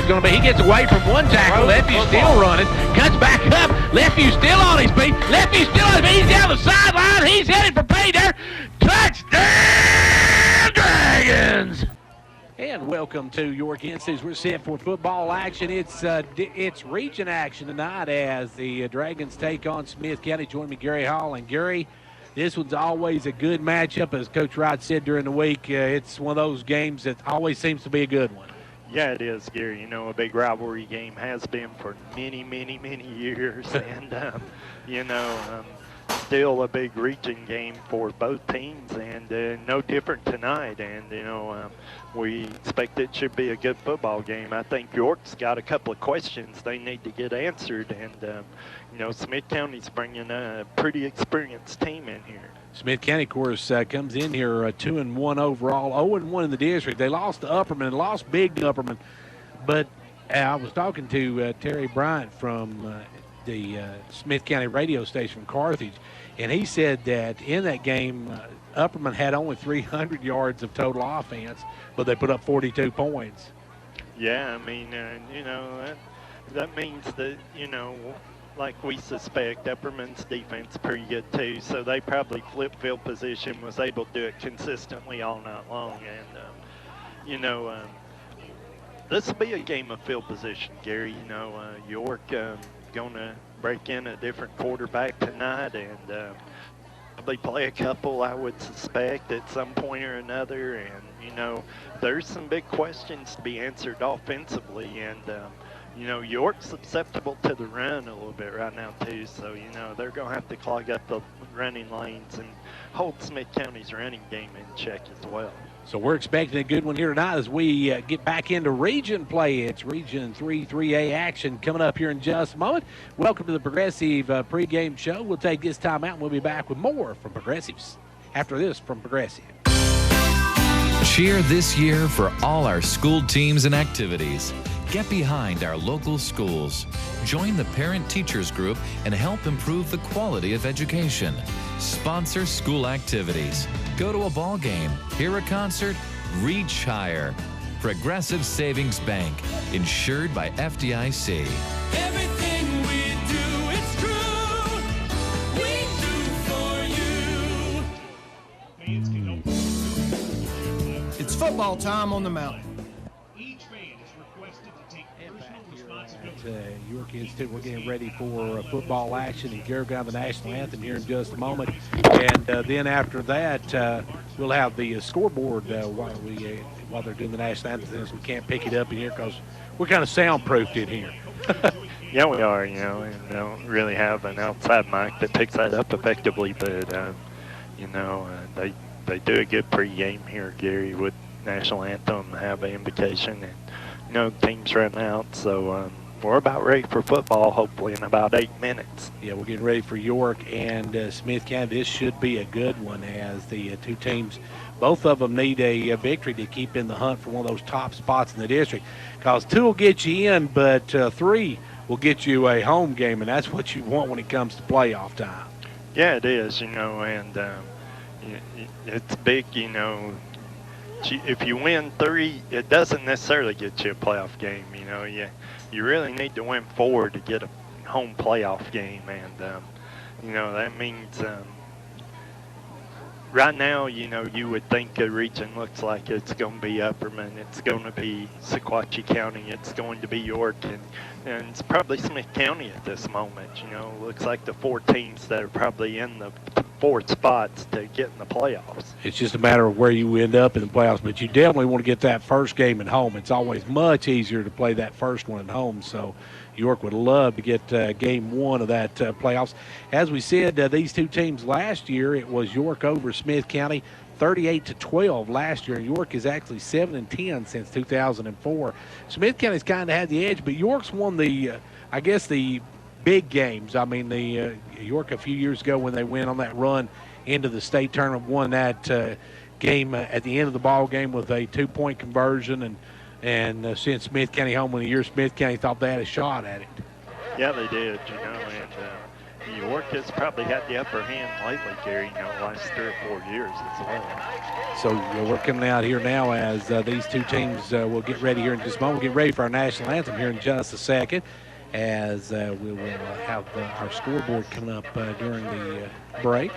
is going to be. He gets away from one tackle. Lefty's still running. Cuts back up. Lefty's still on his feet. Lefty's still on his feet. He's down the sideline. He's headed for pay there. Touchdown, Dragons! And welcome to York Institute. We're set for football action. It's region action tonight as the Dragons take on Smith County. Join me, Gary Hall. And Gary, this one's always a good matchup. As Coach Wright said during the week, it's one of those games that always seems to be a good one. Yeah, it is, Gary. You know, a big rivalry game has been for many, many, many years. And, still a big region game for both teams, and no different tonight. And, we expect it should be a good football game. I think York's got a couple of questions they need to get answered. And, Smith County's bringing a pretty experienced team in here. Smith County, of course, comes in here 2-1 overall, 0-1 in the district. They lost to Upperman, lost big to Upperman. But I was talking to Terry Bryant from the Smith County radio station from Carthage, and he said that in that game, Upperman had only 300 yards of total offense, but they put up 42 points. Yeah, I mean, that means that, like we suspect, Upperman's defense pretty good too, so they probably flipped field position, was able to do it consistently all night long. And, this will be a game of field position, Gary. York going to break in a different quarterback tonight and probably play a couple, I would suspect, at some point or another. And, there's some big questions to be answered offensively. And, York's susceptible to the run a little bit right now, too. So, they're going to have to clog up the running lanes and hold Smith County's running game in check as well. So we're expecting a good one here tonight as we get back into region play. It's Region 3 3A action coming up here in just a moment. Welcome to the Progressive pregame show. We'll take this time out and we'll be back with more from Progressives after this from Progressive. Cheer this year for all our school teams and activities. Get behind our local schools. Join the parent-teachers group and help improve the quality of education. Sponsor school activities. Go to a ball game, hear a concert, reach higher. Progressive Savings Bank, insured by FDIC. Everything we do, it's true. We do for you. It's football time on the mountain. York Institute, we're getting ready for football action and Gary got the national anthem here in just a moment. And then after that, we'll have the scoreboard while they're doing the national anthem, since we can't pick it up in here because we're kind of soundproofed in here. Yeah, we are, and don't really have an outside mic that picks that up effectively. But, they do a good pregame here, Gary, with national anthem, have an invocation, and, teams run out. So, we're about ready for football, hopefully, in about 8 minutes. Yeah, we're getting ready for York and Smith County. This should be a good one as the two teams, both of them need a victory to keep in the hunt for one of those top spots in the district. Because 2 will get you in, but 3 will get you a home game, and that's what you want when it comes to playoff time. Yeah, it is, and it's big, if you win 3, it doesn't necessarily get you a playoff game, You really need to win 4 to get a home playoff game, and that means right now, you would think a region looks like it's going to be Upperman, it's going to be Sequatchie County, it's going to be York, and it's probably Smith County at this moment. Looks like the 4 teams that are probably in the 4 spots to get in the playoffs. It's just a matter of where you end up in the playoffs, but you definitely want to get that first game at home. It's always much easier to play that first one at home, so York would love to get game 1 of that playoffs. As we said, these two teams last year, it was York over Smith County, 38-12 last year. York is actually 7-10 since 2004. Smith County's kind of had the edge, but York's won the big games. I mean, the York a few years ago when they went on that run into the state tournament, won that game at the end of the ball game with a 2-point conversion, and sent Smith County home in the year Smith County thought they had a shot at it. Yeah, they did, York has probably had the upper hand lately, Gary, the last 3 or 4 years as well. So we're coming out here now as these two teams will get ready here in just a moment. We'll get ready for our national anthem here in just a second, as we will have our scoreboard coming up during the break.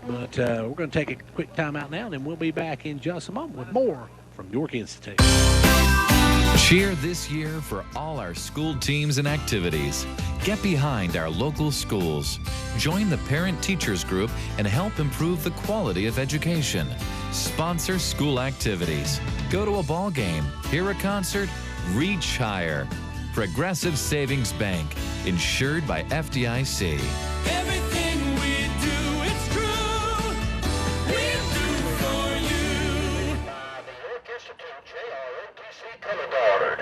But we're going to take a quick time out now, and then we'll be back in just a moment with more from York Institute. Cheer this year for all our school teams and activities. Get behind our local schools. Join the parent teachers group and help improve the quality of education. Sponsor school activities. Go to a ball game, hear a concert, reach higher. Progressive Savings Bank, insured by FDIC. Everything we do, it's true. We do for you. The York Institute JROTC color guard.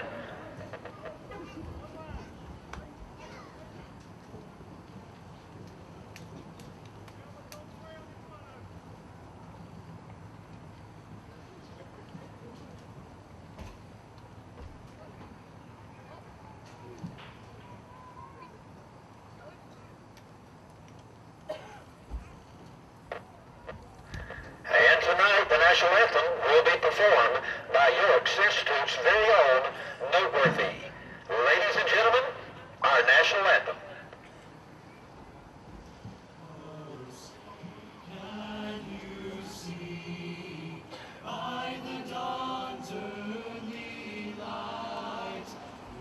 And tonight, the national anthem will be performed by York Institute's very own Noteworthy. Ladies and gentlemen, our national anthem. Can you see by the dawn's early light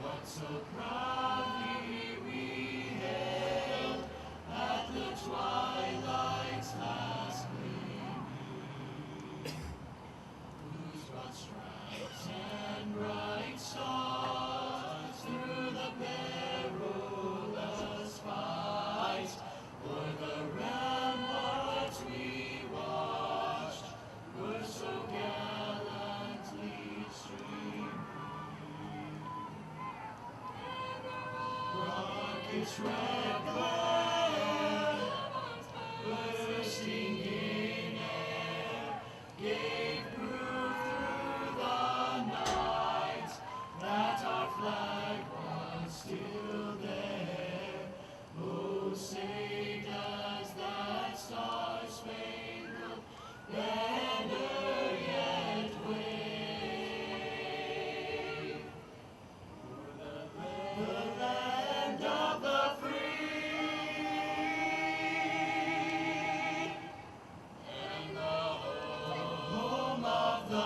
what so proudly we hailed at the twilight's last gleaming, whose broad stripes and bright stars through the perilous fight o'er the ramparts we watched were so gallantly streaming. Rockets red glare, bursting in air, gave proof through the night that our flag was still there. Oh, say does that star-spangled banner yet wave o'er the land of the free and the home of the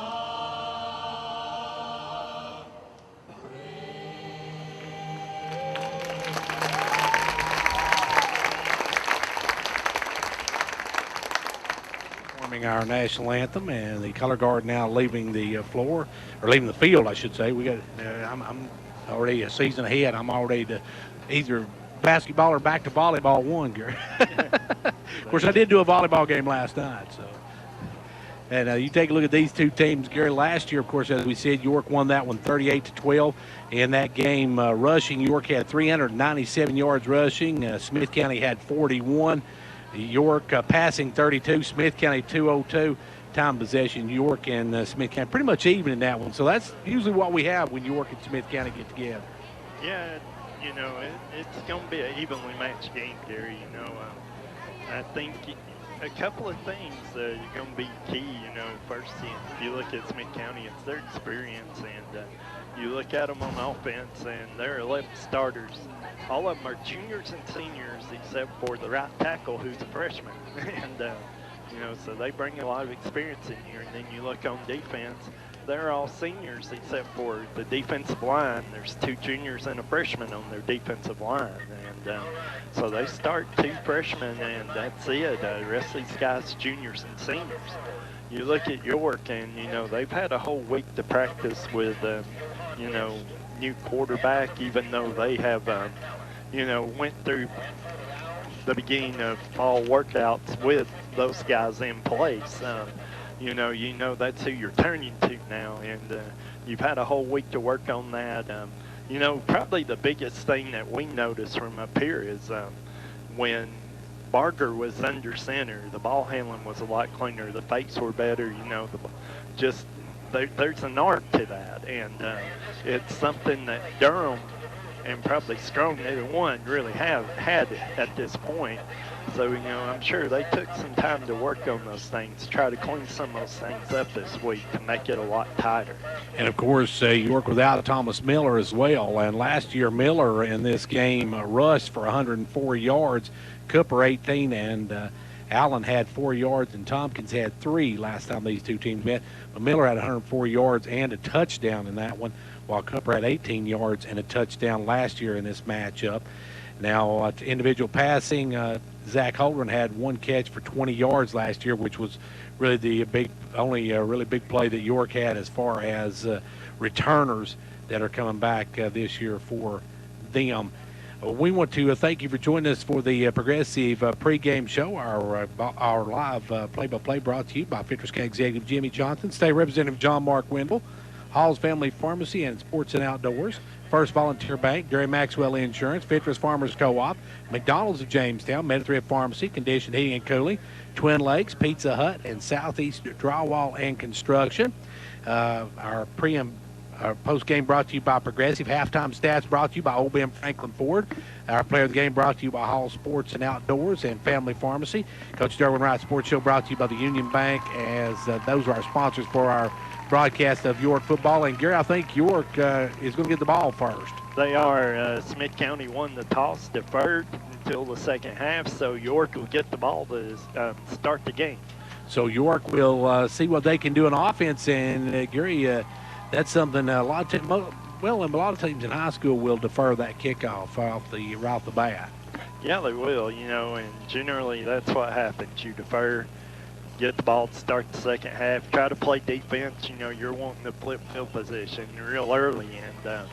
Performing our national anthem, and the color guard now leaving the floor, or leaving the field, I should say. We got. I'm already a season ahead. I'm already to either basketball or back to volleyball one, Gary. Of course, I did do a volleyball game last night. So, and you take a look at these two teams, Gary. Last year, of course, as we said, York won that one 38-12. In that game, rushing, York had 397 yards rushing. Smith County had 41. York passing 32, Smith County 202. Time possession, York and Smith County pretty much even in that one. So that's usually what we have when York and Smith County get together. Yeah, it's going to be an evenly matched game, Gary. I think a couple of things are going to be key. First, if you look at Smith County, it's their experience, and you look at them on offense, and they're 11 starters. All of them are juniors and seniors, except for the right tackle, who's a freshman, and so they bring a lot of experience in here. And then you look on defense, they're all seniors except for the defensive line. There's 2 juniors and a freshman on their defensive line. And so they start 2 freshmen, and that's it. The rest of these guys, juniors and seniors. You look at York, and, they've had a whole week to practice with, new quarterback, even though they have, went through the beginning of fall workouts with those guys in place. That's who you're turning to now, and you've had a whole week to work on that. Probably the biggest thing that we noticed from up here is when Barger was under center, the ball handling was a lot cleaner, the fakes were better, there's an art to that, and it's something that Durham and probably strong neither one really have had at this point. So, you know, I'm sure they took some time to work on those things, try to clean some of those things up this week to make it a lot tighter. And, of course, York without Thomas Miller as well. And last year, Miller in this game rushed for 104 yards, Cooper 18, and Allen had 4 yards, and Tompkins had 3 last time these two teams met. But Miller had 104 yards and a touchdown in that one, while Cooper had 18 yards and a touchdown last year in this matchup. Now, individual passing, Zach Holdren had 1 catch for 20 yards last year, which was really the only really big play that York had as far as returners that are coming back this year for them. We want to thank you for joining us for the Progressive pregame show, our live play-by-play brought to you by Fitness County Executive Jimmy Johnson, State Representative John Mark Wendell, Hall's Family Pharmacy and Sports and Outdoors, First Volunteer Bank, Gary Maxwell Insurance, Fitness Farmers Co-op, McDonald's of Jamestown, Medithrift Pharmacy, Conditioned Heating and Cooling, Twin Lakes, Pizza Hut, and Southeast Drywall and Construction. Our post-game brought to you by Progressive. Halftime stats brought to you by Old Ben Franklin Ford. Our player of the game brought to you by Hall Sports and Outdoors and Family Pharmacy. Coach Derwin Wright Sports Show brought to you by the Union Bank, as those are our sponsors for our broadcast of York football. And Gary, I think York is going to get the ball first. They are. Smith County won the toss, deferred until the second half, so York will get the ball to start the game. So York will see what they can do on offense, and Gary, that's something a lot of teams in high school will defer that kickoff right off the bat. Yeah, they will, you know, and generally that's what happens. You defer, get the ball to start the second half, try to play defense. You know, you're wanting to flip field position real early, and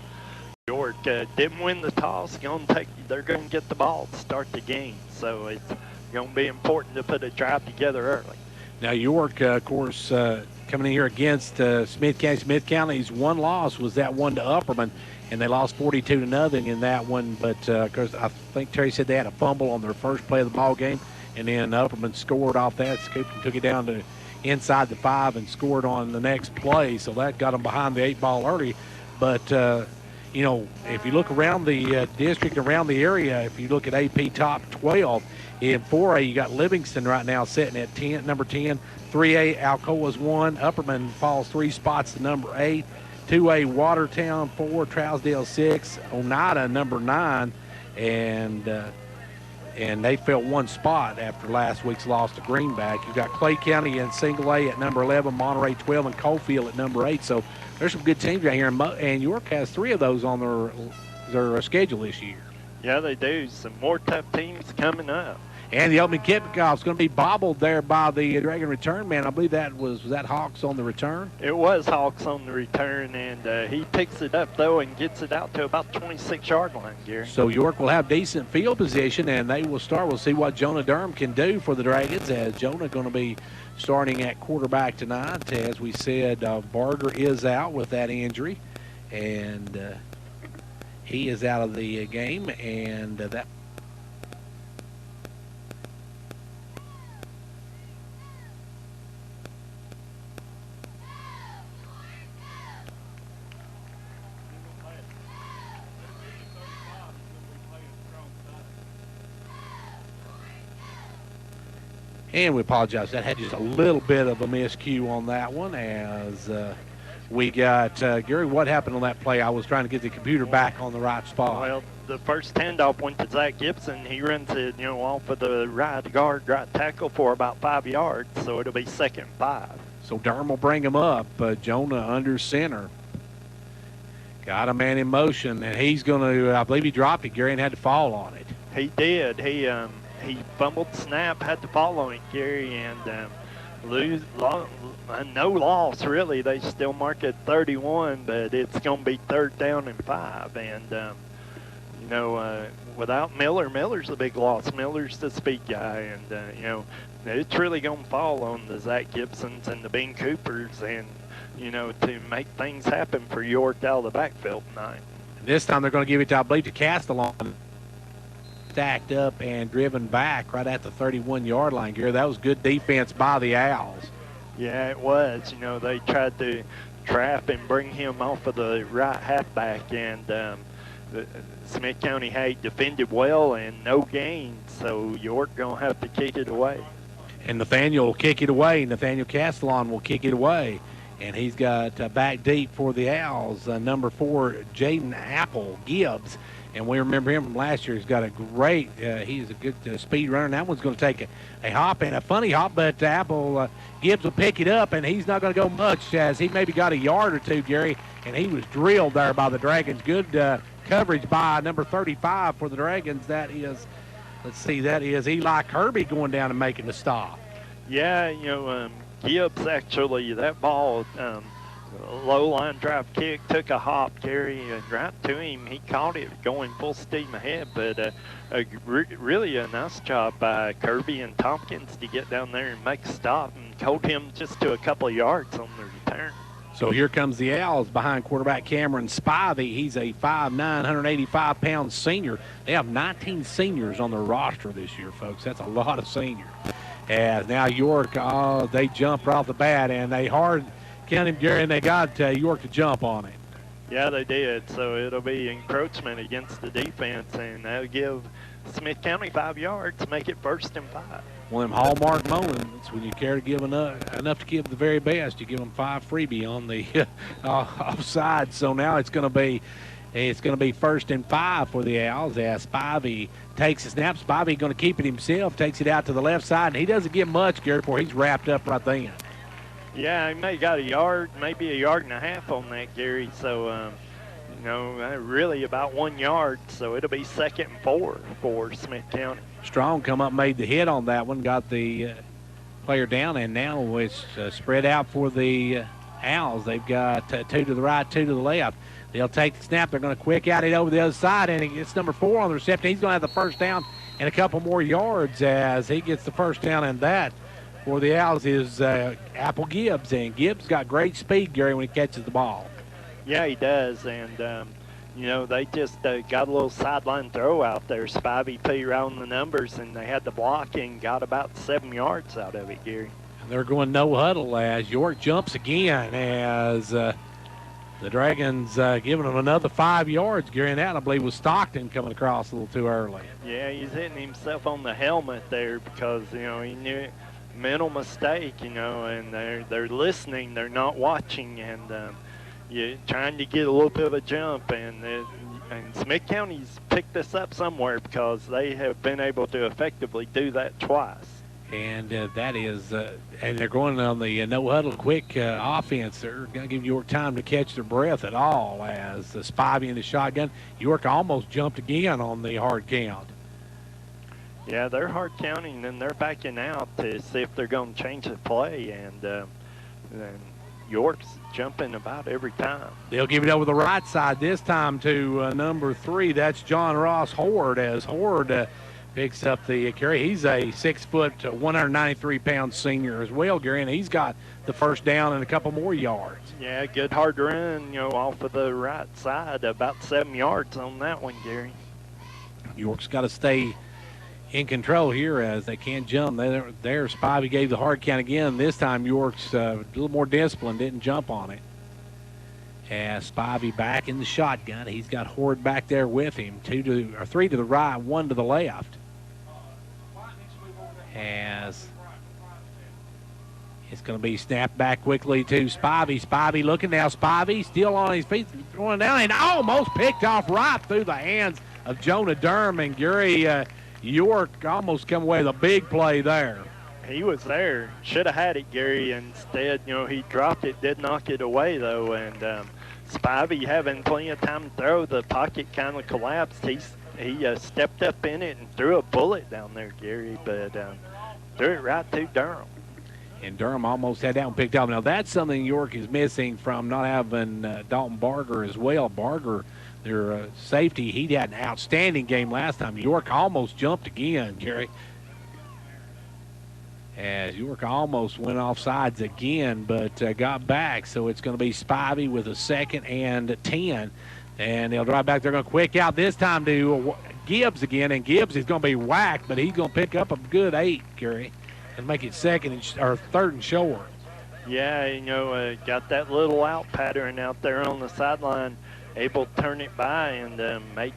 York didn't win the toss. They're going to get the ball to start the game, so it's going to be important to put a drive together early. Now York, of course, coming in here against Smith County. Smith County's one loss was that one to Upperman, and they lost 42-0 in that one. But of course, I think Terry said they had a fumble on their first play of the ball game, and then Upperman scored off that. Scooped and took it down to inside the 5 and scored on the next play, so that got them behind the 8 ball early. But you know, if you look around the district, around the area, if you look at AP top 12, in 4A, you got Livingston right now sitting at number 10. 3A, Alcoa's 1. Upperman falls 3 spots to number 8. 2A, Watertown 4. Trousdale 6. Oneida number 9. And they fell 1 spot after last week's loss to Greenback. You've got Clay County in single A at number 11, Monterey 12, and Coalfield at number 8. So there's some good teams right here. And York has 3 of those on their schedule this year. Yeah, they do. Some more tough teams coming up. And the opening kickoff is going to be bobbled there by the Dragon return man. I believe was that Hawks on the return? It was Hawks on the return, and he picks it up, though, and gets it out to about 26-yard line, Gary. So York will have decent field position, and they will start. We'll see what Jonah Durham can do for the Dragons, as Jonah going to be starting at quarterback tonight. As we said, Barger is out with that injury, and he is out of the game, and that. And we apologize. That had just a little bit of a miscue on that one, as we got Gary. What happened on that play? I was trying to get the computer back on the right spot. Well, the first handoff went to Zach Gibson. He runs it, off of the right guard, right tackle for about 5 yards. So it'll be 2nd and 5. So Durham will bring him up. Jonah under center. Got a man in motion, and he's going to. I believe he dropped it, Gary, and had to fall on it. He did. He fumbled the snap, had to fall on it, Gary, and no loss, really. They still mark it 31, but it's going to be 3rd down and 5. And, without Miller's a big loss. Miller's the speed guy, and, it's really going to fall on the Zach Gibsons and the Bean Coopers and, to make things happen for York out of the backfield tonight. This time they're going to give it to, I believe, to Castellon. Stacked up and driven back right at the 31-yard line, Gary. That was good defense by the Owls. Yeah, it was. They tried to trap and bring him off of the right halfback, and Smith County Haight defended well and no gains, so York going to have to kick it away. And Nathaniel will kick it away. Nathaniel Castellon will kick it away. And he's got back deep for the Owls, number 4, Jaden Apple Gibbs. And we remember him from last year. He's got a great, he's a good speed runner. And that one's going to take a hop, and a funny hop, but Apple Gibbs will pick it up, and he's not going to go much, as he maybe got a yard or two, Gary, and he was drilled there by the Dragons. Good coverage by number 35 for the Dragons. That is, let's see, that is Eli Kirby going down and making the stop. Yeah, Gibbs actually, that ball, low line drive kick, took a hop, Gary, and right to him. He caught it going full steam ahead, but really a nice job by Kirby and Tompkins to get down there and make a stop and hold him just to a couple of yards on the return. So here comes the Owls behind quarterback Cameron Spivey. He's a 5'9", 185-pound senior. They have 19 seniors on their roster this year, folks. That's a lot of seniors. As now York, they jump right off the bat, and they hard count him, Gary, and they got York to jump on it. Yeah, they did. So it'll be encroachment against the defense, and that'll give Smith County 5 yards, make it 1st and 5. One of them hallmark moments when you care to give enough to give the very best. You give them 5 freebie on the offside. So now it's going to be 1st and 5 for the Owls as Spivey takes a snap. Spivey going to keep it himself, takes it out to the left side, and he doesn't get much, Gary, before he's wrapped up right then. Yeah, he may got a yard, maybe a yard and a half on that, Gary. So, really about 1 yard. So it'll be 2nd and 4 for Smith County. Strong come up, made the hit on that one, got the player down, and now it's spread out for the Owls. They've got 2 to the right, 2 to the left. They'll take the snap. They're going to quick out it over the other side, and it's number 4 on the reception. He's going to have the first down and a couple more yards as he gets the first down, and that for the Owls is Apple Gibbs. And Gibbs got great speed, Gary, when he catches the ball. Yeah, he does, and they just got a little sideline throw out there. Spivey put around the numbers, and they had the block and got about 7 yards out of it, Gary. And they're going no huddle as York jumps again as the Dragons giving them another 5 yards, Gary, and that, I believe, was Stockton coming across a little too early. Yeah, he's hitting himself on the helmet there because, he knew it. Mental mistake, and they're listening, they're not watching, and you're trying to get a little bit of a jump, and Smith County's picked this up somewhere because they have been able to effectively do that twice. And that is, and they're going on the no-huddle quick offense. They're going to give York time to catch their breath at all as Spivey in the shotgun. York almost jumped again on the hard count. Yeah, they're hard counting, and they're backing out to see if they're going to change the play, and York's jumping about every time. They'll give it over the right side this time to number 3. That's John Ross Horde as Horde picks up the carry. He's a 6', 193-pound senior as well, Gary, and he's got the first down and a couple more yards. Yeah, good hard run, off of the right side, about 7 yards on that one, Gary. York's got to stay in control here as they can't jump. There, Spivey gave the hard count again. This time York's a little more disciplined, didn't jump on it. As Spivey back in the shotgun, he's got Horde back there with him. 3 to the right, 1 to the left. As it's going to be snapped back quickly to Spivey. Spivey looking now. Spivey still on his feet, going down and almost picked off right through the hands of Jonah Durham, and Gary York almost come away with a big play there. He was there. Should have had it, Gary. Instead, he dropped it, did knock it away, though. And Spivey having plenty of time to throw. The pocket kind of collapsed. He stepped up in it and threw a bullet down there, Gary, but threw it right to Durham. And Durham almost had that one picked up. Now, that's something York is missing from not having Dalton Barger as well. Barger, their safety, he had an outstanding game last time. York almost jumped again, Gary. As York almost went off sides again, but got back. So it's going to be Spivey with a 2nd and 10. And they'll drive back. They're going to quick out this time to Gibbs again. And Gibbs is going to be whacked, but he's going to pick up a good 8, Gary, and make it 3rd and short. Yeah, got that little out pattern out there on the sideline. able to turn it by and make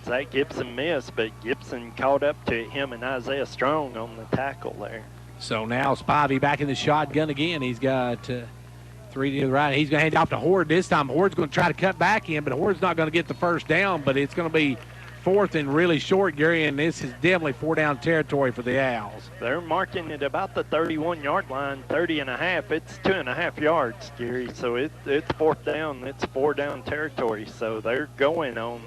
Zach Gibson miss, but Gibson caught up to him and Isaiah Strong on the tackle there. So now Spivey back in the shotgun again. He's got 3 to the right. He's going to hand it off to Horde this time. Horde's going to try to cut back in, but Horde's not going to get the first down, but it's going to be 4th and really short, Gary, and this is definitely 4-down territory for the Owls. They're marking it about the 31-yard line, 30.5. It's 2.5 yards, Gary, so it's 4th down. It's 4-down territory, so they're going on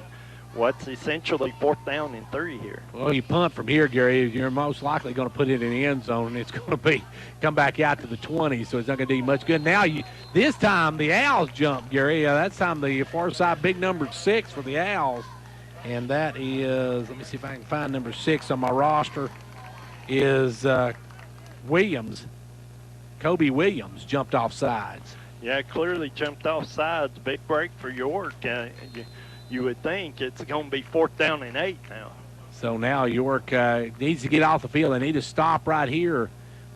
what's essentially 4th down and 3 here. Well, you punt from here, Gary, you're most likely going to put it in the end zone, and it's going to be come back out to the 20, so it's not going to do much good. Now, this time the Owls jump, Gary. That's time the far side big number 6 for the Owls. And that is, let me see if I can find number 6 on my roster, is Williams. Kobe Williams jumped off sides. Yeah, clearly jumped off sides. Big break for York. You would think it's going to be 4th down and 8 now. So now York needs to get off the field. They need to stop right here.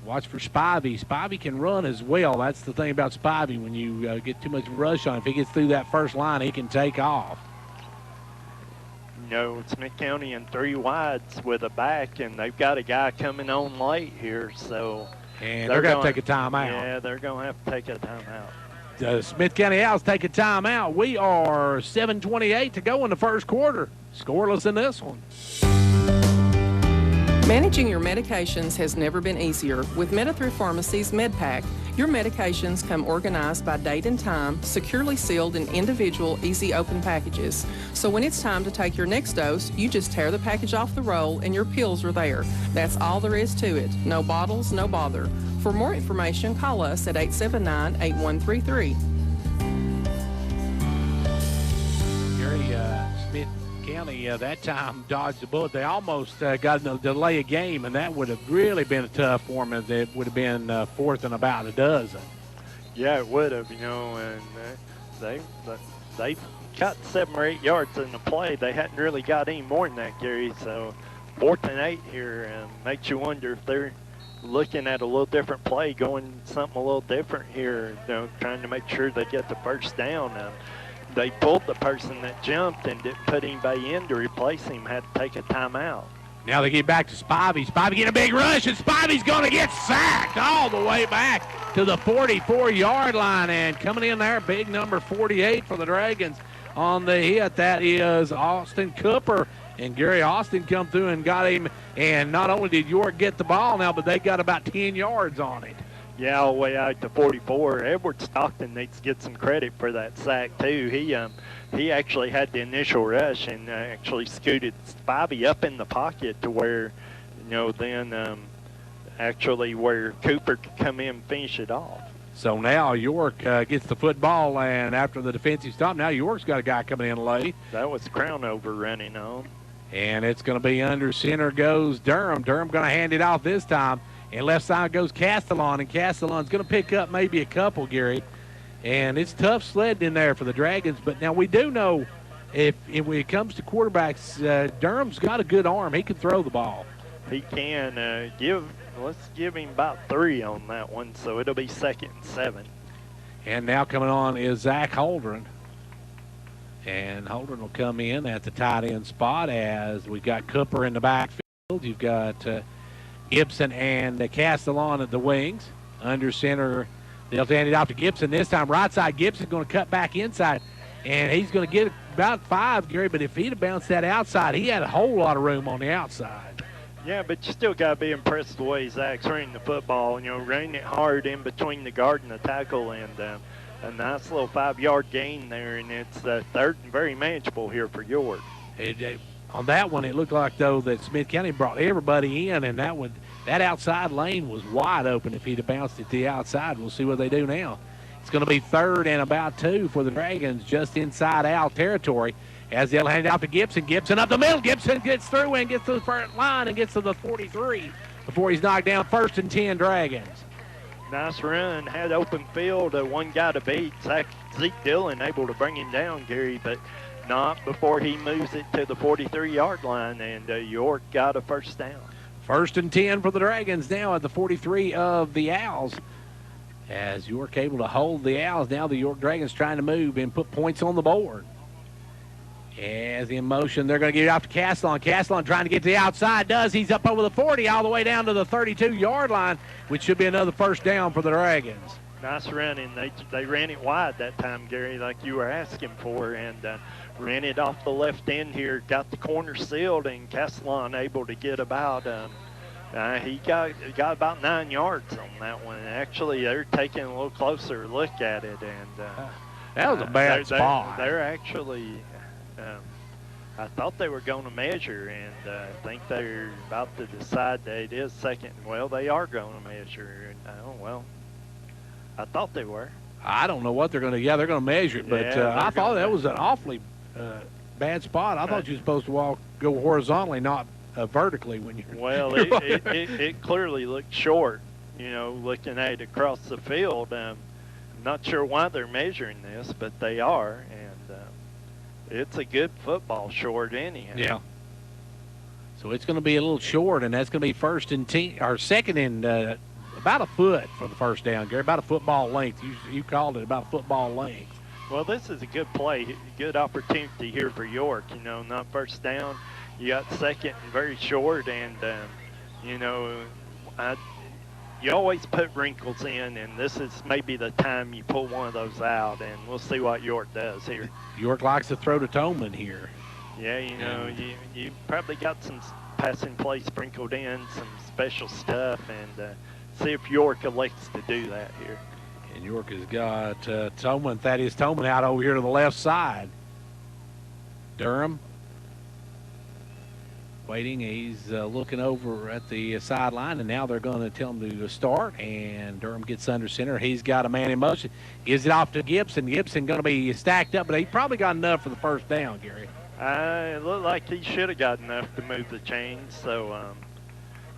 Watch for Spivey. Spivey can run as well. That's the thing about Spivey. When you get too much rush on him, if he gets through that first line, he can take off. Smith County in 3 wides with a back, and they've got a guy coming on late here, so. And they're going to take a timeout. Yeah, they're going to have to take a timeout. The Smith County Owls take a timeout. We are 7:28 to go in the first quarter. Scoreless in this one. Managing your medications has never been easier. With Meta3 Pharmacy's MedPack, your medications come organized by date and time, securely sealed in individual, easy open packages. So when it's time to take your next dose, you just tear the package off the roll and your pills are there. That's all there is to it. No bottles, no bother. For more information, call us at 879-8133. Gary, Smith County that time dodged the bullet. They almost got a delay a game, and that would have really been tough for them. It would have been 4th and about a dozen. Yeah, it would have, and they got 7 or 8 yards in the play. They hadn't really got any more than that, Gary. So 4th and 8 here makes you wonder if they're looking at a little different play, going something a little different here, trying to make sure they get the first down. They pulled the person that jumped and didn't put anybody in to replace him, had to take a timeout. Now they get back to Spivey. Spivey get a big rush, and Spivey's going to get sacked all the way back to the 44-yard line. And coming in there, big number 48 for the Dragons on the hit. That is Austin Cooper. And Gary Austin come through and got him. And not only did York get the ball now, but they got about 10 yards on it. Yeah, all the way out to 44. Edward Stockton needs to get some credit for that sack, too. He actually had the initial rush and actually scooted Spivey up in the pocket to where, then actually where Cooper could come in and finish it off. So now York gets the football, and after the defensive stop, now York's got a guy coming in late. That was Crownover running on. And it's going to be under center goes Durham. Durham going to hand it off this time. And left side goes Castellon, and Castellon's going to pick up maybe a couple, Gary. And it's tough sledding in there for the Dragons. But now we do know if when it comes to quarterbacks, Durham's got a good arm. He can throw the ball. He can. Let's give him about 3 on that one, so it'll be 2nd and 7. And now coming on is Zach Holdren. And Holdren will come in at the tight end spot as we've got Cooper in the backfield. You've got Gibson and Castellon at the wings. Under center, they'll hand it off to Gibson. This time, right side, Gibson going to cut back inside. And he's going to get about 5, Gary, but if he'd have bounced that outside, he had a whole lot of room on the outside. Yeah, but you still got to be impressed with the way Zach's running the football. Running it hard in between the guard and the tackle, and a nice little 5-yard gain there, and it's 3rd and very manageable here for York. On that one, it looked like, though, that Smith County brought everybody in, and that outside lane was wide open if he'd have bounced it to the outside. We'll see what they do now. It's going to be 3rd and about 2 for the Dragons just inside Owl territory as they'll hand it off to Gibson. Gibson up the middle. Gibson gets through and gets to the front line and gets to the 43 before he's knocked down. 1st and 10 Dragons. Nice run. Had open field. One guy to beat. Zeke Dillon able to bring him down, Gary, but not before he moves it to the 43-yard line, and York got a first down. 1st and 10 for the Dragons now at the 43 of the Owls. As York able to hold the Owls, now the York Dragons trying to move and put points on the board. As in motion, they're going to get it off to Castellon. Castellon trying to get to the outside. He's up over the 40 all the way down to the 32-yard line, which should be another first down for the Dragons. Nice running. They ran it wide that time, Gary, like you were asking for, and ran it off the left end here, got the corner sealed, and Castellon able to get about he got about 9 yards on that one. Actually, they're taking a little closer look at it, and that was a bad spot. They're actually I thought they were going to measure, and I think they're about to decide that it is second. Well, they are going to measure. Oh, well, I thought they were. I don't know what they're going to. Yeah, they're going to measure it, but I thought that was an awfully bad spot. I thought you were supposed to go horizontally, not vertically when you're. Well, it clearly looked short. Looking at it across the field. I'm not sure why they're measuring this, but they are, and it's a good football short anyhow. Yeah. So it's going to be a little short, and that's going to be first and 10 or second and about a foot for the first down, Gary. About a football length. You called it about a football length. Well, this is a good play, good opportunity here for York. Not first down. You got second and very short, and you always put wrinkles in, and this is maybe the time you pull one of those out, and we'll see what York does here. York likes to throw to Toman here. Yeah, you probably got some passing play sprinkled in, some special stuff, and see if York elects to do that here. And York has got Thaddeus Toman out over here to the left side. Durham waiting. He's looking over at the sideline, and now they're going to tell him to start, and Durham gets under center. He's got a man in motion. Gives it off to Gibson. Gibson going to be stacked up, but he probably got enough for the first down, Gary. It looked like he should have got enough to move the chains, so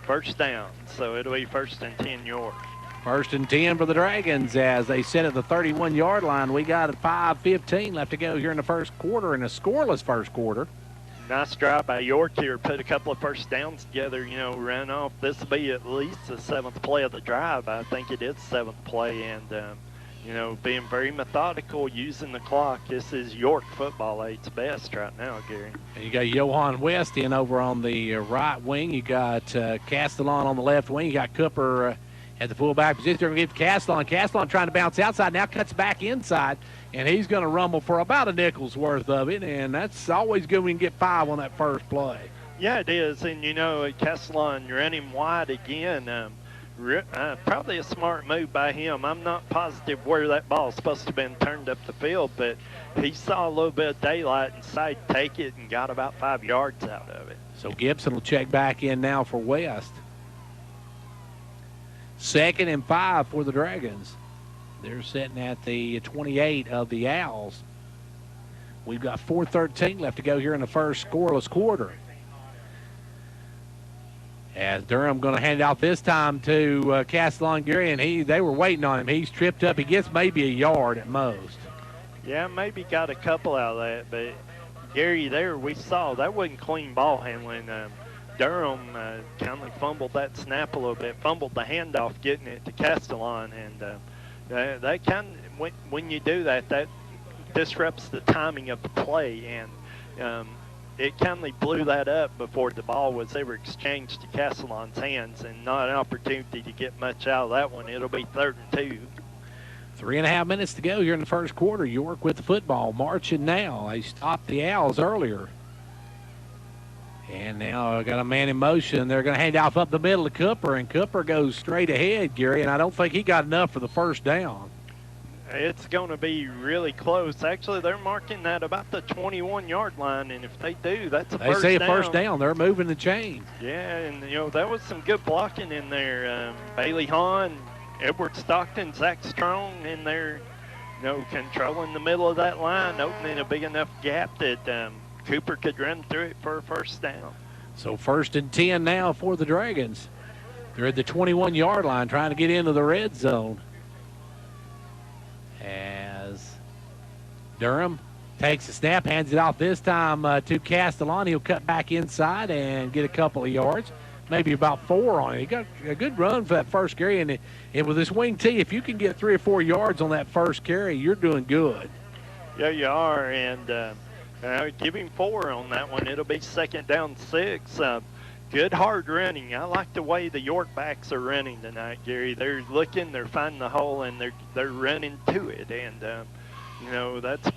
first down. So it'll be first and 10 York. First and 10 for the Dragons as they sit at the 31-yard line. We got 5:15 left to go here in the first quarter, in a scoreless first quarter. Nice drive by York here. Put a couple of first downs together, ran off. This will be at least the 7th play of the drive. I think it is 7th play, and, being very methodical, using the clock. This is York football at its best right now, Gary. And you got Johan West in over on the right wing. You got Castellon on the left wing. You got Cooper at the fullback position. They're going to give Castellon. Castellon trying to bounce outside. Now cuts back inside, and he's going to rumble for about a nickel's worth of it, and that's always good when you get 5 on that first play. Yeah, it is, and, Castellon running wide again. Probably a smart move by him. I'm not positive where that ball is supposed to have been turned up the field, but he saw a little bit of daylight and decided to take it and got about 5 yards out of it. So Gibson will check back in now for West. 2nd and 5 for the Dragons. They're sitting at the 28 of the Owls. We've got 4:13 left to go here in the first scoreless quarter. As Durham going to hand it out this time to Castellon, Gary, and they were waiting on him. He's tripped up. He gets maybe a yard at most. Yeah, maybe got a couple out of that, but Gary, there we saw that wasn't clean ball handling. Durham kind of fumbled that snap a little bit, fumbled the handoff getting it to Castellon, and that kind of, when you do that, that disrupts the timing of the play, and it kind of blew that up before the ball was ever exchanged to Castellon's hands, and not an opportunity to get much out of that one. It'll be 3rd and 2. 3.5 minutes to go here in the first quarter. York with the football, marching now. They stopped the Owls earlier. And now got a man in motion. They're going to hand off up the middle to Cooper, and Cooper goes straight ahead, Gary, and I don't think he got enough for the first down. It's going to be really close. Actually, they're marking that about the 21-yard line, and if they do, that's a first down. They say a first down. They're moving the chain. Yeah, and, that was some good blocking in there. Bailey Hahn, Edward Stockton, Zach Strong in there, controlling the middle of that line, opening a big enough gap that Cooper could run through it for a first down. So 1st and 10 now for the Dragons. They're at the 21-yard line trying to get into the red zone. As Durham takes the snap, hands it off this time to Castellon. He'll cut back inside and get a couple of yards, maybe about 4 on it. He got a good run for that first carry, and with this wing tee, if you can get 3 or 4 yards on that first carry, you're doing good. Yeah, you are, and Give him 4 on that one. It'll be 2nd down 6. Good hard running. I like the way the York backs are running tonight, Gary. They're looking, they're finding the hole, and they're running to it. And you know, that's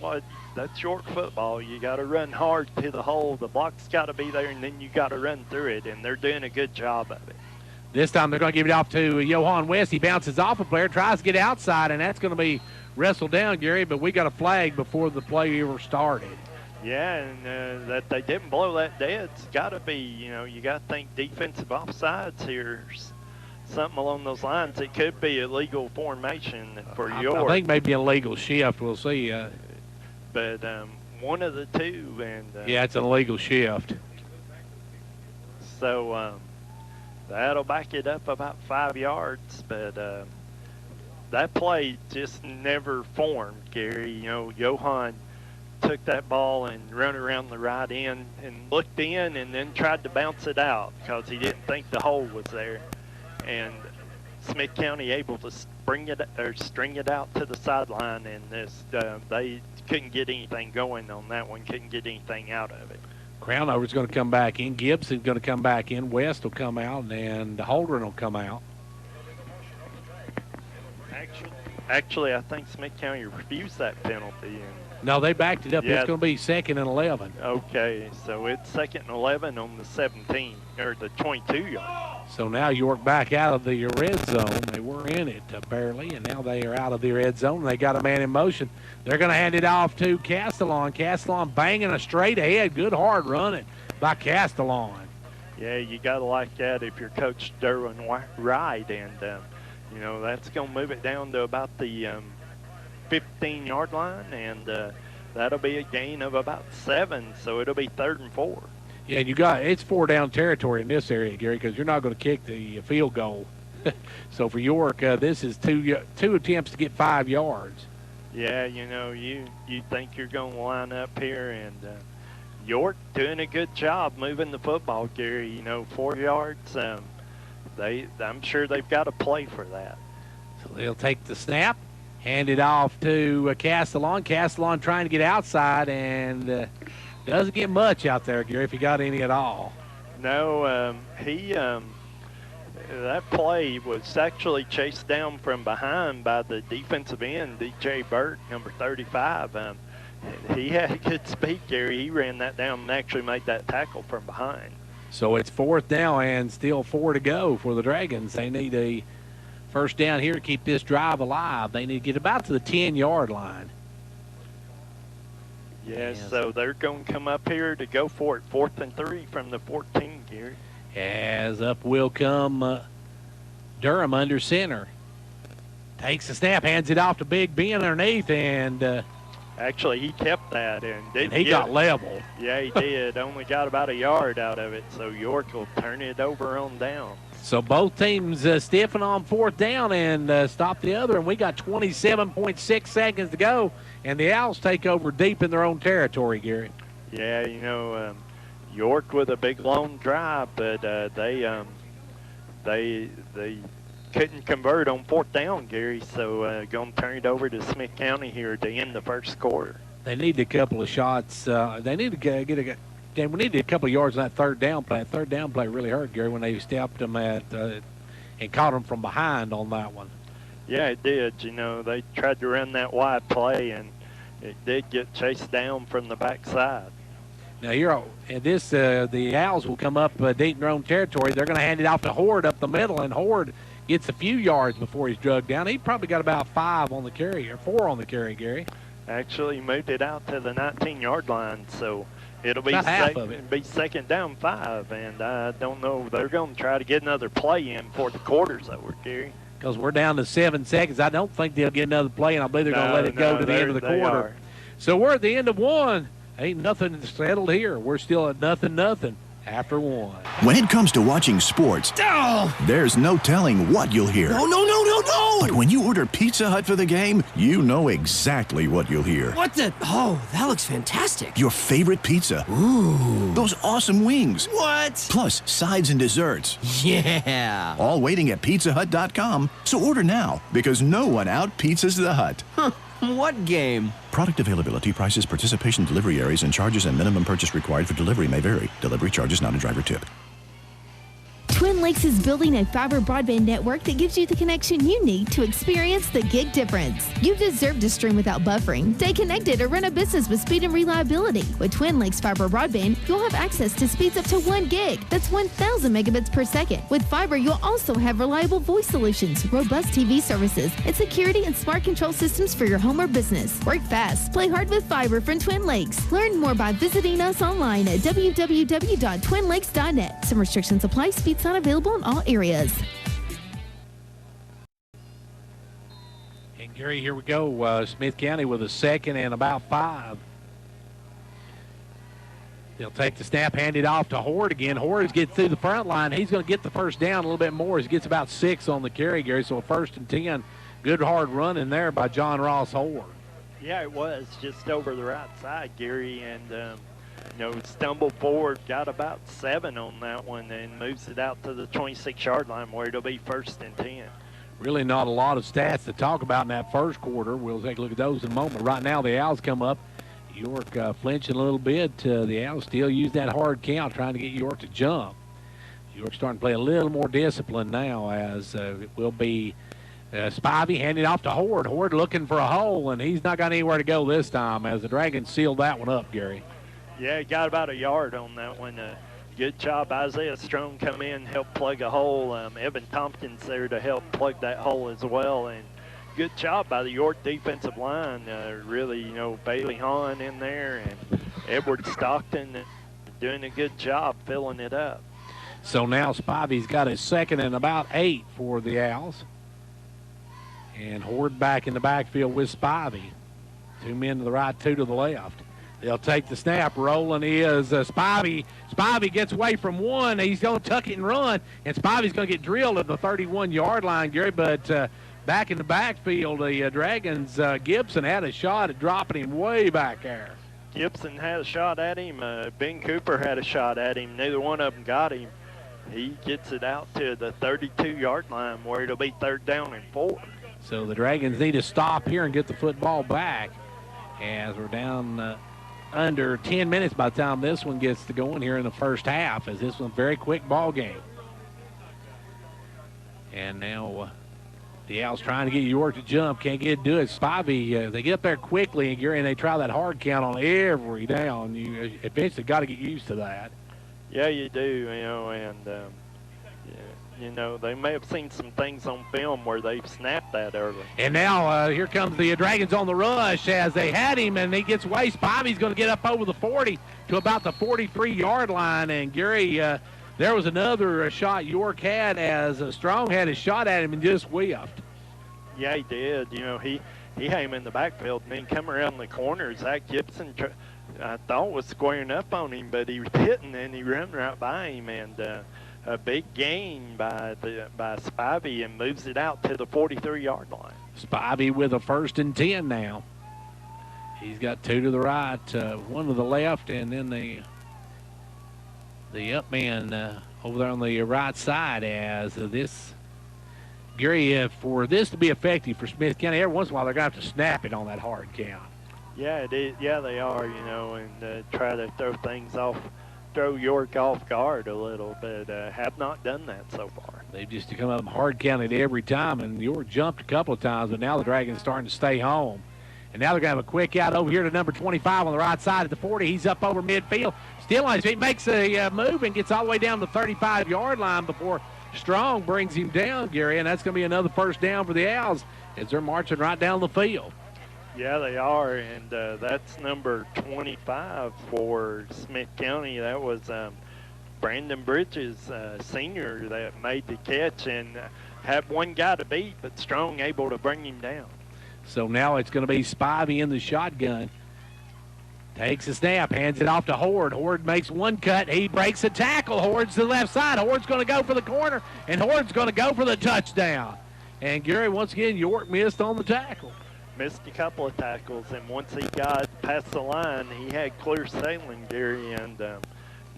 York football. You got to run hard to the hole. The block's got to be there, and then you got to run through it. And they're doing a good job of it. This time they're going to give it off to Johan West. He bounces off a player, tries to get outside, and that's going to be wrestled down, Gary. But we got a flag before the play ever started. Yeah, and that they didn't blow that dead. It's got to be, you know, you got to think defensive offsides here, something along those lines. It could be a legal formation for York. I think maybe a legal shift. We'll see. But one of the two. And yeah, it's an illegal shift. So that'll back it up about 5 yards. But that play just never formed, Gary. You know, Johan took that ball and run around the right end and looked in and then tried to bounce it out because he didn't think the hole was there. And Smith County able to string it out to the sideline, and they couldn't get anything going on that one, couldn't get anything out of it. Crownover's going to come back in. Gibson's going to come back in. West will come out, and Holdren will come out. Actually, I think Smith County refused that penalty. No, they backed it up. Yeah. It's going to be 2nd and 11. Okay, so it's 2nd and 11 on the 17 or the 22-yard. So now York back out of the red zone. They were in it barely, and now they are out of the red zone. They got a man in motion. They're going to hand it off to Castellon. Castellon banging a straight ahead. Good hard running by Castellon. Yeah, you got to like that if you're Coach Derwin Wright, and you know, that's going to move it down to about the 15-yard line, and that'll be a gain of about 7, so it'll be 3rd and 4. Yeah, and it's 4-down territory in this area, Gary, because you're not going to kick the field goal. So for York, this is two attempts to get 5 yards. Yeah, you know, you think you're going to line up here, and York doing a good job moving the football, Gary. You know, 4 yards. I'm sure they've got a play for that. So they'll take the snap, hand it off to Castellon. Castellon trying to get outside, and doesn't get much out there, Gary, if he got any at all. No, that play was actually chased down from behind by the defensive end, DJ Burke, number 35. He had good speed, Gary. He ran that down and actually made that tackle from behind. So it's 4th down and still 4 to go for the Dragons. They need a first down here to keep this drive alive. They need to get about to the 10-yard line. Yes, so they're going to come up here to go for it. 4th and 3 from the 14, Gary. As up will come Durham under center. Takes the snap, hands it off to Big Ben underneath, and actually he kept that and he got leveled. Yeah, he did. Only got about a yard out of it, so York will turn it over on down. So both teams stiffen on 4th down and stop the other, and we got 27.6 seconds to go, and the Owls take over deep in their own territory, Gary. Yeah, you know, York with a big long drive, but they couldn't convert on 4th down, Gary, so going to turn it over to Smith County here to end the first quarter. They need a couple of shots. They need to get we needed a couple of yards on that 3rd down play. That 3rd down play really hurt, Gary, when they stepped them and caught them from behind on that one. Yeah, it did. You know, they tried to run that wide play, and it did get chased down from the backside. Now here, the Owls will come up deep in their own territory. They're going to hand it off to Horde up the middle, and Horde gets a few yards before he's drugged down. He probably got about 5 on the carry, or 4 on the carry, Gary. Actually moved it out to the 19-yard line, so it'll be half of it. Be 2nd down 5, and I don't know. They're going to try to get another play in for the quarter's over, Gary. Because we're down to 7 seconds. I don't think they'll get another play, and I believe they're going to let it go to the end of the quarter. So we're at the end of 1. Ain't nothing settled here. We're still at nothing after 1. When it comes to watching sports, there's no telling what you'll hear. No! But when you order Pizza Hut for the game, you know exactly what you'll hear. What the? Oh, that looks fantastic. Your favorite pizza. Ooh. Those awesome wings. What? Plus sides and desserts. Yeah. All waiting at pizzahut.com. So order now, because no one out-pizzas the Hut. Huh. What game? Product availability, prices, participation, delivery areas, and charges and minimum purchase required for delivery may vary. Delivery charges not a driver tip. Twin Lakes is building a fiber broadband network that gives you the connection you need to experience the gig difference. You deserve to stream without buffering, stay connected, or run a business with speed and reliability. With Twin Lakes fiber broadband, you'll have access to speeds up to 1 gig. That's 1,000 megabits per second. With fiber, you'll also have reliable voice solutions, robust TV services, and security and smart control systems for your home or business. Work fast, play hard with fiber from Twin Lakes. Learn more by visiting us online at www.twinlakes.net. Some restrictions apply. Speeds not available in all areas. And Gary, here we go. Smith County with a second and about 5. They'll take the snap, hand it off to Horde again. Horde gets through the front line. He's going to get the first down a little bit more. He gets about 6 on the carry, Gary. So a 1st and 10. Good hard run in there by John Ross Horde. Yeah, it was just over the right side, Gary, and stumbled forward, got about 7 on that one, and moves it out to the 26-yard line where it'll be 1st and 10. Really not a lot of stats to talk about in that first quarter. We'll take a look at those in a moment. Right now, the Owls come up. York flinching a little bit. The Owls still use that hard count, trying to get York to jump. York starting to play a little more disciplined now, as it will be Spivey handing off to Horde. Horde looking for a hole, and he's not got anywhere to go this time, as the Dragons sealed that one up, Gary. Yeah, got about a yard on that one. Good job. Isaiah Strong come in, help plug a hole. Evan Tompkins there to help plug that hole as well. And good job by the York defensive line. Really, Bailey Hahn in there and Edward Stockton doing a good job filling it up. So now Spivey's got his 2nd and about 8 for the Owls. And Horde back in the backfield with Spivey. 2 men to the right, 2 to the left. They'll take the snap. Rolling is Spivey. Spivey gets away from 1. He's going to tuck it and run, and Spivey's going to get drilled at the 31-yard line, Gary. But back in the backfield, the Dragons, Gibson had a shot at dropping him way back there. Gibson had a shot at him. Ben Cooper had a shot at him. Neither one of them got him. He gets it out to the 32-yard line where it'll be 3rd down and 4. So the Dragons need to stop here and get the football back, as we're down under 10 minutes by the time this one gets to going here in the first half, as this one's a very quick ball game. And now the Owls trying to get York to jump, can't get it to do it. Spivey, they get up there quickly, and they try that hard count on every down. You eventually got to get used to that. Yeah, you do, they may have seen some things on film where they've snapped that early. And now here comes the Dragons on the rush, as they had him, and he gets away. Spivey's going to get up over the 40 to about the 43-yard line. And, Gary, there was another shot York had, as Strong had a shot at him and just whiffed. Yeah, he did. He had him in the backfield, and then come around the corner. Zach Gibson, I thought, was squaring up on him, but he was hitting, and he ran right by him. And a big gain by Spivey, and moves it out to the 43-yard line. Spivey with a 1st and 10 now. He's got 2 to the right, 1 to the left, and then the up man over there on the right side. As this, Gary, for this to be effective for Smith County, every once in a while they're going to have to snap it on that hard count. Yeah, it is. Yeah, they are, and try to throw York off guard a little, but have not done that so far. They've just come up hard counted every time, and York jumped a couple of times, but now the Dragons starting to stay home. And now they're going to have a quick out over here to number 25 on the right side at the 40. He's up over midfield. Still on his feet, makes a move and gets all the way down the 35-yard line before Strong brings him down, Gary, and that's going to be another 1st down for the Owls as they're marching right down the field. Yeah, they are, and that's number 25 for Smith County. That was Brandon Bridges, senior, that made the catch and had one guy to beat, but Strong able to bring him down. So now it's going to be Spivey in the shotgun. Takes a snap, hands it off to Horde. Horde makes one cut. He breaks a tackle. Horde's to the left side. Horde's going to go for the corner, and Horde's going to go for the touchdown. And, Gary, once again, York missed on the tackle. Missed a couple of tackles, and once he got past the line, he had clear sailing, Gary, and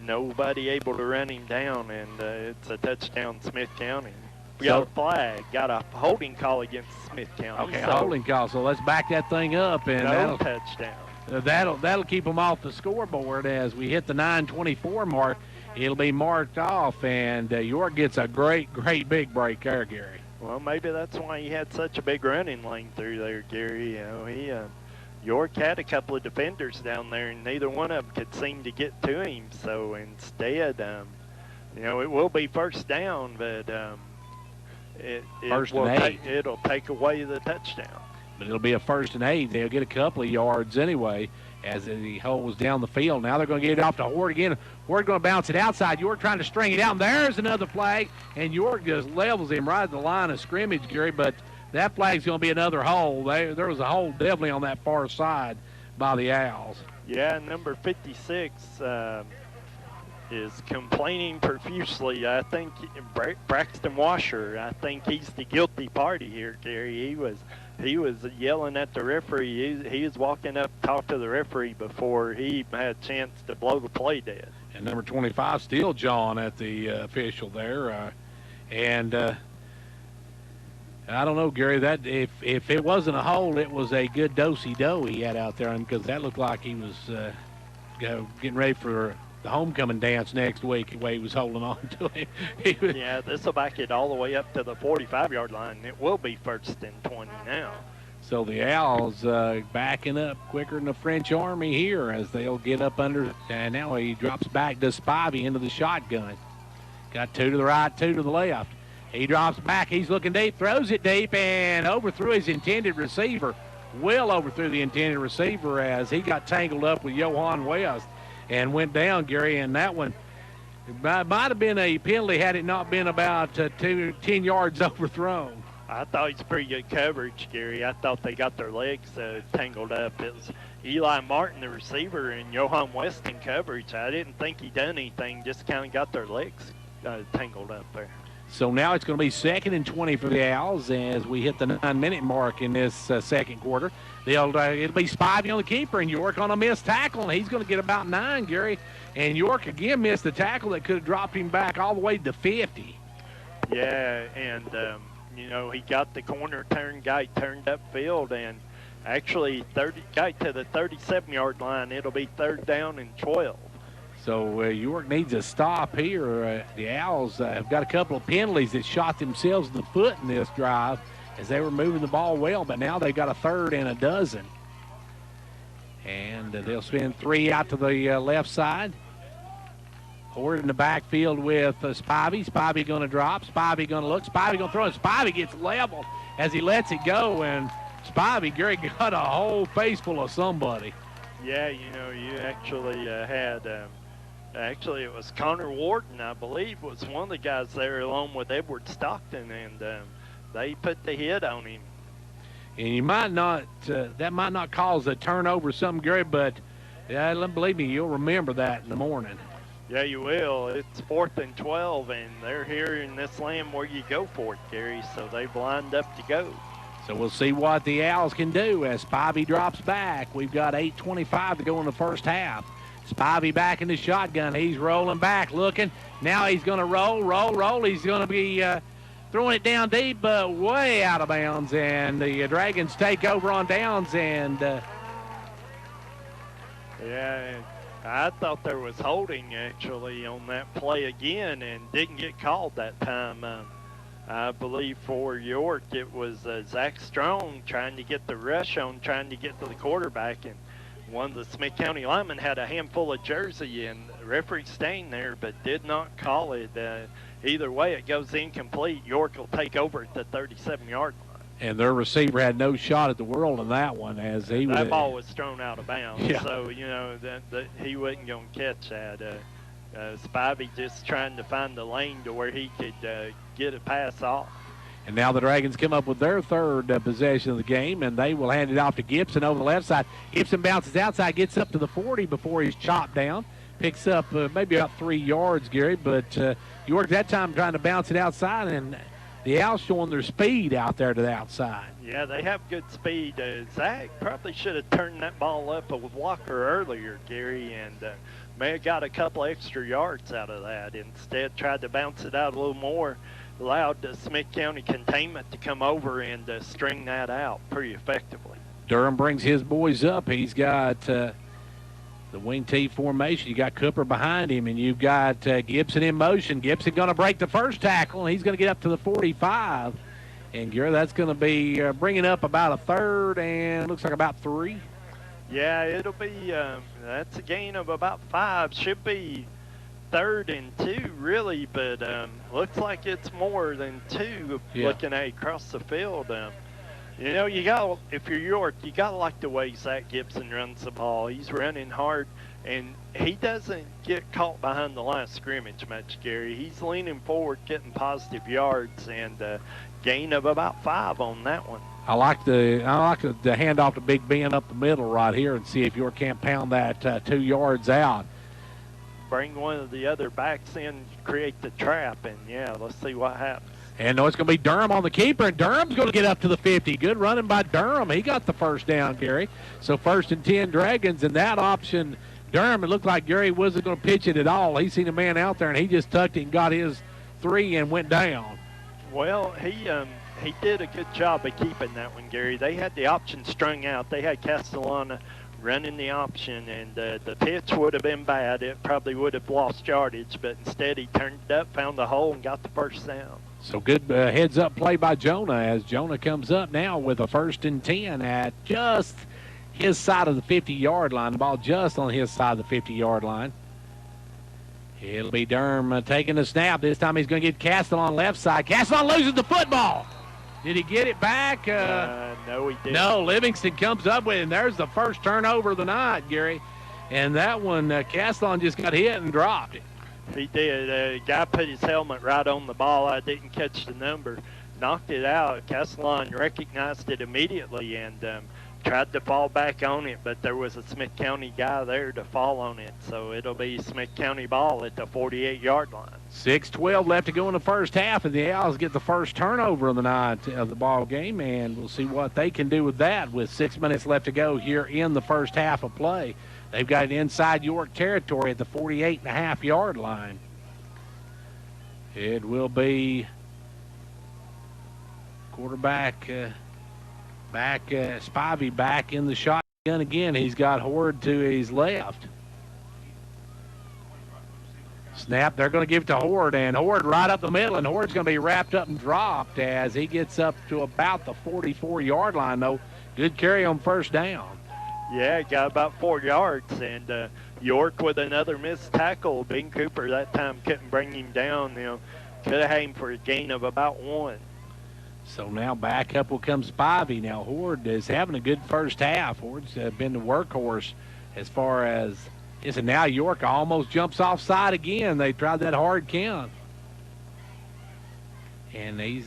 nobody able to run him down, and it's a touchdown, Smith County. We got a flag, got a holding call against Smith County. Okay, holding call, so let's back that thing up. And no touchdown. That'll keep them off the scoreboard as we hit the 9:24 mark. It'll be marked off, and York gets a great big break there, Gary. Well, maybe that's why he had such a big running lane through there, Gary. You know, York had a couple of defenders down there, and neither one of them could seem to get to him. So instead, you know, it will be first down, but it'll take away the touchdown. But it'll be a 1st and 8. They'll get a couple of yards anyway as he holds down the field. Now they're going to get it off to Horde again. Horde going to bounce it outside. York trying to string it out. And there's another flag, and York just levels him right at the line of scrimmage, Gary. But that flag's going to be another hole. There was a hole definitely on that far side by the Owls. Yeah, number 56 is complaining profusely. I think Braxton Washer, I think he's the guilty party here, Gary. He was yelling at the referee. He was walking up to talk to the referee before he had a chance to blow the play dead. And number 25 still jawing at the official there. I don't know, Gary, that if it wasn't a hold, it was a good do-si-do he had out there, because that looked like he was getting ready for the homecoming dance next week, the way he was holding on to him. Yeah, this will back it all the way up to the 45-yard line. It will be 1st and 20 now. So the Owls backing up quicker than the French Army here as they'll get up under. And now he drops back to Spivey into the shotgun. Got 2 to the right, 2 to the left. He drops back. He's looking deep, throws it deep, and overthrew his intended receiver. Well overthrew the intended receiver as he got tangled up with Johan West and went down, Gary. And that one might have been a penalty had it not been about 10 yards overthrown. I thought it's pretty good coverage, Gary. I thought they got their legs tangled up. It was Eli Martin, the receiver, and Johan West in coverage. I didn't think he done anything, just kind of got their legs tangled up there. So now it's going to be 2nd and 20 for the Owls as we hit the 9-minute mark in this second quarter. It'll be Spivey on the keeper and York on a missed tackle, and he's going to get about 9, Gary. And York again missed the tackle that could have dropped him back all the way to 50. Yeah, and you know, he got the corner turned upfield, and actually got to the 37-yard line. It'll be 3rd down and 12. So York needs a stop here. The Owls have got a couple of penalties that shot themselves in the foot in this drive as they were moving the ball well, but now they've got a 3rd and a dozen. And they'll spin 3 out to the left side. Horde in the backfield with Spivey. Spivey going to drop. Spivey going to look. Spivey going to throw. And Spivey gets leveled as he lets it go. And Spivey, Gary, got a whole face full of somebody. Yeah, you know, you actually had actually it was Connor Wharton, I believe, was one of the guys there along with Edward Stockton, and they put the hit on him. And you might not, that might not cause a turnover or something, Gary, but believe me, you'll remember that in the morning. Yeah, you will. It's 4th and 12, and they're here in this land where you go for it, Gary, so they've lined up to go. So we'll see what the Owls can do as Spivey drops back. We've got 8:25 to go in the first half. Spivey back in the shotgun. He's rolling back, looking. Now he's going to roll. He's going to be throwing it down deep, but way out of bounds. And the Dragons take over on downs. And yeah, I thought there was holding actually on that play again, and didn't get called that time. I believe for York it was Zach Strong trying to get the rush on, trying to get to the quarterback, and one of the Smith County linemen had a handful of jersey, and the referee staying there but did not call it. Either way, it goes incomplete. York will take over at the 37-yard line. And their receiver had no shot at the world in that one, as that ball was thrown out of bounds. Yeah. So, you know, that he wasn't going to catch that. Spivey just trying to find the lane to where he could get a pass off. And now the Dragons come up with their 3rd possession of the game, and they will hand it off to Gibson over the left side. Gibson bounces outside, gets up to the 40 before he's chopped down. Picks up maybe about 3 yards, Gary, but York that time trying to bounce it outside, and the Owls showing their speed out there to the outside. Yeah, they have good speed. Zach probably should have turned that ball up with Walker earlier, Gary, and may have got a couple extra yards out of that. Instead, tried to bounce it out a little more, allowed the Smith County containment to come over and string that out pretty effectively. Durham brings his boys up. He's got the wing T formation. You got Cooper behind him, and you've got Gibson in motion. Gibson going to break the first tackle, and he's going to get up to the 45. And, Gary, that's going to be bringing up about a third and looks like about 3. Yeah, it'll be that's a gain of about 5. Should be 3rd and 2, really, but looks like it's more than 2 looking at across the field. You know, if you're York, you got to like the way Zach Gibson runs the ball. He's running hard, and he doesn't get caught behind the line of scrimmage much, Gary. He's leaning forward, getting positive yards, and gain of about 5 on that one. I like the handoff to Big Ben up the middle right here and see if York can't pound that 2 yards out. Bring one of the other backs in, create the trap, and, yeah, let's see what happens. And no, it's going to be Durham on the keeper, and Durham's going to get up to the 50. Good running by Durham. He got the first down, Gary. So 1st and 10 Dragons, and that option, Durham, it looked like Gary wasn't going to pitch it at all. He seen a man out there, and he just tucked it and got his 3 and went down. Well, he did a good job of keeping that one, Gary. They had the option strung out. They had Castellana running the option, and the pitch would have been bad. It probably would have lost yardage, but instead he turned it up, found the hole, and got the first down. So good heads-up play by Jonah as Jonah comes up now with a 1st and 10 at just his side of the 50-yard line. The ball just on his side of the 50-yard line. It'll be Durham taking the snap. This time he's going to get Castellon left side. Castellon loses the football. Did he get it back? No, he didn't. No, Livingston comes up with it, and there's the first turnover of the night, Gary. And that one, Castellon just got hit and dropped it. He did. Guy put his helmet right on the ball. I didn't catch the number. Knocked it out. Castellon recognized it immediately and tried to fall back on it, but there was a Smith County guy there to fall on it. So it'll be Smith County ball at the 48-yard line. 6:12 left to go in the first half, and the Owls get the first turnover of the night of the ball game, and we'll see what they can do with that with 6 minutes left to go here in the first half of play. They've got it inside York territory at the 48.5-yard line. It will be quarterback Spivey back in the shotgun again. He's got Horde to his left. Snap, they're going to give it to Horde, and Horde right up the middle, and Horde's going to be wrapped up and dropped as he gets up to about the 44-yard line, though. Good carry on first down. Yeah, got about 4 yards, and York with another missed tackle. Ben Cooper that time couldn't bring him down. You know, could have aimed for a gain of about 1. So now back up will come Spivey. Now Horde is having a good first half. Horde's been the workhorse as far as this, and now York almost jumps offside again. They tried that hard count, and he's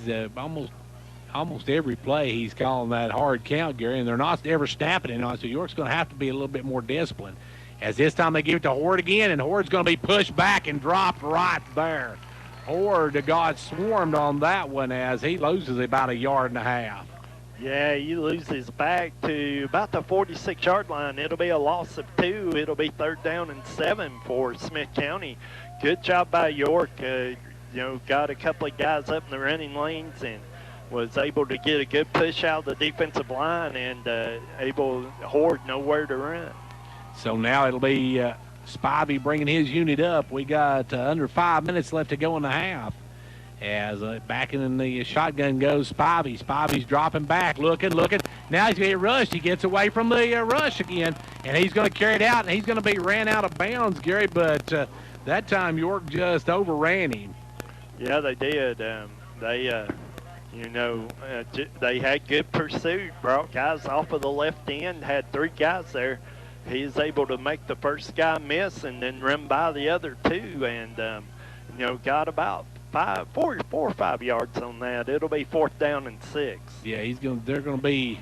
almost every play he's calling that hard count, Gary, and they're not ever snapping it on. So York's going to have to be a little bit more disciplined. As this time they give it to Horde again, and Horde's going to be pushed back and dropped right there. Horde got swarmed on that one as he loses about 1.5 yards. Yeah, he loses back to about the 46-yard line. It'll be a loss of 2. It'll be 3rd down and 7 for Smith County. Good job by York. Got a couple of guys up in the running lanes and was able to get a good push out of the defensive line and Horde nowhere to run. So now it'll be Spivey bringing his unit up. We got under 5 minutes left to go in the half. As back in the shotgun goes Spivey. Spivey's dropping back, looking. Now he's going to get rushed. He gets away from the rush again, and he's going to carry it out, and he's going to be ran out of bounds, Gary, but that time York just overran him. Yeah, they did. They had good pursuit, brought guys off of the left end, had 3 guys there. He's able to make the first guy miss and then run by the other 2 and, got about 4 or 5 yards on that. It'll be 4th down and 6. Yeah, they're going to be,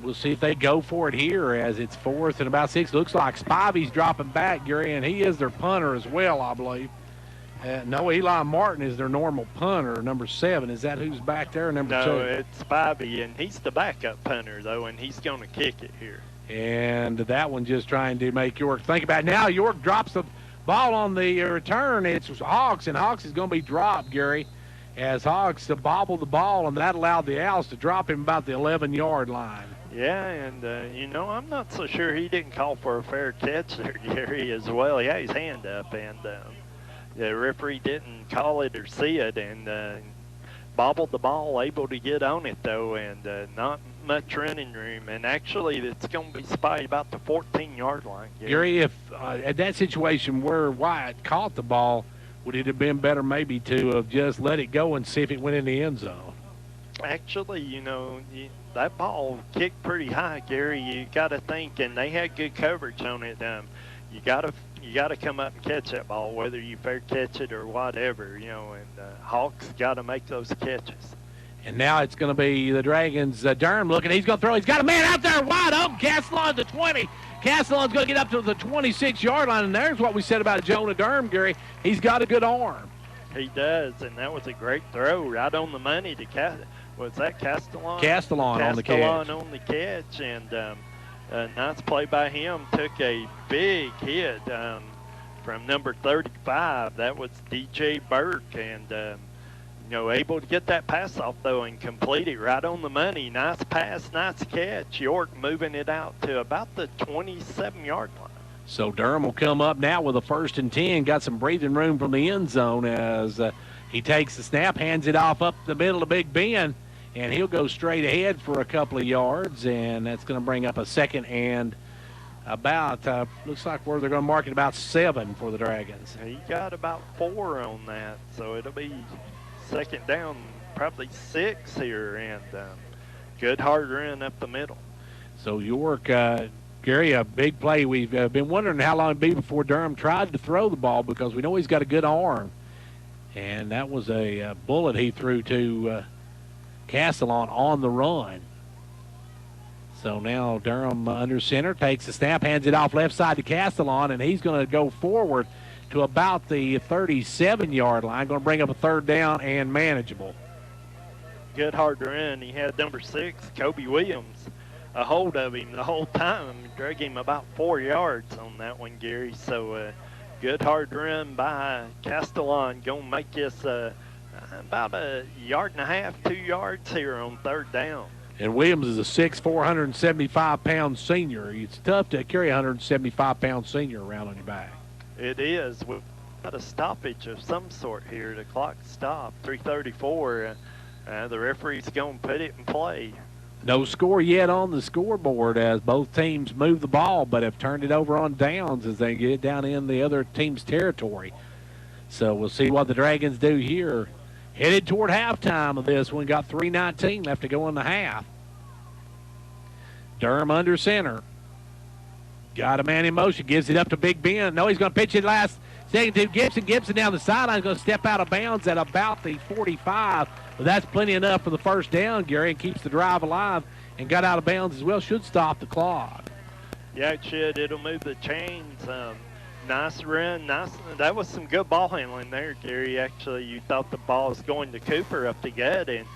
we'll see if they go for it here as it's 4th and about 6. Looks like Spivey's dropping back, Gary, and he is their punter as well, I believe. No, Eli Martin is their normal punter, number 7. Is that who's back there, number 2? No, it's Bobby, and he's the backup punter, though, and he's going to kick it here. And that one just trying to make York think about it. Now York drops the ball on the return. It's Hawks, and Hawks is going to be dropped, Gary, as Hawks bobbled the ball, and that allowed the Owls to drop him about the 11-yard line. Yeah, and, I'm not so sure he didn't call for a fair catch there, Gary, as well. He had his hand up, and the referee didn't call it or see it, and bobbled the ball, able to get on it, though, and not much running room. And actually, it's going to be spotted about the 14-yard line. Gary, if at that situation where Wyatt caught the ball, would it have been better maybe to have just let it go and see if it went in the end zone? Actually, that ball kicked pretty high, Gary. You got to think, and they had good coverage on it. You got to come up and catch that ball, whether you fair catch it or whatever, and Hawks got to make those catches. And now it's going to be the Dragons. Durham looking. He's going to throw. He's got a man out there wide open. Castellon to 20. Castellon's going to get up to the 26-yard line, and there's what we said about Jonah Durham, Gary. He's got a good arm. He does, and that was a great throw right on the money to was that Castellon? Castellon on the catch. Castellon on the catch, and a nice play by him. Took a big hit from number 35. That was DJ Burke, and able to get that pass off, though, and complete it right on the money. Nice pass, nice catch. York moving it out to about the 27-yard line. So Durham will come up now with a 1st and 10. Got some breathing room from the end zone as he takes the snap, hands it off up the middle of Big Ben, and he'll go straight ahead for a couple of yards, and that's going to bring up a 2nd and about, looks like where they're going to mark it about 7 for the Dragons. He got about 4 on that, so it'll be 2nd down, probably 6 here, and good hard run up the middle. So York, Gary, a big play. We've been wondering how long it'd be before Durham tried to throw the ball because we know he's got a good arm. And that was a bullet he threw to Castellon on the run. So now Durham under center, takes the snap, hands it off left side to Castellon, and he's going to go forward to about the 37-yard line. Going to bring up a 3rd down and manageable. Good hard run. He had number 6, Kobe Williams, a hold of him the whole time. Drug him about 4 yards on that one, Gary. So good hard run by Castellon. Going to make this about a 1.5 yards, 2 yards here on 3rd down. And Williams is a 6'4", 175-pound senior. It's tough to carry a 175-pound senior around on your back. It is. We've got a stoppage of some sort here. The clock stopped, 3:34. The referee's going to put it in play. No score yet on the scoreboard as both teams move the ball, but have turned it over on downs as they get it down in the other team's territory. So we'll see what the Dragons do here. Headed toward halftime of this one. Got 3:19 left to go in the half. Durham under center. Got a man in motion. Gives it up to Big Ben. No, he's going to pitch it last second to Gibson. Gibson down the sideline is going to step out of bounds at about the 45. But that's plenty enough for the 1st down, Gary, and keeps the drive alive. And got out of bounds as well. Should stop the clock. Yeah, it should. It'll move the chains. Nice run. Nice. That was some good ball handling there, Gary. Actually, you thought the ball was going to Cooper up the gut, and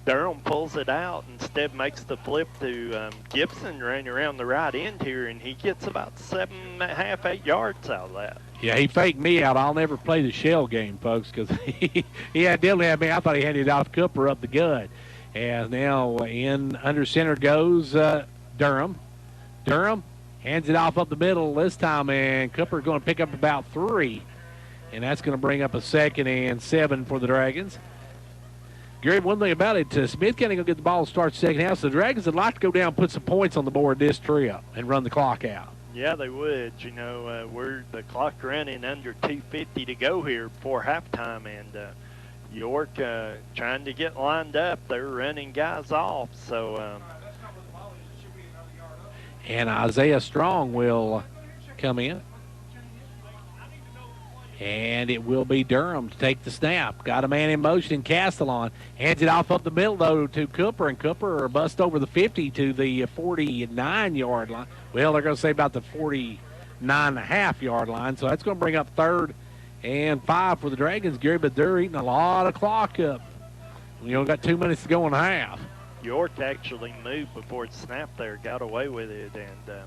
Durham pulls it out. Instead, makes the flip to Gibson, running around the right end here, and he gets about 7.5, 8 yards out of that. Yeah, he faked me out. I'll never play the shell game, folks, because he definitely had me. I thought he handed it off Cooper up the gut. And now in under center goes Durham. Durham hands it off up the middle this time, and Cooper's going to pick up about 3. And that's going to bring up a 2nd and 7 for the Dragons. Gary, one thing about it, Smith County going to get the ball to start second half. So the Dragons would like to go down and put some points on the board this trip and run the clock out. Yeah, they would. We're the clock running under 2:50 to go here before halftime, and York trying to get lined up. They're running guys off. So. And Isaiah Strong will come in. And it will be Durham to take the snap. Got a man in motion in Castellon. Hands it off up the middle, though, to Cooper. And Cooper bust over the 50 to the 49-yard line. Well, they're going to say about the 49.5-yard line. So that's going to bring up 3rd and 5 for the Dragons, Gary, but they're eating a lot of clock up. We only got 2 minutes to go in the half. York actually moved before it snapped there, got away with it, and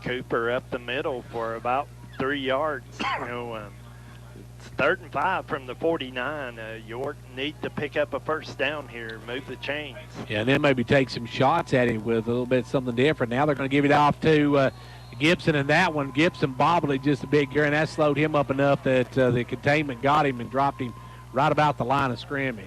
Cooper up the middle for about 3 yards. It's 3rd and 5 from the 49. York need to pick up a first down here, move the chains. Yeah, and then maybe take some shots at him with a little bit something different. Now they're going to give it off to Gibson, and that one, Gibson bobbled it just a bit, Gary, and that slowed him up enough that the containment got him and dropped him right about the line of scrimmage.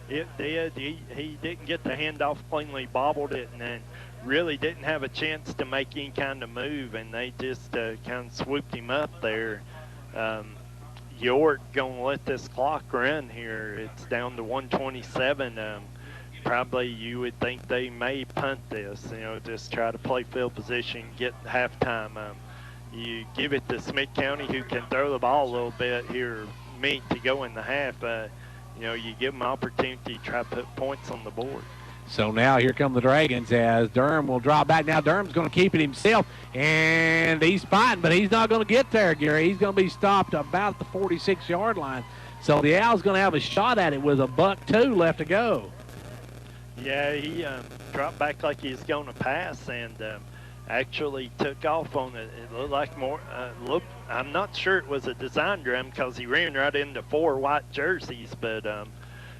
It did. He didn't get the handoff cleanly, bobbled it, and then really didn't have a chance to make any kind of move, and they just kind of swooped him up there. York going to let this clock run here. It's down to 127. Probably you would think they may punt this, just try to play field position, get halftime. You give it to Smith County, who can throw the ball a little bit here, to go in the half. You give them an opportunity to try to put points on the board. So now here come the Dragons as Durham will drop back. Now Durham's going to keep it himself, and he's fighting, but he's not going to get there, Gary. He's going to be stopped about the 46-yard line. So the Owls going to have a shot at it with $1.02 left to go. Yeah, he dropped back like he was going to pass and actually took off on it. It looked like more, I'm not sure it was a design drum because he ran right into 4 white jerseys, but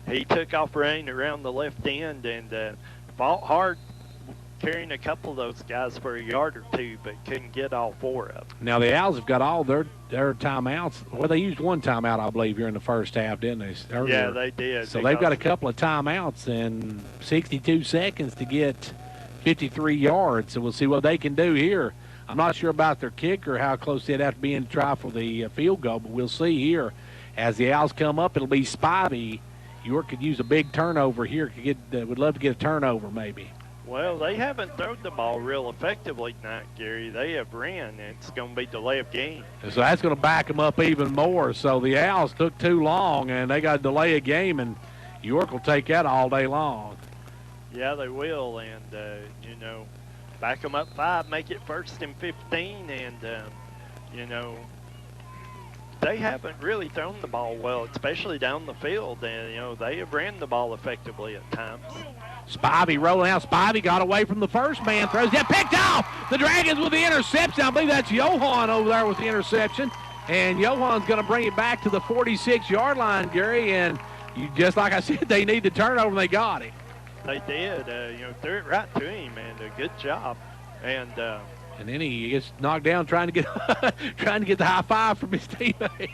he took off running around the left end and fought hard, carrying a couple of those guys for a yard or 2, but couldn't get all 4 of them. Now the Owls have got all their timeouts. Well, they used 1 timeout, I believe, here in the first half, didn't they? Earlier. Yeah, they did. So they've got a couple of timeouts and 62 seconds to get 53 yards. So we'll see what they can do here. I'm not sure about their kicker, how close they'd have to be in to try for the field goal, but we'll see here. As the Owls come up, it'll be Spivey. York could use a big turnover here. Would love to get a turnover maybe. Well, they haven't thrown the ball real effectively tonight, Gary. They have ran. It's going to be delay of game. So that's going to back them up even more. So the Owls took too long, and they got to delay a game, and York will take that all day long. Yeah, they will, and, back them up 5, make it 1st and 15, and, they haven't really thrown the ball well, especially down the field, and, they have ran the ball effectively at times. Spivey rolling out. Spivey got away from the first man. Throws that, picked off. The Dragons with the interception. I believe that's Johan over there with the interception. And Johan's going to bring it back to the 46-yard line, Gary. And just like I said, they need the turnover, and they got it. They did. Threw it right to him, and a good job. And then he gets knocked down trying to get the high five from his teammate.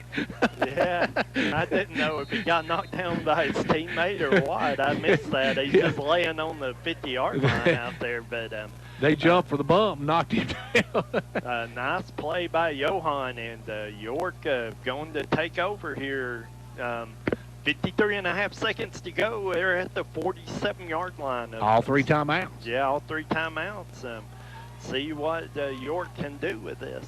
Yeah, I didn't know if he got knocked down by his teammate or what. I missed that. He's just laying on the 50-yard line out there. But they jumped for the bump, knocked him down. Nice play by Johan, and York going to take over here. 53.5 seconds to go. They're at the 47-yard line. All 3 timeouts. Yeah, all 3 timeouts. See what York can do with this.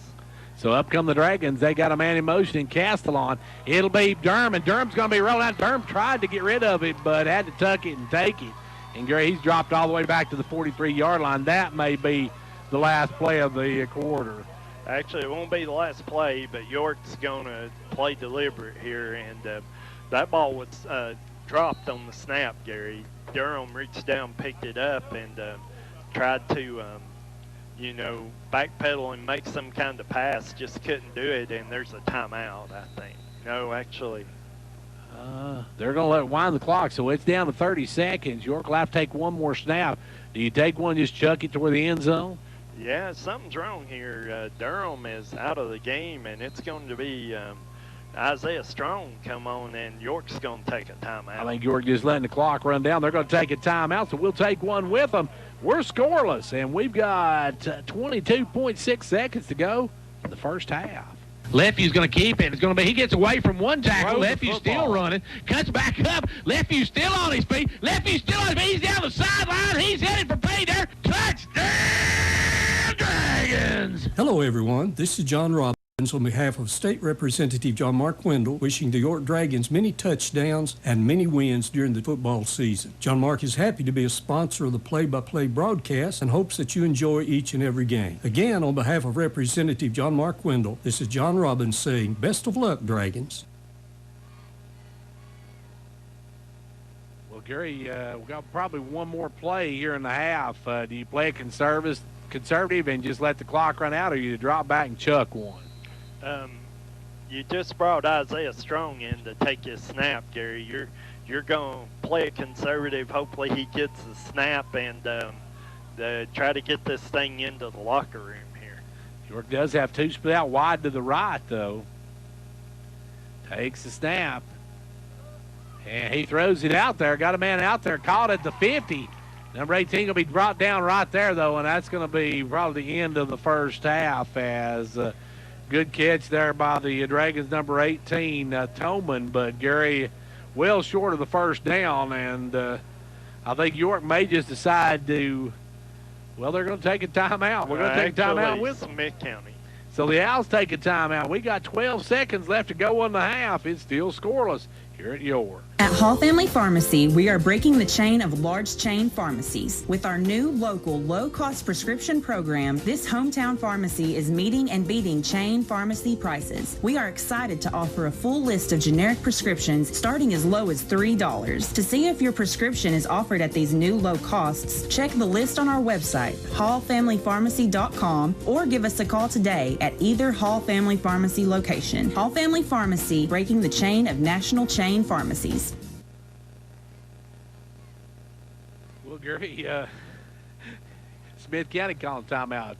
So up come the Dragons. They got a man in motion in Castellon. It'll be Durham, and Durham's going to be rolling out. Durham tried to get rid of it, but had to tuck it and take it. And Gary, he's dropped all the way back to the 43-yard line. That may be the last play of the quarter. Actually, it won't be the last play, but York's going to play deliberate here. And that ball was dropped on the snap, Gary. Durham reached down, picked it up, and tried to backpedal and make some kind of pass, just couldn't do it, and there's a timeout, I think. No, actually. They're going to let it wind the clock, so it's down to 30 seconds. York will have to take one more snap. Do you take one, just chuck it toward the end zone? Yeah, something's wrong here. Durham is out of the game, and it's going to be Isaiah Strong come on, and York's going to take a timeout. I think York just letting the clock run down. They're going to take a timeout, so we'll take one with them. We're scoreless, and we've got 22.6 seconds to go in the first half. Lefty's going to keep it. It's going to be, he gets away from one tackle. Lefty's still running. Cuts back up. Lefty's still on his feet. Lefty's still on his feet. He's down the sideline. He's headed for pay there. Touchdown, Dragons! Hello, everyone. This is John Robb. On behalf of State Representative John Mark Wendell, wishing the York Dragons many touchdowns and many wins during the football season. John Mark is happy to be a sponsor of the play-by-play broadcast and hopes that you enjoy each and every game. Again, on behalf of Representative John Mark Wendell, this is John Robbins saying, best of luck, Dragons. Well, Gary, we've got probably one more play here in the half. Do you play a conservative and just let the clock run out, or you drop back and chuck one? You just brought Isaiah Strong in to take his snap, Gary. You're going to play a conservative. Hopefully he gets the snap and try to get this thing into the locker room here. York does have two split out wide to the right, though. Takes the snap. And he throws it out there. Got a man out there. Caught at the 50. Number 18 going to be brought down right there, though, and that's going to be probably the end of the first half as good catch there by the Dragons, number 18, Toman. But, Gary, well short of the first down, and I think York may just decide to, well, they're going to take a timeout. We're going to take a timeout with them. Smith County. So the Owls take a timeout. We got 12 seconds left to go in the half. It's still scoreless here at York. At Hall Family Pharmacy, we are breaking the chain of large chain pharmacies. With our new local low-cost prescription program, this hometown pharmacy is meeting and beating chain pharmacy prices. We are excited to offer a full list of generic prescriptions starting as low as $3. To see if your prescription is offered at these new low costs, check the list on our website, hallfamilypharmacy.com, or give us a call today at either Hall Family Pharmacy location. Hall Family Pharmacy, breaking the chain of national chain pharmacies. Well, Gary, Smith County calling timeout.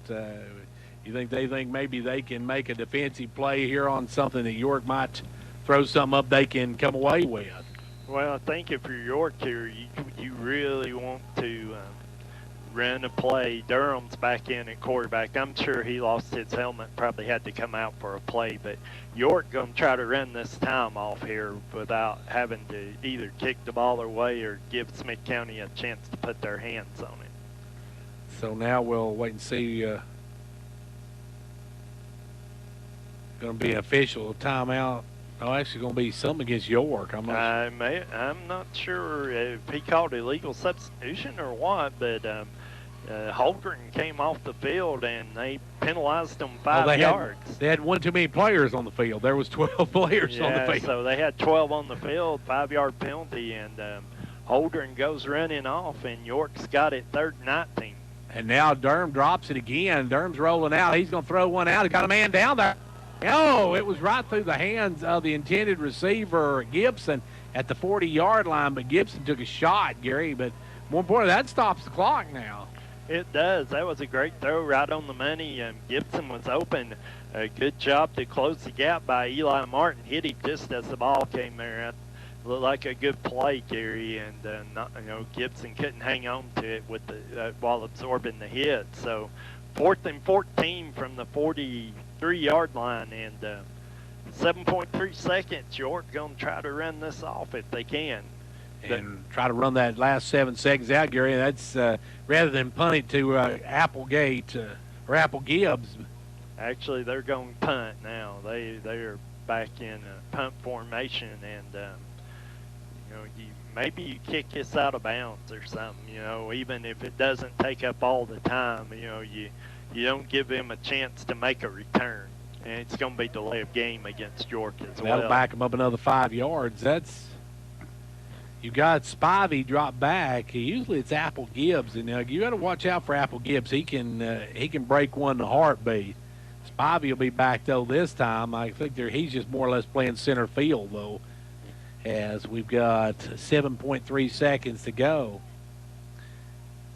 You think they think maybe they can make a defensive play here on something that York might throw something up they can come away with? Well, I think if you're York here, you really want to run a play. Durham's back in at quarterback. I'm sure he lost his helmet, probably had to come out for a play, but York going to try to run this time off here without having to either kick the ball away or give Smith County a chance to put their hands on it. So now we'll wait and see. Going to be an official timeout. Oh, actually going to be something against York. I'm not sure if he called illegal substitution or what, but Holgren came off the field and they penalized them 5 yards. They had one too many players on the field. There was 12 players on the field. So they had 12 on the field, 5-yard penalty, and Holgren goes running off, and York's got it 3rd and 19. And now Durham drops it again. Durham's rolling out. He's going to throw one out. He got a man down there. Oh, it was right through the hands of the intended receiver, Gibson, at the 40-yard line, but Gibson took a shot, Gary. But more importantly, that stops the clock now. It does. That was a great throw right on the money. Gibson was open. A good job to close the gap by Eli Martin. Hit him just as the ball came there. Looked like a good play, Gary, and Gibson couldn't hang on to it with the while absorbing the hit. So 4th and 14 from the 43-yard line, and 7.3 seconds. York going to try to run this off if they can. And try to run that last 7 seconds out, Gary. That's rather than punt it to Applegate or Apple Gibbs. Actually, they're going to punt now. They are back in punt formation, and maybe you kick this out of bounds or something. Even if it doesn't take up all the time, you don't give him a chance to make a return, and it's going to be delay of game against York as well. That'll back him up another 5 yards. You got Spivey drop back. Usually it's Apple Gibbs, and you got to watch out for Apple Gibbs. He can break one in a heartbeat. Spivey will be back though this time. I think he's just more or less playing center field though, as we've got 7.3 seconds to go.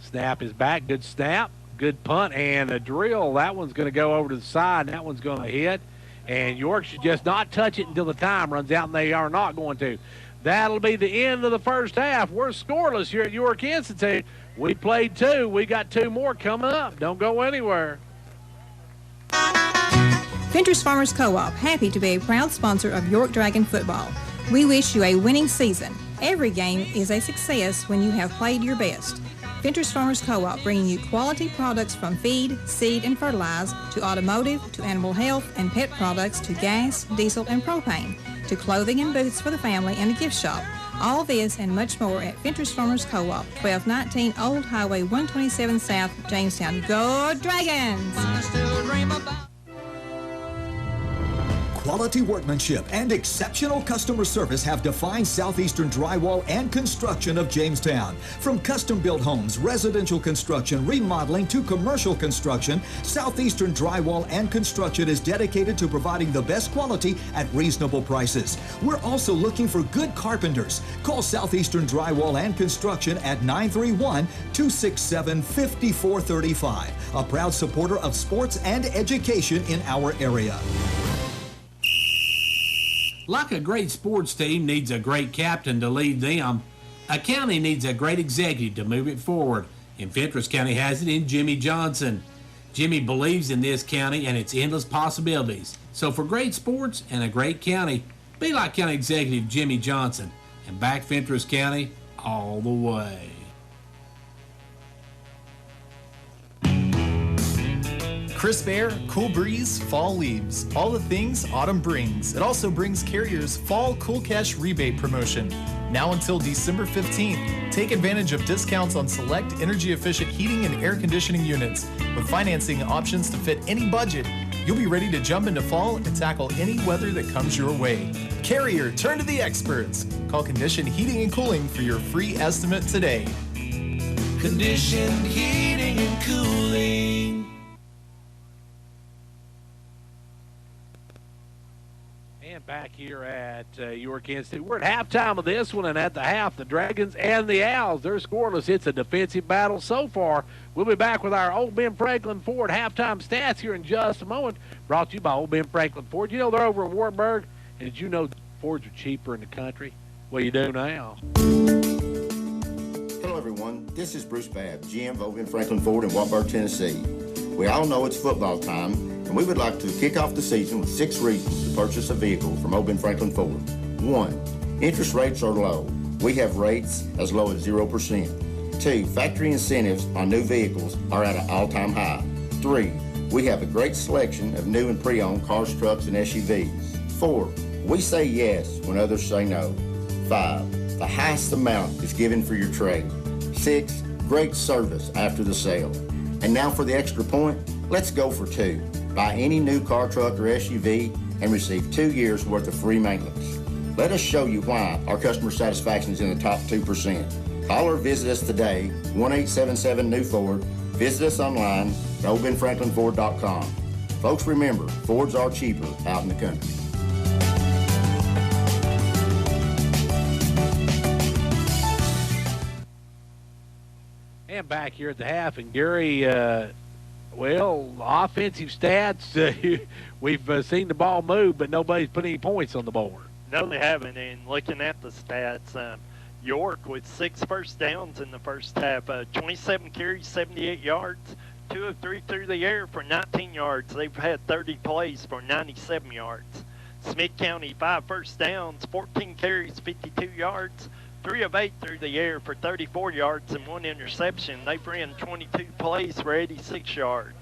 Snap is back. Good snap. Good punt and a drill. That one's going to go over to the side. That one's going to hit, and York should just not touch it until the time runs out, and they are not going to. That'll be the end of the first half. We're scoreless here at York Institute. We played 2. We got 2 more coming up. Don't go anywhere. Ventures Farmers Co-op, happy to be a proud sponsor of York Dragon football. We wish you a winning season. Every game is a success when you have played your best. Ventures Farmers Co-op, bringing you quality products from feed, seed, and fertilizer to automotive, to animal health and pet products, to gas, diesel, and propane, to clothing and boots for the family and a gift shop. All this and much more at Ventures Farmers Co-op, 1219 Old Highway 127 South, Jamestown. Go Dragons! Quality workmanship and exceptional customer service have defined Southeastern Drywall and Construction of Jamestown. From custom-built homes, residential construction, remodeling to commercial construction, Southeastern Drywall and Construction is dedicated to providing the best quality at reasonable prices. We're also looking for good carpenters. Call Southeastern Drywall and Construction at 931-267-5435. A proud supporter of sports and education in our area. Like a great sports team needs a great captain to lead them, a county needs a great executive to move it forward, and Fentress County has it in Jimmy Johnson. Jimmy believes in this county and its endless possibilities. So for great sports and a great county, be like County Executive Jimmy Johnson and back Fentress County all the way. Crisp air, cool breeze, fall leaves, all the things autumn brings. It also brings Carrier's Fall Cool Cash Rebate Promotion. Now until December 15th, take advantage of discounts on select energy-efficient heating and air conditioning units. With financing options to fit any budget, you'll be ready to jump into fall and tackle any weather that comes your way. Carrier, turn to the experts. Call Condition Heating and Cooling for your free estimate today. Conditioned heating and cooling. Back here at York, Kansas City. We're at halftime of this one, and at the half, the Dragons and the Owls, they're scoreless. It's a defensive battle so far. We'll be back with our Old Ben Franklin Ford halftime stats here in just a moment. Brought to you by Old Ben Franklin Ford. You know they're over in Wartburg, and did you know Fords are cheaper in the country? Well, you do now. Hello, everyone. This is Bruce Babb, GM of Old Ben Franklin Ford in Wartburg, Tennessee. We all know it's football time, and we would like to kick off the season with 6 reasons to purchase a vehicle from Old Ben Franklin Ford. 1, interest rates are low. We have rates as low as 0%. 2, factory incentives on new vehicles are at an all-time high. 3, we have a great selection of new and pre-owned cars, trucks, and SUVs. 4, we say yes when others say no. 5, the highest amount is given for your trade. 6, great service after the sale. And now for the extra point, let's go for 2. Buy any new car, truck, or SUV and receive 2 years worth of free maintenance. Let us show you why our customer satisfaction is in the top 2%. Call or visit us today, 1-877-NEW-FORD. Visit us online at oldbenfranklinford.com. Folks, remember, Fords are cheaper out in the country. And back here at the half, and Gary, well, offensive stats, we've seen the ball move, but nobody's put any points on the board. No, they haven't. And looking at the stats, York with 6 first downs in the first half, 27 carries, 78 yards, 2 of 3 through the air for 19 yards. They've had 30 plays for 97 yards. Smith County, 5 first downs, 14 carries, 52 yards, 3 of 8 through the air for 34 yards and 1 interception. They've ran 22 plays for 86 yards.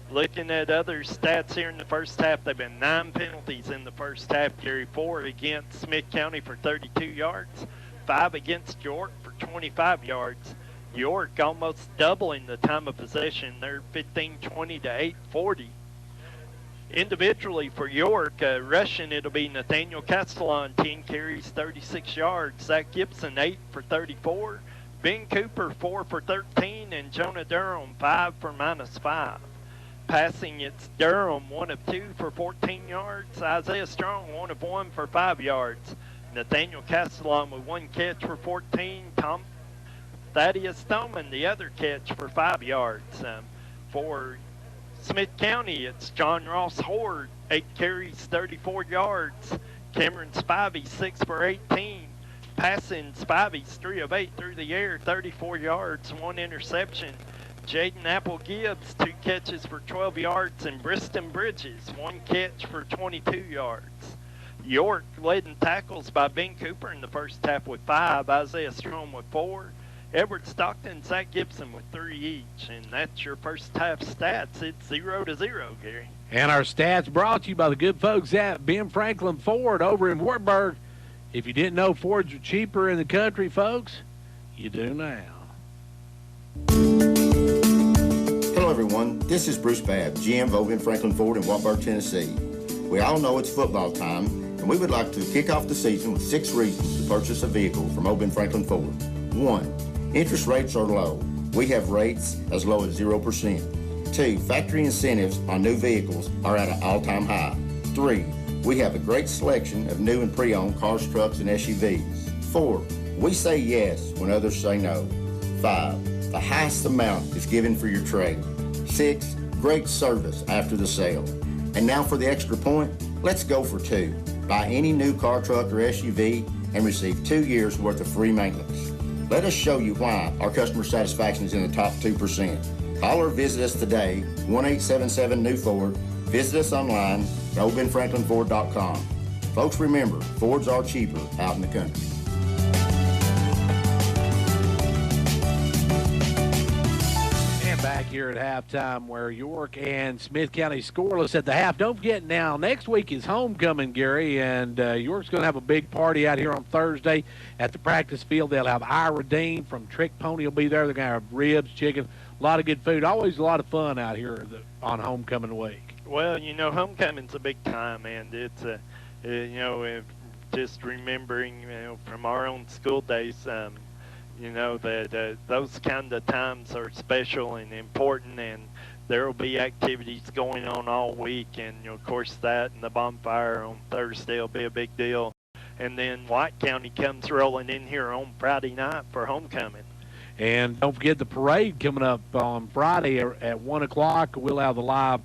Looking at other stats here in the first half, they've been 9 penalties in the first half. Gary, 4 against Smith County for 32 yards, 5 against York for 25 yards. York almost doubling the time of possession. They're 15-20 to 8-40. Individually for York, rushing, it'll be Nathaniel Castellon, 10 carries, 36 yards. Zach Gibson, 8 for 34. Ben Cooper, 4 for 13. And Jonah Durham, 5 for -5. Passing, it's Durham, 1 of 2 for 14 yards. Isaiah Strong, 1 of 1 for 5 yards. Nathaniel Castellon with 1 catch for 14. Thaddeus Stoneman, the other catch for 5 yards. For Smith County, it's John Ross Horde, 8 carries, 34 yards. Cameron Spivey, 6 for 18. Passing, Spivey's 3 of 8 through the air, 34 yards, 1 interception. Jaden Apple Gibbs, 2 catches for 12 yards. And Briston Bridges, 1 catch for 22 yards. York led in tackles by Ben Cooper in the first half with 5. Isaiah Strong with 4. Edward Stockton, Zach Gibson with 3 each, and that's your first half stats. It's 0-0, Gary. And our stats brought to you by the good folks at Ben Franklin Ford over in Wartburg. If you didn't know Fords are cheaper in the country, folks, you do now. Hello, everyone. This is Bruce Babb, GM of Ben Franklin Ford in Wartburg, Tennessee. We all know it's football time, and we would like to kick off the season with 6 reasons to purchase a vehicle from Ben Franklin Ford. 1, interest rates are low. We have rates as low as 0%. 2, factory incentives on new vehicles are at an all-time high. 3, we have a great selection of new and pre-owned cars, trucks, and SUVs. 4, we say yes when others say no. 5, the highest amount is given for your trade. 6, great service after the sale. And now for the extra point, let's go for 2. Buy any new car, truck, or SUV and receive 2 years worth of free maintenance. Let us show you why our customer satisfaction is in the top 2%. Call or visit us today, 1-877-NEW-FORD. Visit us online at oldbenfranklinford.com. Folks, remember, Fords are cheaper out in the country. And back here at halftime where York and Smith County scoreless at the half. Don't forget now, next week is homecoming, Gary, and York's going to have a big party out here on Thursday at the practice field. They'll have Ira Dean from Trick Pony will be there. They're going to have ribs, chicken, a lot of good food. Always a lot of fun out here on homecoming week. Well, homecoming's a big time, and it's just remembering, from our own school days, that those kind of times are special and important, and there will be activities going on all week, and of course that and the bonfire on Thursday will be a big deal, and then White County comes rolling in here on Friday night for homecoming. And don't forget the parade coming up on Friday at 1 o'clock. We'll have the live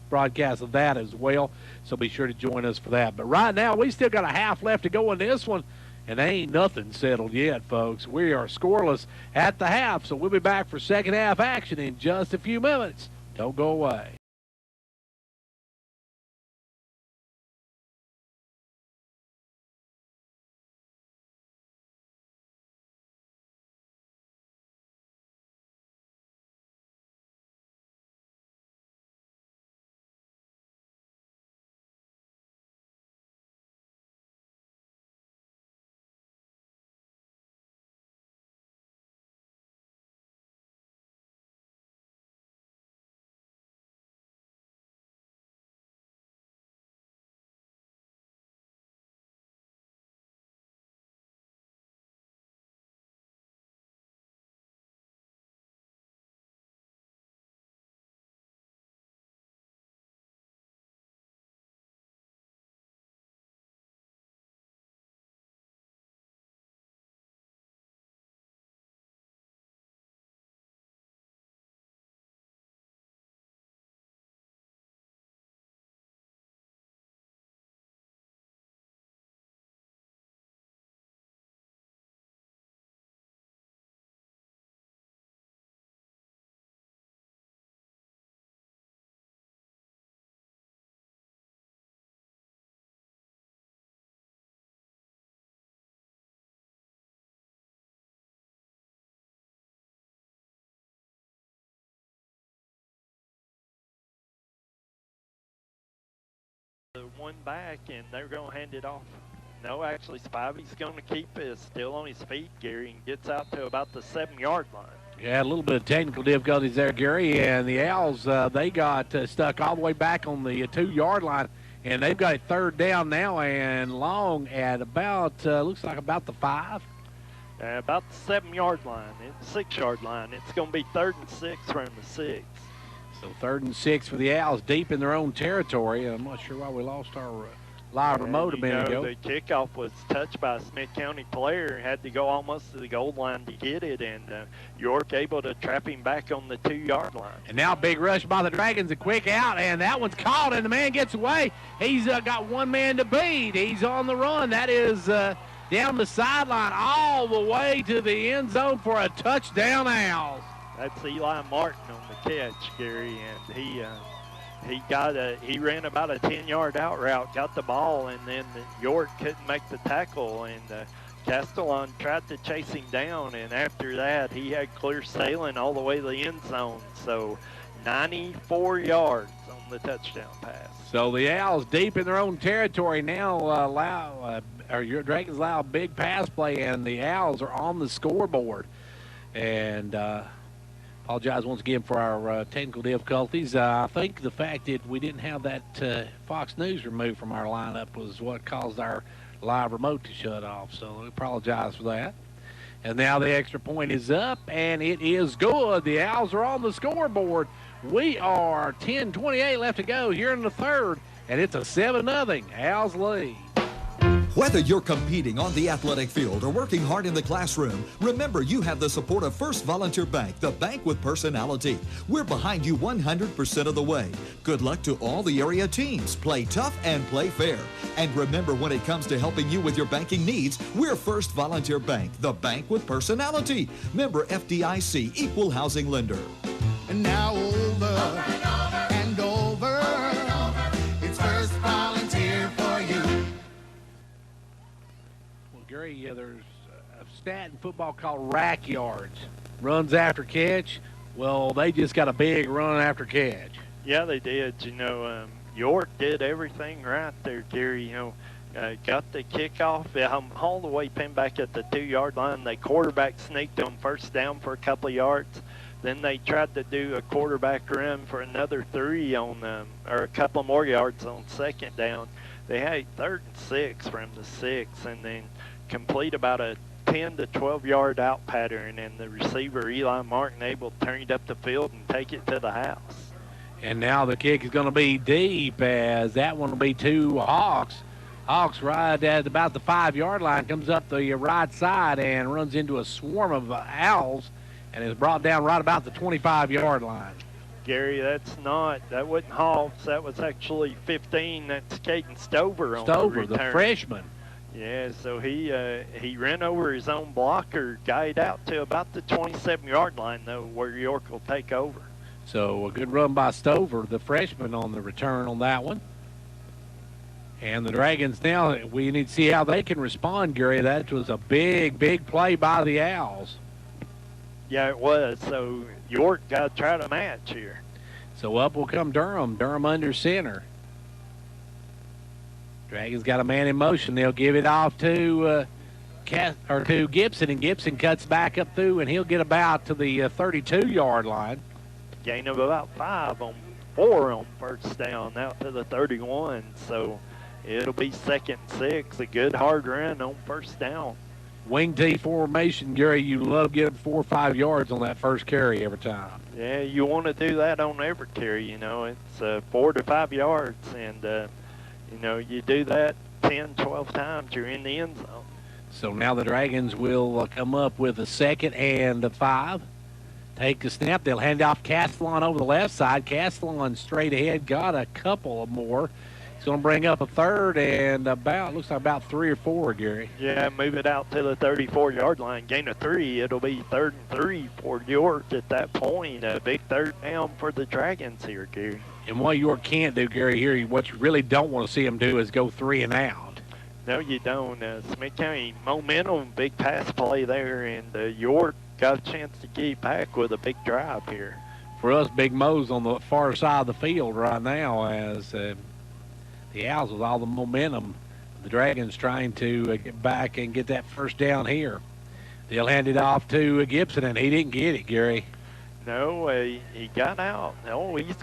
broadcast of that as well, so be sure to join us for that. But right now, we still got a half left to go in this one, and ain't nothing settled yet, folks. We are scoreless at the half, so we'll be back for second half action in just a few minutes. Don't go away. One back, and they're going to hand it off. No, actually, Spivey's going to keep it still on his feet, Gary, and gets out to about the 7-yard line. Yeah, a little bit of technical difficulties there, Gary, and the Owls, they got stuck all the way back on the 2-yard line, and they've got it third down now and long at about, looks like about the 5. About the 7-yard line, 6-yard line. It's going to be 3rd and 6 from the 6. So 3rd and 6 for the Owls, deep in their own territory. I'm not sure why we lost our live remote a minute ago. The kickoff was touched by a Smith County player, had to go almost to the goal line to get it, and York able to trap him back on the 2-yard line. And now big rush by the Dragons, a quick out, and that one's caught, and the man gets away. He's got one man to beat. He's on the run. That is down the sideline all the way to the end zone for a touchdown, Owls. That's Eli Martin on the catch, Gary, and he ran about a 10-yard out route, got the ball, and then York couldn't make the tackle, and Castellon tried to chase him down, and after that, he had clear sailing all the way to the end zone. So 94 yards on the touchdown pass. So the Owls deep in their own territory now your Dragons allow a big pass play, and the Owls are on the scoreboard. And apologize once again for our technical difficulties. I think the fact that we didn't have that Fox News removed from our lineup was what caused our live remote to shut off. So we apologize for that. And now the extra point is up, and it is good. The Owls are on the scoreboard. We are 10:28 left to go here in the third, and it's a 7-0 Owls lead. Whether you're competing on the athletic field or working hard in the classroom, remember you have the support of First Volunteer Bank, the bank with personality. We're behind you 100% of the way. Good luck to all the area teams. Play tough and play fair. And remember, when it comes to helping you with your banking needs, we're First Volunteer Bank, the bank with personality. Member FDIC, equal housing lender. And now over and over, it's First Volunteer for you. Well, Gary, there's a stat in football called rack yards. Runs after catch. Well, they just got a big run after catch. Yeah, they did. York did everything right there, Gary. Got the kickoff all the way pinned back at the 2-yard line. They quarterback sneaked on first down for a couple of yards. Then they tried to do a quarterback run for another 3 or a couple more yards on second down. They had 3rd and 6 from the 6, and then complete about a 10 to 12-yard out pattern, and the receiver Eli Martin able to turn it up the field and take it to the house. And now the kick is going to be deep, as that one will be to Hawks. Hawks right at about the 5-yard line, comes up the right side and runs into a swarm of Owls, and is brought down right about the 25-yard line. Gary, that wasn't Hawks. That was actually 15. That's Caden Stover on the freshman. Yeah, so he ran over his own blocker, got it out to about the 27-yard line, though, where York will take over. So a good run by Stover, the freshman, on the return on that one. And the Dragons now, we need to see how they can respond, Gary. That was a big, big play by the Owls. Yeah, it was. So York got to try to match here. So up will come Durham. Durham under center. Dragons got a man in motion. They'll give it off to Gibson, and Gibson cuts back up through, and he'll get about to the 32-yard line. Gain of about 4 on first down, out to the 31. So it'll be 2nd and 6. A good hard run on first down. Wing T formation, Gary, you love getting 4 or 5 yards on that first carry every time. Yeah, you want to do that on every carry. It's 4 to 5 yards, and you do that 10, 12 times, you're in the end zone. So now the Dragons will come up with a 2nd and 5. Take the snap. They'll hand off Castellon over the left side. Castellon straight ahead, got a couple of more. He's going to bring up a 3rd and looks like about 3 or 4, Gary. Yeah, move it out to the 34-yard line. Gain of 3. It'll be 3rd and 3 for York at that point. A big 3rd down for the Dragons here, Gary. And what York can't do, Gary, here, what you really don't want to see them do is go 3 and out. No, you don't. Smith County momentum, big pass play there, and York got a chance to get back with a big drive here. For us, Big Mo's on the far side of the field right now, as the Owls with all the momentum. The Dragons trying to get back and get that first down here. They'll hand it off to Gibson, and he didn't get it, Gary. No, he got out. No, he's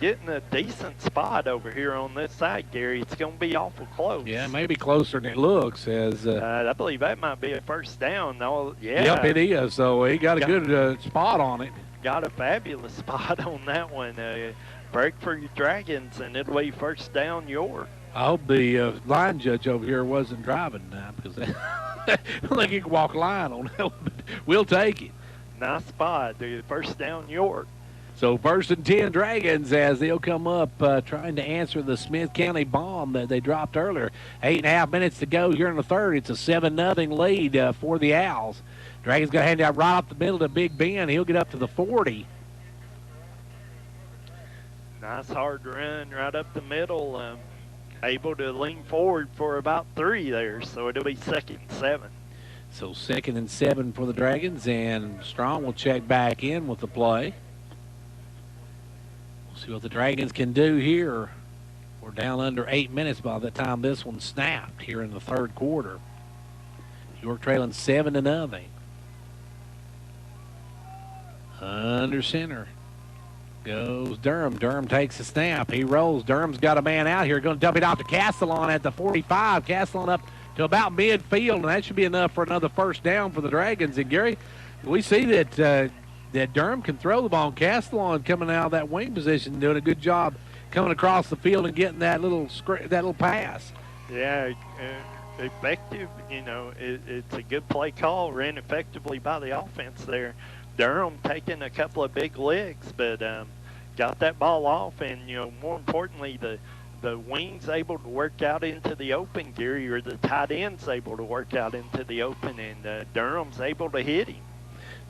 getting a decent spot over here on this side, Gary. It's going to be awful close. Yeah, maybe closer than it looks. As I believe that might be a first down. No, yeah. Yep, it is. So he got a good spot on it. Got a fabulous spot on that one. Break for your Dragons, and it'll be first down York. I hope the line judge over here wasn't driving now, because I don't think he can walk a line on that one, but we'll take it. Nice spot. First down York. So 1st and 10 Dragons as they'll come up trying to answer the Smith County bomb that they dropped earlier. 8.5 minutes to go here in the third. It's a 7-0 lead for the Owls. Dragons going to hand it out right up the middle to Big Ben. He'll get up to the 40. Nice hard run right up the middle. Able to lean forward for about 3 there, so it'll be 2nd and 7. So 2nd and 7 for the Dragons, and Strong will check back in with the play. We'll see what the Dragons can do here. We're down under 8 minutes by the time this one snapped here in the third quarter. York trailing 7-0. Under center goes Durham. Durham takes a snap. He rolls. Durham's got a man out here. Going to dump it off to Castellon at the 45. Castellon up to about midfield, and that should be enough for another first down for the Dragons. And, Gary, we see that that Durham can throw the ball. And Castellon coming out of that wing position, doing a good job coming across the field and getting that little pass. Yeah, effective. You know, it's a good play call, ran effectively by the offense there. Durham taking a couple of big licks, but got that ball off, and, you know, more importantly, the wing's able to work out into the open, Gary, or the tight end's able to work out into the open, and Durham's able to hit him.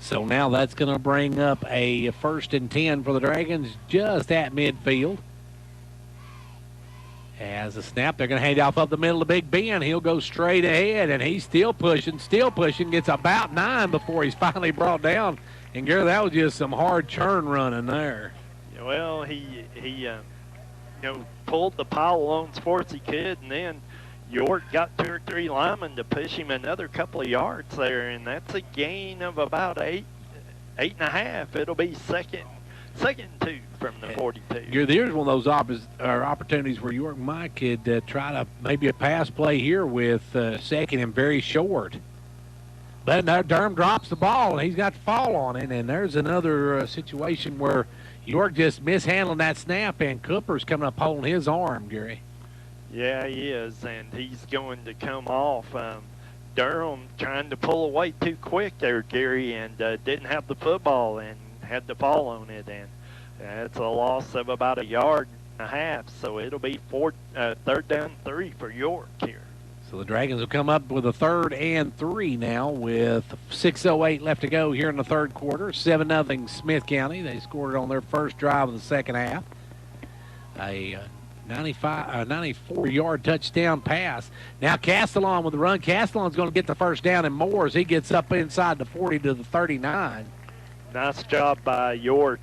So now that's going to bring up a 1st and 10 for the Dragons just at midfield. As a snap, they're going to hand it off up the middle of Big Ben. He'll go straight ahead, and he's still pushing, gets about 9 before he's finally brought down. And, Gary, that was just some hard churn running there. Well, he you know, pulled the pile on as far as he could, and then York got 2 or 3 linemen to push him another couple of yards there, and that's a gain of about 8.5. It'll be second and 2 from the 42. There's one of those opportunities where York might could try to maybe a pass play here with 2nd and very short. But Durham drops the ball, and he's got to fall on it. And there's another situation where York just mishandling that snap, and Cooper's coming up holding his arm, Gary. Yeah, he is, and he's going to come off. Durham trying to pull away too quick there, Gary, and didn't have the football and had to fall on it. And it's a loss of about 1.5 yards, so it'll be 3rd down 3 for York here. So the Dragons will come up with a 3rd and 3 now with 6:08 left to go here in the third quarter. 7-0 Smith County. They scored it on their first drive of the second half. A 94-yard touchdown pass. Now Castellon with the run. Castellon's going to get the first down, and more as he gets up inside the 40 to the 39. Nice job by York.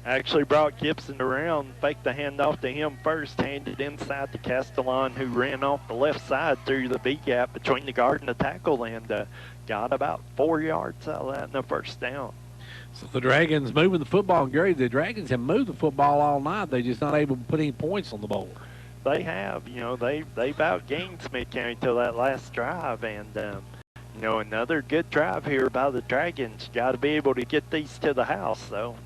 Actually brought Gibson around, faked the handoff to him first, handed inside to Castellon, who ran off the left side through the B-gap between the guard and the tackle, and got about 4 yards out of that in the first down. So the Dragons moving the football. Gary, the Dragons have moved the football all night. They're just not able to put any points on the board. They have. You know, they've outgained Smith County till that last drive, and you know, another good drive here by the Dragons. Got to be able to get these to the house, though.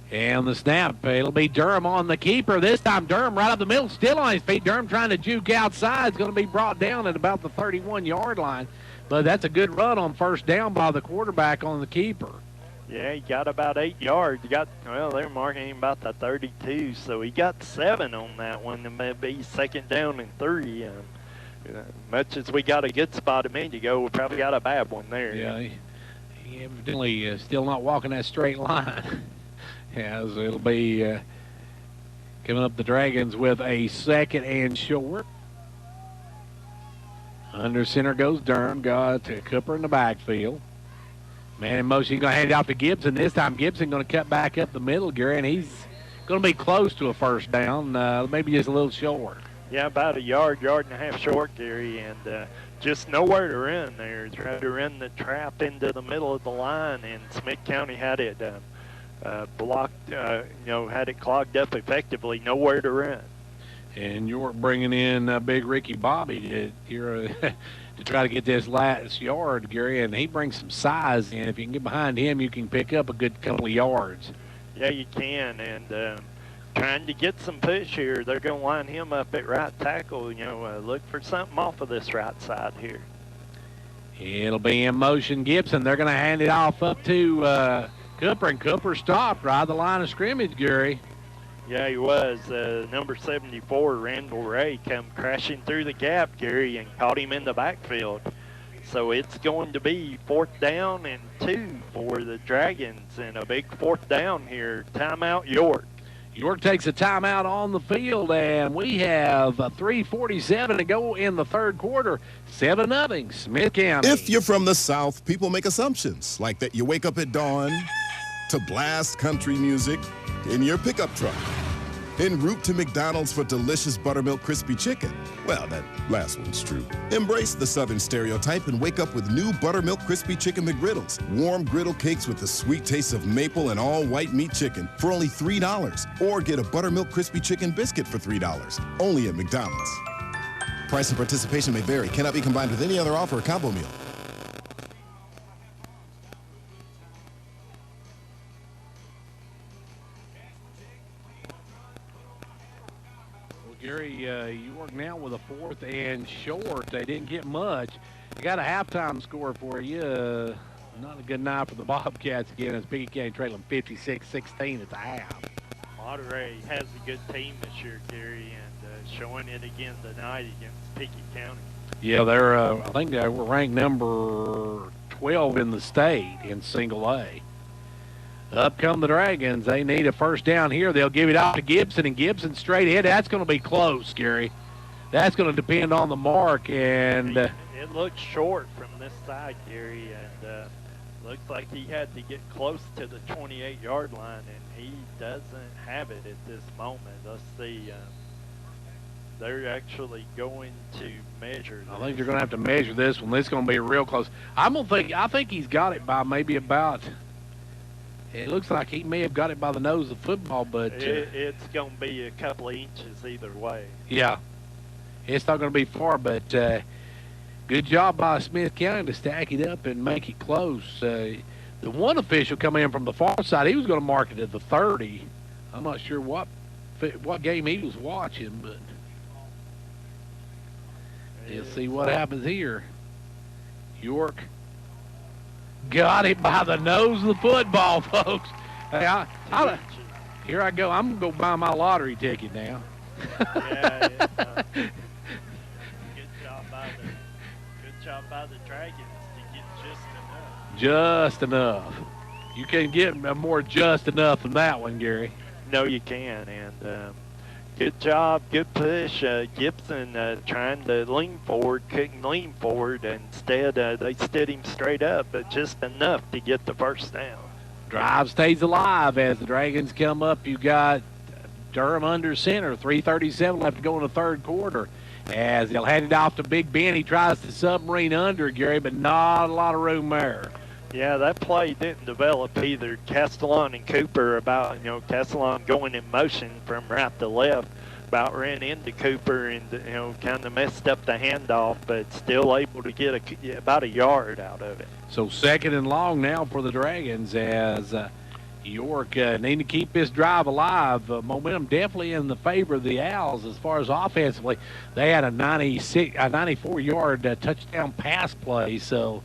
And the snap, it'll be Durham on the keeper. This time Durham right up the middle, still on his feet. Durham trying to juke outside. Is going to be brought down at about the 31-yard line. But that's a good run on first down by the quarterback on the keeper. Yeah, he got about 8 yards. They're marking him about the 32, so he got 7 on that one. It may be 2nd down and 3. Much as we got a good spot a minute ago, we probably got a bad one there. Yeah, he evidently still not walking that straight line. Yeah, so it'll be coming up the Dragons with a 2nd and short. Under center goes Durham. Got to Cooper in the backfield. Man in motion, he's going to hand it off to Gibson. This time Gibson going to cut back up the middle, Gary, and he's going to be close to a first down, maybe just a little short. Yeah, about 1 yard, 1.5 yards short, Gary, and just nowhere to run there. Tried to run the trap into the middle of the line, and Smith County had it blocked, had it clogged up effectively. Nowhere to run. And York bringing in big Ricky Bobby to try to get this last yard, Gary, and he brings some size in. If you can get behind him, you can pick up a good couple of yards. Yeah, you can, and trying to get some push here. They're going to line him up at right tackle. Look for something off of this right side here. It'll be in motion Gibson. They're going to hand it off up to Cooper, and Cooper stopped right at the line of scrimmage, Gary. Yeah, he was. Number 74, Randall Ray, come crashing through the gap, Gary, and caught him in the backfield. So it's going to be 4th down and 2 for the Dragons, and a big 4th down here. Timeout, York. York takes a timeout on the field, and we have 3:47 to go in the third quarter. 7-0, Smith County. If you're from the South, people make assumptions, like that you wake up at dawn to blast country music in your pickup truck, en route to McDonald's for delicious buttermilk crispy chicken. Well, that last one's true. Embrace the Southern stereotype and wake up with new buttermilk crispy chicken McGriddles. Warm griddle cakes with the sweet taste of maple and all white meat chicken for only $3. Or get a buttermilk crispy chicken biscuit for $3. Only at McDonald's. Price and participation may vary. Cannot be combined with any other offer or combo meal. Gary, York now with a 4th and short. They didn't get much. They got a halftime score for you. Not a good night for the Bobcats again as Pickett County trailing 56-16 at the half. Monterey has a good team this year, Gary, and showing it again tonight against Pickett County. Yeah, they're. I think they were ranked number 12 in the state in single A. Up come the Dragons. They need a first down here. They'll give it out to Gibson, and Gibson straight ahead. That's going to be close, Gary. That's going to depend on the mark. And it looks short from this side, Gary, and looks like he had to get close to the 28-yard line, and he doesn't have it at this moment. Let's see. They're actually going to measure this. I think they're going to have to measure this one. This is going to be real close. I think he's got it by maybe about. It looks like he may have got it by the nose of the football, but it's going to be a couple of inches either way. Yeah, it's not going to be far, but good job by Smith County to stack it up and make it close. The one official coming in from the far side, he was going to mark it at the 30. I'm not sure what game he was watching, but we'll see what happens here. York got it by the nose of the football, folks. Hey, here I go. I'm going to go buy my lottery ticket now. Yeah, good job by the Dragons to get just enough. Just enough. You can't get more just enough than that one, Gary. No, you can. And good job, good push. Gibson trying to lean forward, couldn't lean forward. Instead, they stood him straight up, but just enough to get the first down. Drive stays alive as the Dragons come up. You got Durham under center, 3:37 left to go in the third quarter. As they'll hand it off to Big Ben, he tries to submarine under, Gary, but not a lot of room there. Yeah, that play didn't develop either. Castellon and Cooper Castellon going in motion from right to left, about ran into Cooper and, kind of messed up the handoff, but still able to get about a yard out of it. So 2nd and long now for the Dragons as York need to keep this drive alive. Momentum definitely in the favor of the Owls as far as offensively. They had a 94-yard touchdown pass play, so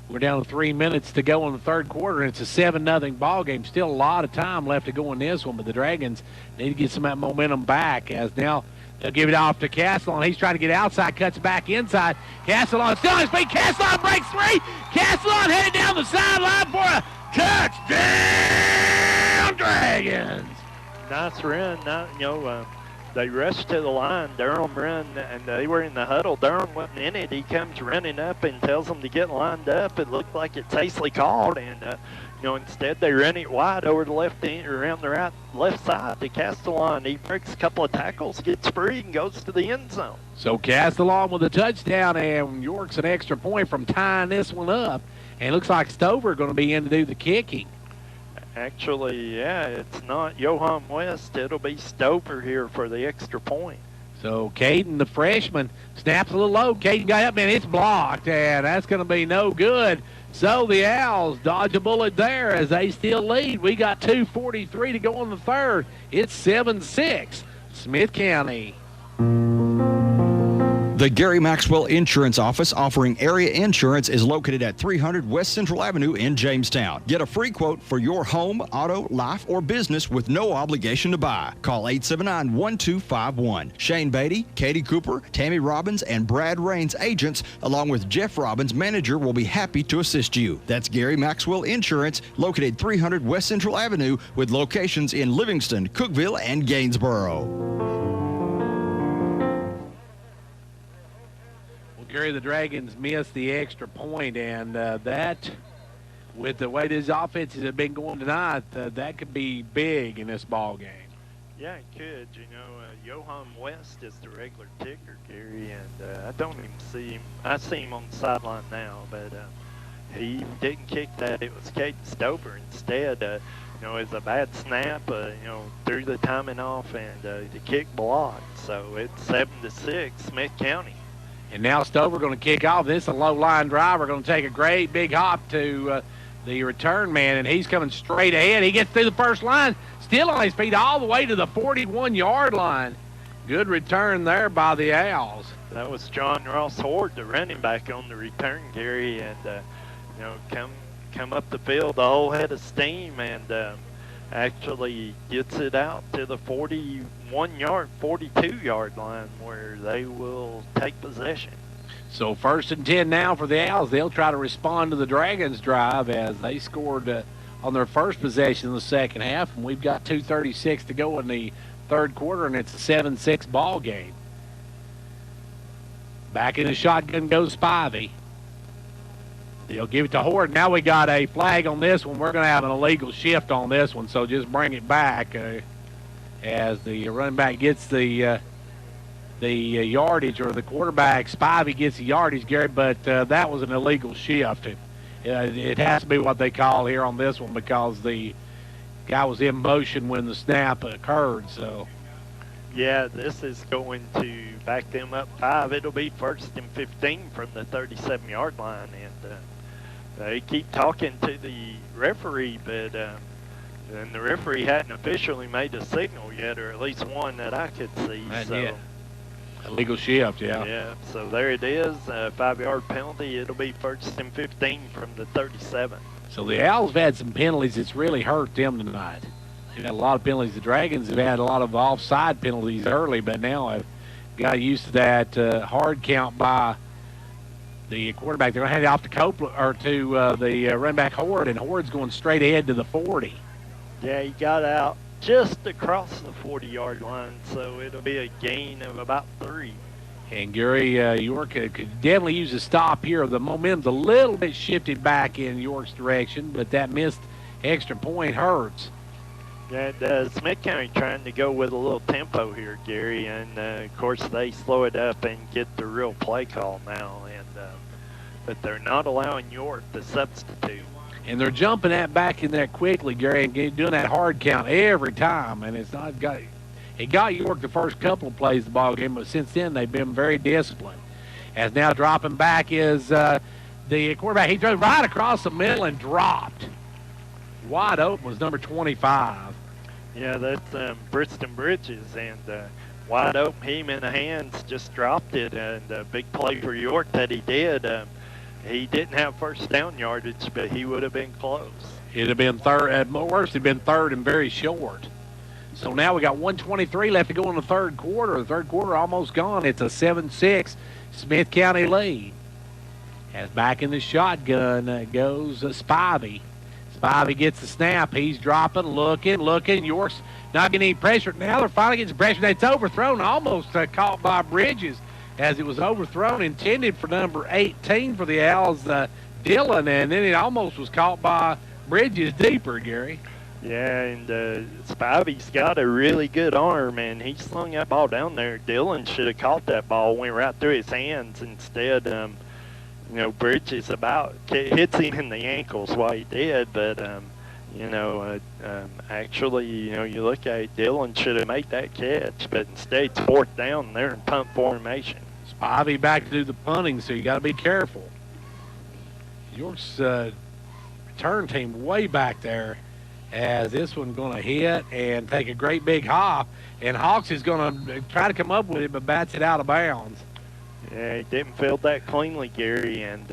we're down to 3 minutes to go in the third quarter, and it's a 7-0 ball game. Still a lot of time left to go in this one, but the Dragons need to get some of that momentum back as now they'll give it off to Castellon. He's trying to get outside, cuts back inside. Castellon still on his feet. Castellon breaks free. Castellon headed down the sideline for a touchdown, Dragons. Nice run. They rushed to the line. Durham run, and they were in the huddle. Durham wasn't in it. He comes running up and tells them to get lined up. It looked like it's hastily called, and instead they run it wide over the left end, around the left side to Castellon. He breaks a couple of tackles, gets free, and goes to the end zone. So Castellon with a touchdown, and York's an extra point from tying this one up. And it looks like Stover going to be in to do the kicking. Actually, yeah, it's not Johan West. It'll be Stover here for the extra point. So Caden, the freshman, snaps a little low. Caden got up, and it's blocked, and that's going to be no good. So the Owls dodge a bullet there as they still lead. We got 2:43 to go in the third. It's 7-6, Smith County. The The Gary Maxwell Insurance Office, offering area insurance, is located at 300 West Central Avenue in Jamestown. Get a free quote for your home, auto, life, or business with no obligation to buy. Call 879-1251. Shane Beatty, Katie Cooper, Tammy Robbins, and Brad Rains agents, along with Jeff Robbins, manager, will be happy to assist you. That's Gary Maxwell Insurance, located 300 West Central Avenue, with locations in Livingston, Cookeville, and Gainsboro. Gary, the Dragons missed the extra point, and that, with the way these offenses have been going tonight, that could be big in this ball game. Yeah, it could. You know, Johan West is the regular kicker, Gary, and I don't even see him. I see him on the sideline now, but he didn't kick that. It was Caden Stover instead. You know, it's a bad snap, you know, threw the timing off, and the kick blocked. So it's 7-6, Smith County. And now Stover going to kick off. This is a low-line driver going to take a great big hop to the return man, and he's coming straight ahead. He gets through the first line, still on his feet all the way to the 41-yard line. Good return there by the Owls. That was John Ross Horde, the running back, on the return, Gary, and you know, come up the field, a whole head of steam, and actually gets it out to the 42-yard line where they will take possession. So 1st and 10 now for the Owls. They'll try to respond to the Dragons' drive as they scored on their first possession in the second half, and we've got 2:36 to go in the third quarter, and it's a 7-6 ball game. Back in the shotgun goes Spivey. They'll give it to Horde. Now we got a flag on this one. We're going to have an illegal shift on this one, so just bring it back as the running back gets the yardage, or the quarterback, Spivey, gets the yardage, Gary, but that was an illegal shift. It has to be what they call here on this one because the guy was in motion when the snap occurred. So, yeah, this is going to back them up 5. It'll be 1st and 15 from the 37-yard line, and they keep talking to the referee, but and the referee hadn't officially made a signal yet, or at least one that I could see. So illegal shift, yeah. Yeah, so there it is, a 5-yard penalty. It'll be 1st and 15 from the 37. So the Owls have had some penalties that's really hurt them tonight. They've had a lot of penalties. The Dragons have had a lot of offside penalties early, but now I've got used to that hard count by the quarterback. They're going to hand it off to Copeland, or to the running back Horde, and Horde's going straight ahead to the 40. Yeah, he got out just across the 40-yard line, so it'll be a gain of about 3. And Gary, York could definitely use a stop here. The momentum's a little bit shifted back in York's direction, but that missed extra point hurts. Yeah, it does. Smith County trying to go with a little tempo here, Gary, and of course they slow it up and get the real play call now, and but they're not allowing York to substitute. And they're jumping that back in there quickly, Gary, and doing that hard count every time, and it's not got. It got York the first couple of plays of the ball game, but since then they've been very disciplined. As now dropping back is the quarterback. He threw right across the middle and dropped. Wide open was number 25. Yeah, that's Brixton Bridges, and wide open, him in the hands, just dropped it, and a big play for York that he did. He didn't have first down yardage, but he would have been close. It'd have been third. At worst, it'd been third and very short. So now we got 1:23 left to go in the third quarter. The third quarter almost gone. It's a 7-6 Smith County lead. As back in the shotgun goes Spivey. Spivey gets the snap. He's dropping, looking. York's not getting any pressure. Now they're finally getting some pressure. It's overthrown, almost caught by Bridges as it was overthrown, intended for number 18 for the Owls, Dillon, and then it almost was caught by Bridges deeper, Gary. Yeah, and Spivey's got a really good arm, and he slung that ball down there. Dillon should have caught that ball, went right through his hands. Instead, you know, Bridges hits him in the ankles while he did, but, you know, actually, you know, you look at it, Dillon should have made that catch, but instead it's 4th down there in punt formation. Spivey back to do the punting, so you got to be careful. York's return team way back there, as this one going to hit and take a great big hop, and Hawks is going to try to come up with it, but bats it out of bounds. Yeah, he didn't field that cleanly, Gary, and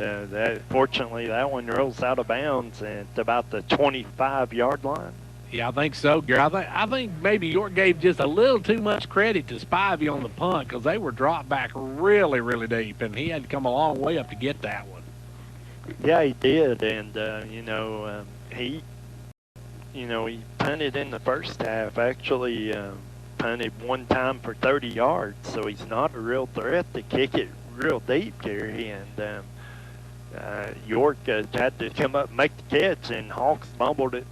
fortunately that one rolls out of bounds at about the 25-yard line. Yeah, I think so, Gary. I think maybe York gave just a little too much credit to Spivey on the punt because they were dropped back really, really deep, and he had to come a long way up to get that one. Yeah, he did, and he punted in the first half. Actually, punted one time for 30 yards, so he's not a real threat to kick it real deep, Gary. And York had to come up and make the catch, and Hawks bobbled it,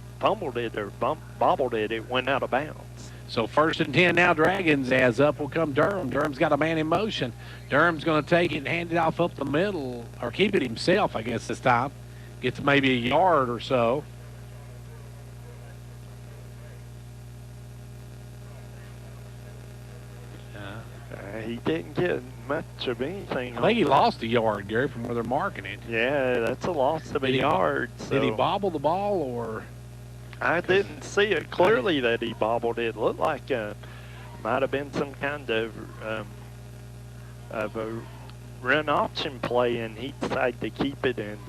it went out of bounds. So 1st and 10 now, Dragons, as up will come Durham. Durham's got a man in motion. Durham's going to take it and hand it off up the middle, or keep it himself, I guess, this time. Gets maybe a yard or so. He didn't get much of anything. I think he lost a yard, Gary, from where they're marking it. Yeah, that's a loss of a yard. Did he bobble the ball, or? I didn't see it clearly that he bobbled it. It looked like might have been some kind of a run option play, and he decided to keep it and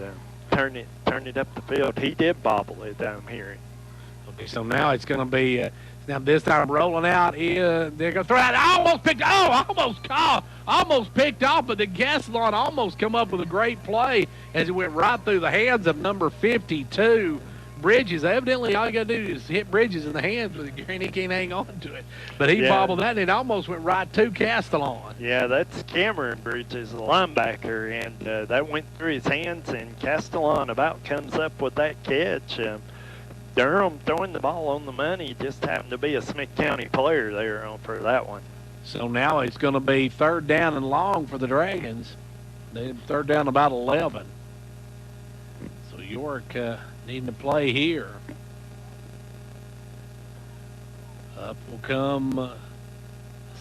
turn it up the field. He did bobble it, I'm hearing. Okay, so now it's going to be now this time rolling out. They're going to throw it. Almost picked off, but the Gasolon almost come up with a great play as it went right through the hands of number 52. Bridges. Evidently, all you got to do is hit Bridges in the hands with it, and he can't hang on to it. But he bobbled that, and it almost went right to Castellon. Yeah, that's Cameron Bridges, the linebacker, and that went through his hands, and Castellon about comes up with that catch. Durham throwing the ball on the money, just happened to be a Smith County player there for that one. So now it's going to be 3rd down and long for the Dragons. They're 3rd down about 11. So York needing to play here. Up will come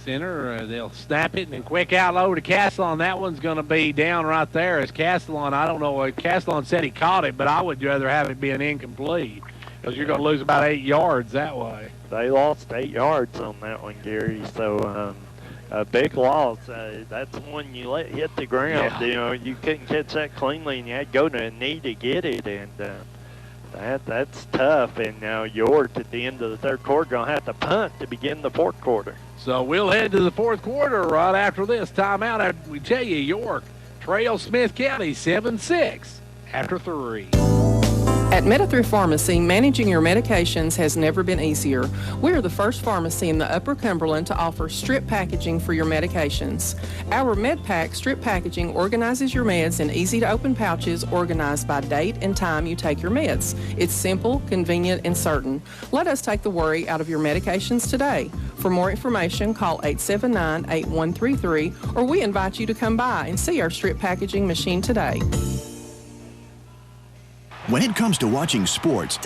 center. They'll snap it and quick out low to Castellon. That one's going to be down right there as Castellon. I don't know what Castellon said he caught it, but I would rather have it be an incomplete because you're going to lose about 8 yards that way. They lost 8 yards on that one, Gary. So a big loss. That's one you let hit the ground. Yeah. You know, you couldn't catch that cleanly, and you had to go to a knee to get it, and that's tough. And now York at the end of the 3rd quarter going to have to punt to begin the 4th quarter. So we'll head to the 4th quarter right after this timeout. After we tell you, York trails Smith County 7-6 after 3. At Methodical Pharmacy, managing your medications has never been easier. We are the first pharmacy in the Upper Cumberland to offer strip packaging for your medications. Our MedPack strip packaging organizes your meds in easy-to-open pouches organized by date and time you take your meds. It's simple, convenient, and certain. Let us take the worry out of your medications today. For more information, call 879-8133, or we invite you to come by and see our strip packaging machine today. When it comes to watching sports,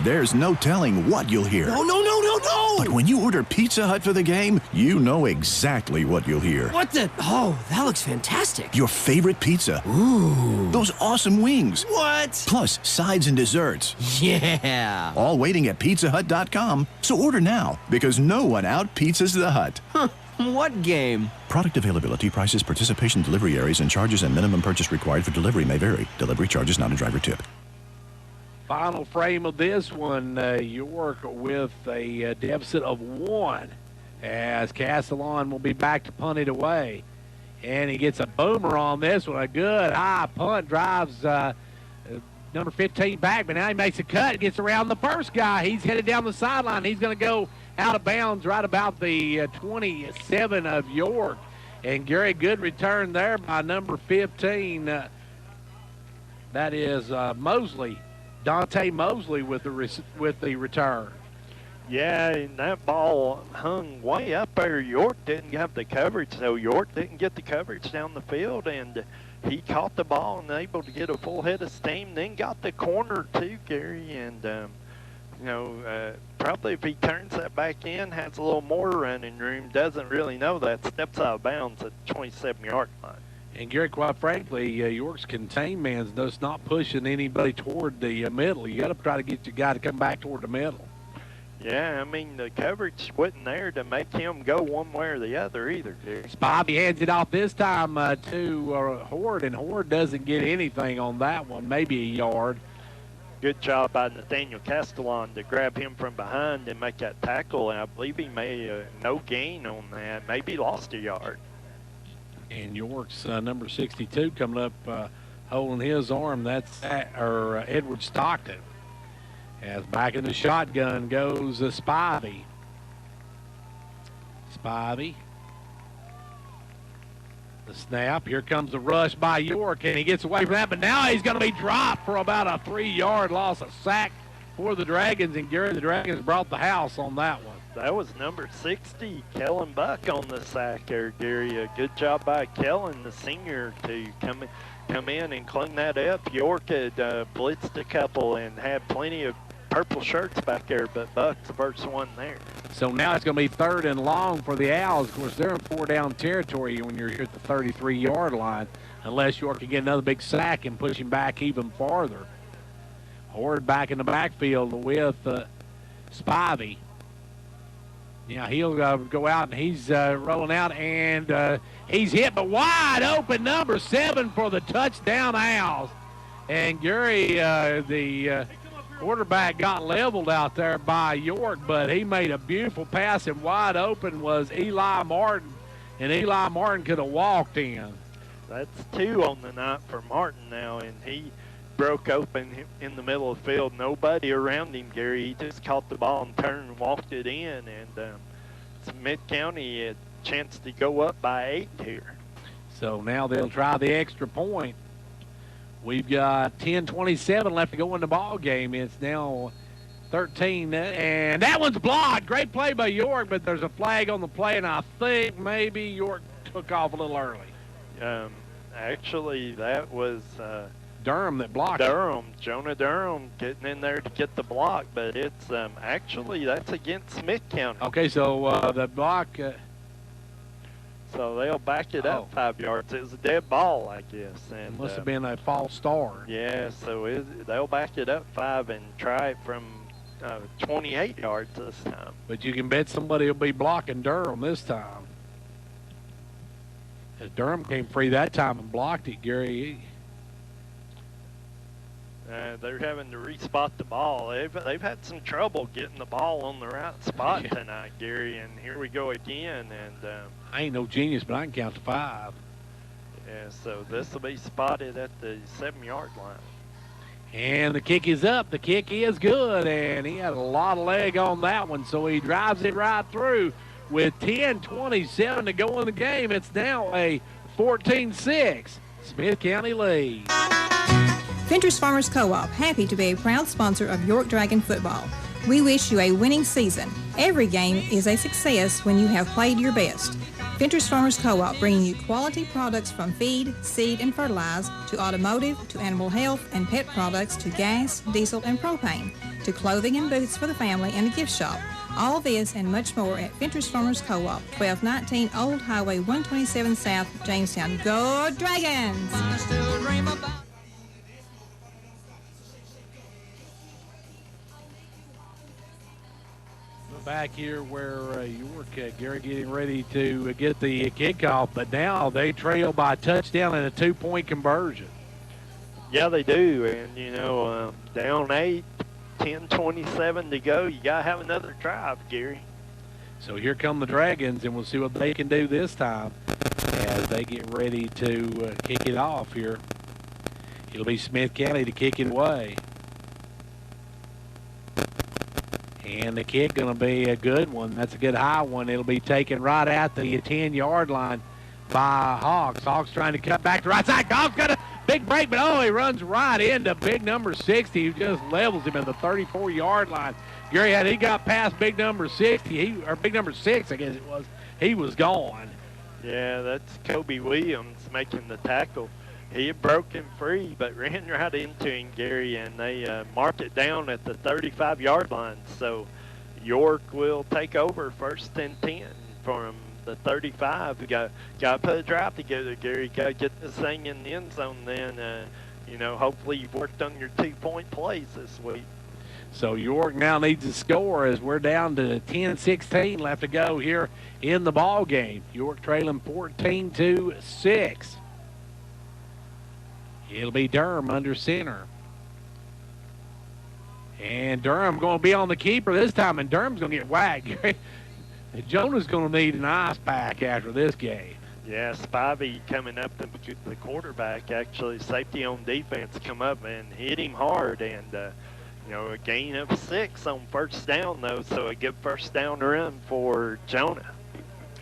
there's no telling what you'll hear. No! But when you order Pizza Hut for the game, you know exactly what you'll hear. What the? Oh, that looks fantastic. Your favorite pizza. Ooh. Those awesome wings. What? Plus sides and desserts. Yeah. All waiting at pizzahut.com. So order now, because no one out-pizzas the Hut. Huh. What game? Product availability, prices, participation, delivery areas, and charges and minimum purchase required for delivery may vary. Delivery charges not a driver tip. Final frame of this one, York with a deficit of 1 as Castellon will be back to punt it away. And he gets a boomer on this one. A good high punt drives number 15 back, but now he makes a cut, gets around the first guy. He's headed down the sideline. He's going to go out of bounds right about the 27 of York. And Gary, good return there by number 15. That is Mosley. Dante Mosley with the return. Yeah, and that ball hung way up there. York didn't have the coverage, so York didn't get the coverage down the field, and he caught the ball and able to get a full head of steam, then got the corner too, Gary, and probably if he turns that back in, has a little more running room, doesn't really know that, steps out of bounds at the 27-yard line. And Gary, quite frankly, York's contained man's just not pushing anybody toward the middle. You got to try to get your guy to come back toward the middle. Yeah, I mean, the coverage wasn't there to make him go one way or the other either, Gary. Bobby hands it off this time to Horde, and Horde doesn't get anything on that one, maybe a yard. Good job by Nathaniel Castellon to grab him from behind and make that tackle, and I believe he made no gain on that, maybe lost a yard. And York's number 62 coming up holding his arm. That's Edward Stockton. As back in the shotgun goes Spivey. Spivey. The snap. Here comes the rush by York, and he gets away from that, but now he's going to be dropped for about a 3-yard loss. A sack for the Dragons, and Gary, the Dragons brought the house on that one. That was number 60, Kellen Buck, on the sack there, Gary. A good job by Kellen, the senior, to come in and clean that up. York had blitzed a couple and had plenty of purple shirts back there, but Buck's the first one there. So now it's going to be 3rd and long for the Owls. Of course, they're in 4-down territory when you're here at the 33-yard line, unless York can get another big sack and push him back even farther. Horde back in the backfield with Spivey. Yeah, he'll go out, and he's rolling out, and he's hit, but wide open, number 7 for the touchdown Owls. And Gary, the quarterback, got leveled out there by York, but he made a beautiful pass, and wide open was Eli Martin, and Eli Martin could have walked in. That's 2 on the night for Martin now, and he broke open in the middle of the field. Nobody around him, Gary. He just caught the ball and turned and walked it in, and Smith County had a chance to go up by 8 here. So now they'll try the extra point. We've got 10:27 left to go in the ball game. It's now 13, and that one's blocked. Great play by York, but there's a flag on the play, and I think maybe York took off a little early. Actually, that was Durham that blocked Durham, Jonah Durham getting in there to get the block, but it's actually that's against Smith County. Okay, so the block. So they'll back it up 5 yards. It was a dead ball, I guess. And must have been a false start. Yeah, so they'll back it up 5 and try it from 28 yards this time. But you can bet somebody will be blocking Durham this time. As Durham came free that time and blocked it, Gary. They're having to respot the ball. They've had some trouble getting the ball on the right spot tonight, Gary, and here we go again. And I ain't no genius, but I can count to 5. Yeah, so this will be spotted at the 7-yard line. And the kick is up. The kick is good, and he had a lot of leg on that one, so he drives it right through. With 10:27 to go in the game, it's now a 14-6 Smith County lead. Ventures Farmers Co-op, happy to be a proud sponsor of York Dragon football. We wish you a winning season. Every game is a success when you have played your best. Ventures Farmers Co-op, bringing you quality products from feed, seed, and fertilizer, to automotive, to animal health and pet products, to gas, diesel, and propane, to clothing and boots for the family and a gift shop. All this and much more at Ventures Farmers Co-op, 1219 Old Highway 127 South, Jamestown. Go Dragons! Back here where York, Gary, getting ready to get the kickoff, but now they trail by a touchdown and a 2-point conversion. Yeah, they do, and down 8, 10:27 to go. You gotta have another drive, Gary. So here come the Dragons, and we'll see what they can do this time as they get ready to kick it off here. It'll be Smith County to kick it away. And the kick going to be a good one. That's a good high one. It'll be taken right at the 10-yard line by Hawks. Hawks trying to cut back to right side. Hawks got a big break, but he runs right into big number 60, who just levels him at the 34-yard line. Gary, had he got past big number 60, or big number 6, I guess it was, he was gone. Yeah, that's Kobe Williams making the tackle. He had broken free, but ran right into him, Gary, and they marked it down at the 35-yard line. So York will take over 1st and 10 from the 35. We got to put a drive together, Gary. Got to get this thing in the end zone then. Hopefully you've worked on your 2-point plays this week. So York now needs to score as we're down to 10-16 left to go here in the ball game. York trailing 14-6. It'll be Durham under center. And Durham going to be on the keeper this time, and Durham's going to get whacked. Jonah's going to need an ice pack after this game. Yeah, Spivey coming up to the quarterback, actually, safety on defense, come up and hit him hard. And, a gain of 6 on first down, though, so a good first down run for Jonah.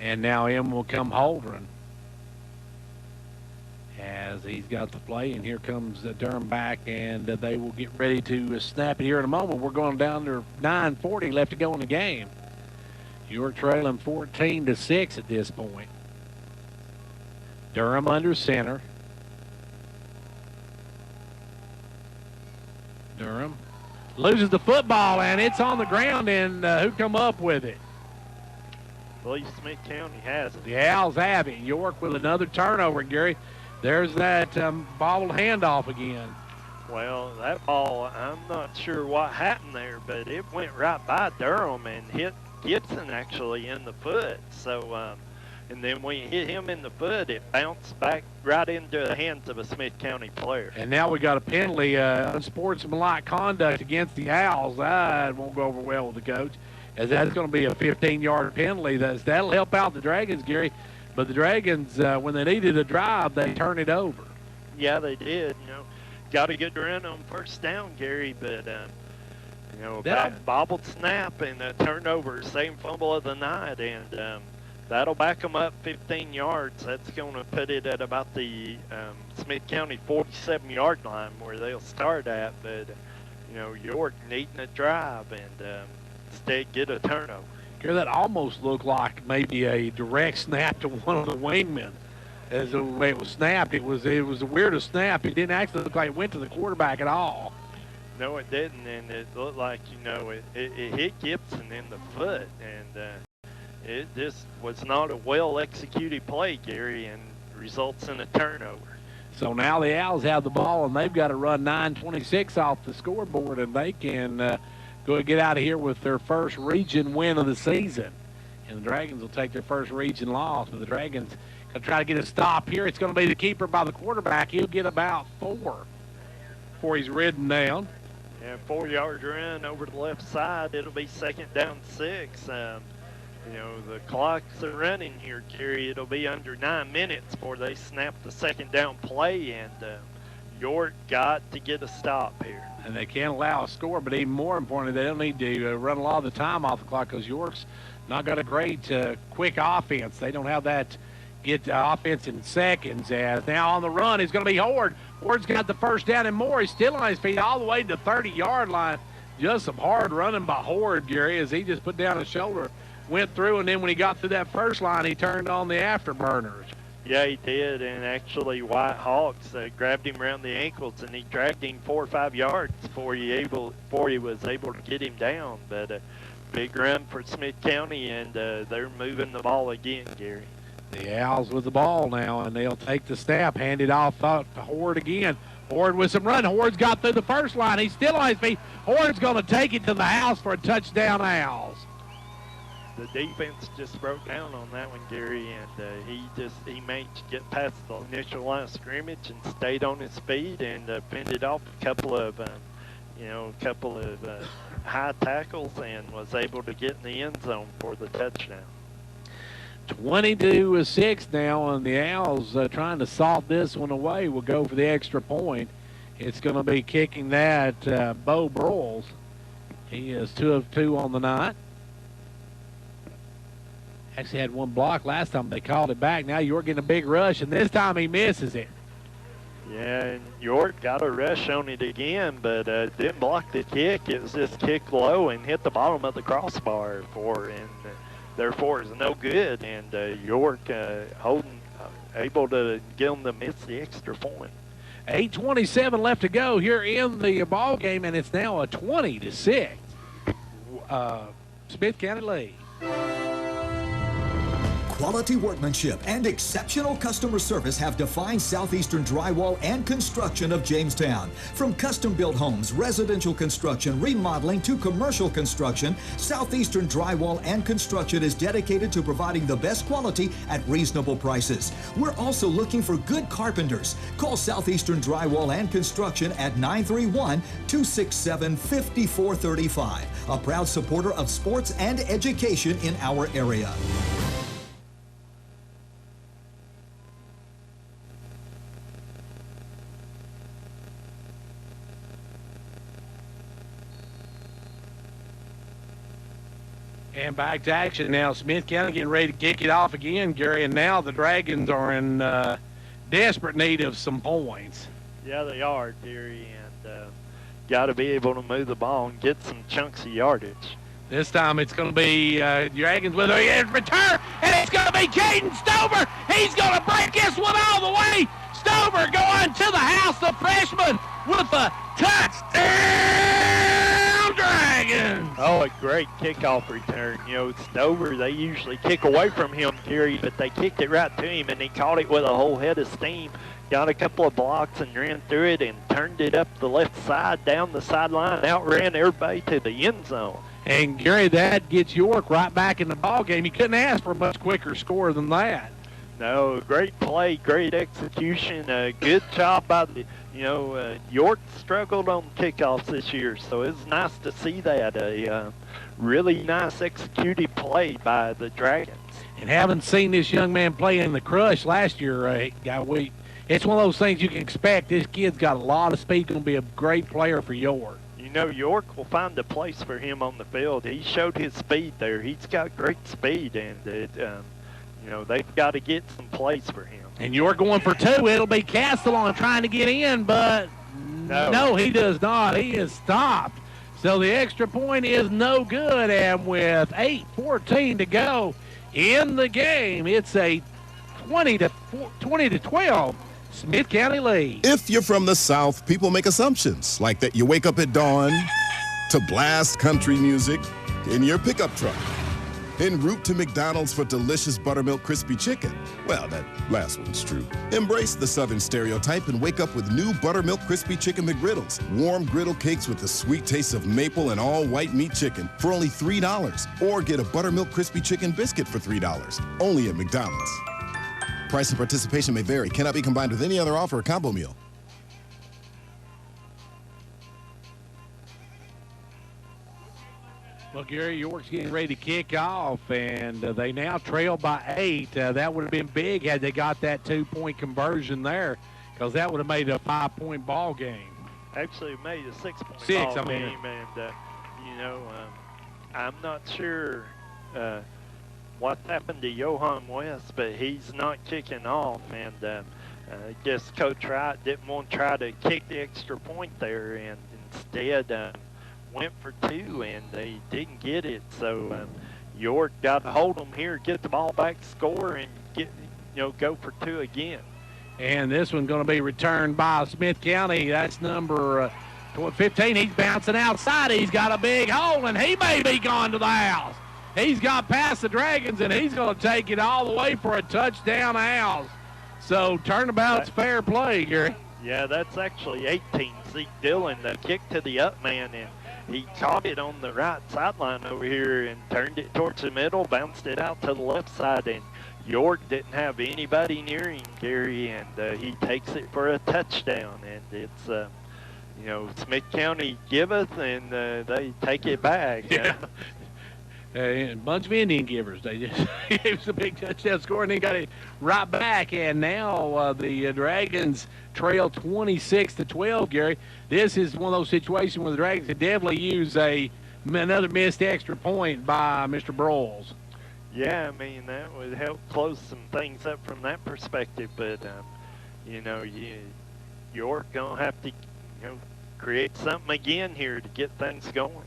And now M will come Holdren as he's got the play, and here comes Durham back, and they will get ready to snap it here in a moment. We're going down to 9:40 left to go in the game. You're trailing 14-6 at this point. Durham under center. Durham loses the football, and it's on the ground, and who come up with it? I believe Smith County has it. The Owls have it. York with another turnover, Gary. There's that bobbled handoff again. Well, that ball, I'm not sure what happened there, but it went right by Durham and hit Gibson actually in the foot. So, and then when you hit him in the foot, it bounced back right into the hands of a Smith County player. And now we got a penalty, unsportsmanlike conduct against the Owls. That won't go over well with the coach, as that's going to be a 15-yard penalty. That'll help out the Dragons, Gary. But the Dragons, when they needed a drive, they turned it over. Yeah, they did. Got a good run on first down, Gary, but bobbled snap and a turnover, same fumble of the night, and that'll back them up 15 yards. That's going to put it at about the Smith County 47-yard line where they'll start at. But York needing a drive and instead get a turnover. Here, that almost looked like maybe a direct snap to one of the wingmen. As the way it was snapped, it was the weirdest snap. It didn't actually look like it went to the quarterback at all. No, it didn't, and it looked like, it hit Gibson in the foot, and it just was not a well-executed play, Gary, and results in a turnover. So now the Owls have the ball, and they've got to run 9:26 off the scoreboard, and they can go and get out of here with their first region win of the season. And the Dragons will take their first region loss. But the Dragons going to try to get a stop here. It's going to be the keeper by the quarterback. He'll get about 4 before he's ridden down. And 4-yard run over the left side. It'll be second down 6. The clocks are running here, Gary. It'll be under 9 minutes before they snap the second down play, and York got to get a stop here. And they can't allow a score, but even more importantly, they don't need to run a lot of the time off the clock because York's not got a great quick offense. They don't have that get offense in seconds. As now on the run is going to be Horde. Horde's got the first down and more. He's still on his feet all the way to the 30-yard line. Just some hard running by Horde, Gary, as he just put down his shoulder, went through, and then when he got through that first line, he turned on the afterburners. Yeah, he did, and actually White Hawks grabbed him around the ankles, and he dragged him 4 or 5 yards before he was able to get him down. But a big run for Smith County, and they're moving the ball again, Gary. The Owls with the ball now, and they'll take the snap, hand it off to Horde again. Horde with some run. Horde's got through the first line. He's still on his feet. Horde's going to take it to the house for a touchdown, Owls. The defense just broke down on that one, Gary, and he managed to get past the initial line of scrimmage and stayed on his feet and fended off a couple of high tackles and was able to get in the end zone for the touchdown. 22-6 now, and the Owls trying to salt this one away will go for the extra point. It's going to be kicking that Bo Broyles. He is 2 of 2 on the night. Actually had 1 block last time. They called it back. Now York getting a big rush, and this time he misses it. Yeah, and York got a rush on it again, but didn't block the kick. It was just kicked low and hit the bottom of the crossbar and therefore is no good. And York able to get them to miss the extra point. 8:27 left to go here in the ball game, and it's now a 20-6 Smith County lead. Quality workmanship and exceptional customer service have defined Southeastern Drywall and Construction of Jamestown. From custom-built homes, residential construction, remodeling to commercial construction, Southeastern Drywall and Construction is dedicated to providing the best quality at reasonable prices. We're also looking for good carpenters. Call Southeastern Drywall and Construction at 931-267-5435. A proud supporter of sports and education in our area. And back to action now. Smith County getting ready to kick it off again, Gary, and now the Dragons are in desperate need of some points. Yeah, they are, Gary, and got to be able to move the ball and get some chunks of yardage. This time it's going to be Dragons with a return, and it's going to be Caden Stover. He's going to break this one all the way. Stover going to the house, the freshman, with a touchdown, Dragons. Oh, a great kickoff return. You know, Stover, they usually kick away from him, Gary, but they kicked it right to him, and he caught it with a whole head of steam. Got a couple of blocks and ran through it and turned it up the left side, down the sideline, outran everybody to the end zone. And, Gary, that gets York right back in the ballgame. You couldn't ask for a much quicker score than that. No, great play, great execution, good job by the, York struggled on kickoffs this year, so it's nice to see that, a really nice executed play by the Dragons. And having seen this young man play in the Crush last year, it's one of those things you can expect. This kid's got a lot of speed, going to be a great player for York. You know, York will find a place for him on the field. He showed his speed there. He's got great speed, and they've got to get some plays for him. And York going for two. It'll be Castellon trying to get in, but no, he does not. He is stopped. So the extra point is no good, and with 8:14 to go in the game, it's a 20 to 12 Smith County lead. If you're from the South, people make assumptions like that you wake up at dawn to blast country music in your pickup truck. En route to McDonald's for delicious buttermilk crispy chicken. Well, that last one's true. Embrace the Southern stereotype and wake up with new buttermilk crispy chicken McGriddles. Warm griddle cakes with the sweet taste of maple and all white meat chicken for only $3. Or get a buttermilk crispy chicken biscuit for $3. Only at McDonald's. Price and participation may vary. Cannot be combined with any other offer or combo meal. Well, Gary, York's getting ready to kick off, and they now trail by 8. That would have been big had they got that 2-point conversion there, because that would have made it a 5-point ball game. Actually, it made a 6-point ball game, and, I'm not sure what happened to Johan West, but he's not kicking off, and I guess Coach Wright didn't want to try to kick the extra point there, and instead went for 2, and they didn't get it. So York got to hold them here, get the ball back, score, and go for 2 again. And this one's going to be returned by Smith County. That's number 15. He's bouncing outside. He's got a big hole, and he may be gone to the house. He's got past the Dragons, and he's going to take it all the way for a touchdown house. So turnabout's fair play, Gary. Yeah, that's actually 18. Zeke Dillon, the kick to the up man, and he caught it on the right sideline over here and turned it towards the middle, bounced it out to the left side, and York didn't have anybody near him, Gary, and he takes it for a touchdown. And it's, Smith County giveth, and they take it back. Yeah. A bunch of Indian givers. They just gave us a big touchdown score, and they got it right back. And now the Dragons trail 26-12, Gary. This is one of those situations where the Dragons could definitely use another missed extra point by Mr. Broyles. Yeah, I mean, that would help close some things up from that perspective. But, York going to have to, create something again here to get things going.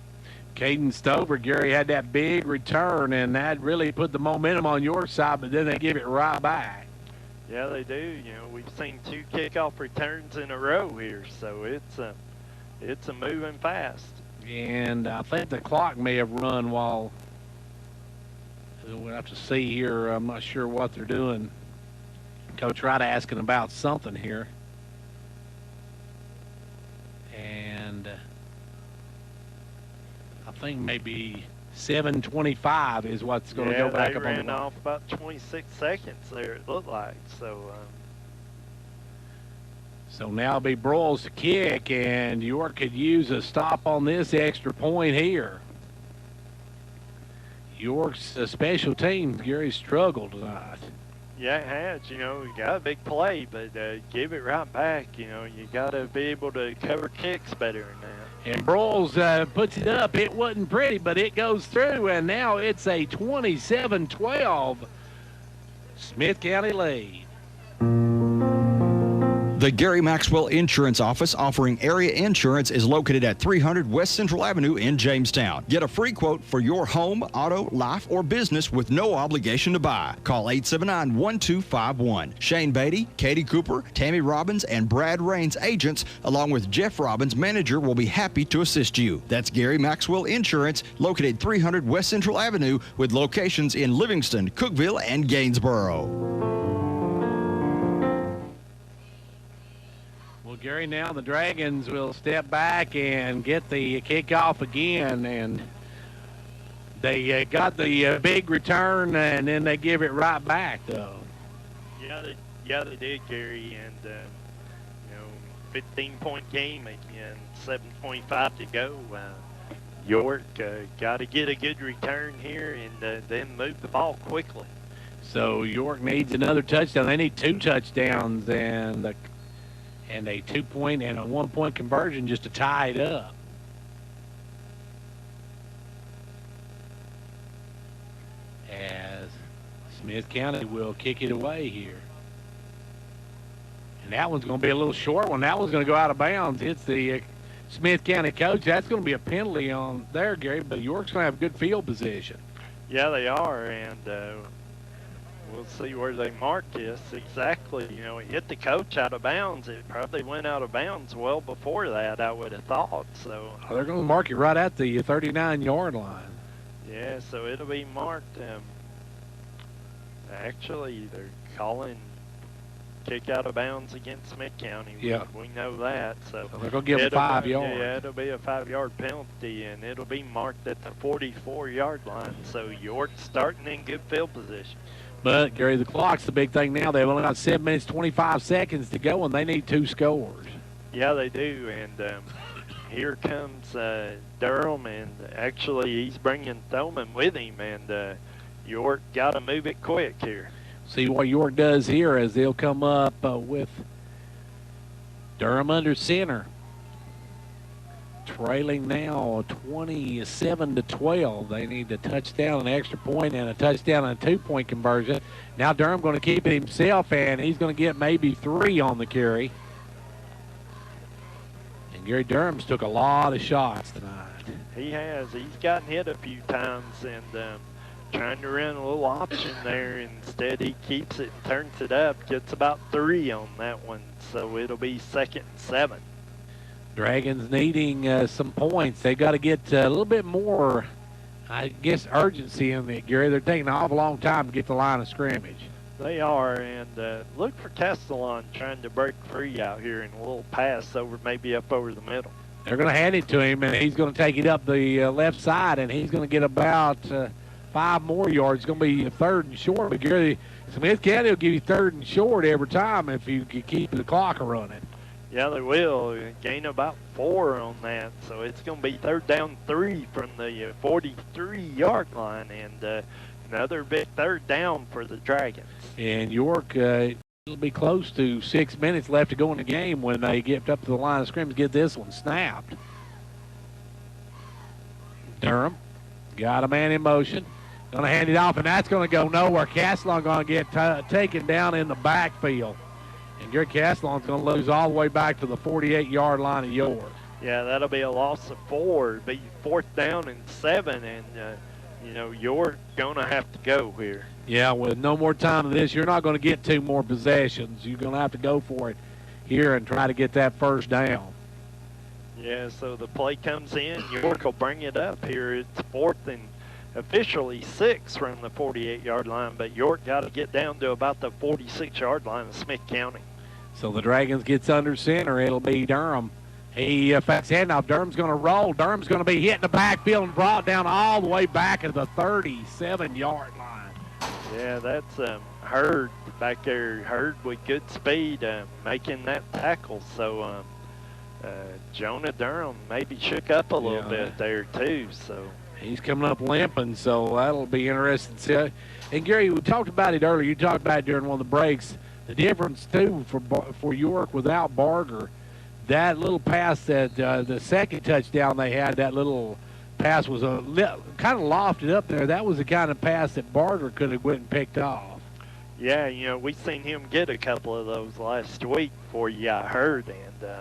Caden Stover, Gary, had that big return, and that really put the momentum on your side, but then they give it right back. Yeah, they do. We've seen 2 kickoff returns in a row here, so it's a moving fast. And I think the clock may have run while We'll have to see here. I'm not sure what they're doing. Coach Wright asking about something here. And I think maybe 7:25 is what's going to go back up on the ran off about 26 seconds there, it looked like. So now it'll be Broyles to kick, and York could use a stop on this extra point here. York's special teams, Gary, struggled tonight. Yeah, it has. You know, you got a big play, but give it right back. You know, you got to be able to cover kicks better than that. And Broyles puts it up. It wasn't pretty, but it goes through, and now it's a 27-12 Smith County lead. The Gary Maxwell Insurance Office offering area insurance is located at 300 West Central Avenue in Jamestown. Get a free quote for your home, auto, life, or business with no obligation to buy. Call 879-1251. Shane Beatty, Katie Cooper, Tammy Robbins, and Brad Raines agents, along with Jeff Robbins, manager, will be happy to assist you. That's Gary Maxwell Insurance, located 300 West Central Avenue with locations in Livingston, Cookeville, and Gainsboro. Gary, now the Dragons will step back and get the kickoff again, and they got the big return, and then they give it right back, though. Yeah, they did, Gary, and you know, 15-point game again, 7:25 to go. York got to get a good return here and then move the ball quickly. So York needs another touchdown. They need 2 touchdowns and a 2-point and a 1-point conversion just to tie it up. As Smith County will kick it away here. And that one's going to be a little short one. That one's going to go out of bounds. It's the Smith County coach. That's going to be a penalty on there, Gary, but York's going to have good field position. Yeah, they are, and we'll see where they mark this exactly. You know, it hit the coach out of bounds. It probably went out of bounds well before that, I would have thought. So they're going to mark it right at the 39-yard line. Yeah, so it'll be marked. Actually, they're calling kick out of bounds against Smith County. Yeah. We know that. So they're going to give them 5 yards. Yeah, it'll be a 5-yard penalty, and it'll be marked at the 44-yard line. So York's starting in good field position. But, Gary, the clock's the big thing now. They've only got 7 minutes, 25 seconds to go, and they need 2 scores. Yeah, they do. And here comes Durham, and actually he's bringing Thoman with him. And York got to move it quick here. See what York does here as they'll come up with Durham under center. Trailing now 27-12. They need a touchdown, an extra point, and a touchdown and a 2-point conversion. Now Durham going to keep it himself, and he's going to get maybe 3 on the carry. And Gary Durham's took a lot of shots tonight. He has. He's gotten hit a few times and trying to run a little option there. Instead, he keeps it and turns it up. Gets about 3 on that one, so it'll be 2nd and 7. Dragons needing some points. They got to get a little bit more, I guess, urgency in it, Gary. They're taking an awful long time to get the line of scrimmage. They are, and look for Castellon trying to break free out here in a little pass over, maybe up over the middle. They're going to hand it to him, and he's going to take it up the left side, and he's going to get about 5 more yards. It's going to be 3rd and short, but Gary, Smith County will give you 3rd and short every time if you can keep the clock running. Yeah, they will. Gain about 4 on that. So it's going to be 3rd down 3 from the 43-yard line, and another big 3rd down for the Dragons. And York, it'll be close to 6 minutes left to go in the game when they get up to the line of scrimmage, get this one snapped. Durham got a man in motion. Going to hand it off, and that's going to go nowhere. Castellon going to get taken down in the backfield. And Gary Castellon's going to lose all the way back to the 48-yard line of York. Yeah, that'll be a loss of 4. It'll be 4th down and 7, and, you know, York going to have to go here. Yeah, with no more time than this, you're not going to get 2 more possessions. You're going to have to go for it here and try to get that 1st down. Yeah, so the play comes in. York will bring it up here. It's 4th and officially 6 from the 48-yard line, but York got to get down to about the 46-yard line of Smith County. So the Dragons gets under center. It'll be Durham. He fakes handoff. Durham's going to roll. Durham's going to be hit in the backfield and brought down all the way back at the 37-yard line. Yeah, that's Hurd back there. Hurd with good speed making that tackle. So Jonah Durham maybe shook up a little bit there too. So he's coming up limping, so that'll be interesting to see. And Gary, we talked about it earlier. You talked about it during one of the breaks. The difference too for York without Barger. That little pass that the second touchdown they had, that little pass was kind of lofted up there. That was the kind of pass that Barger could have went and picked off. Yeah, you know, we seen him get a couple of those last week before you got hurt, and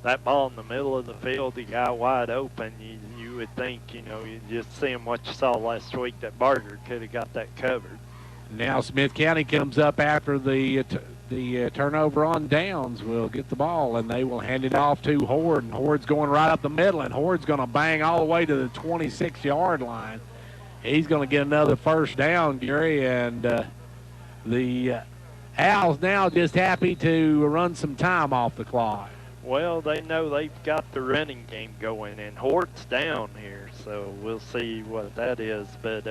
that ball in the middle of the field, the guy wide open, you would think, you know, you just seeing what you saw last week, that Barger could have got that covered. Now Smith County comes up after the turnover on downs. Will get the ball, and they will hand it off to Horde, and Horde's going right up the middle, and Horde's going to bang all the way to the 26-yard line. He's going to get another first down, Gary, and the Owls now just happy to run some time off the clock. Well, they know they've got the running game going, and Hort's down here, so we'll see what that is. But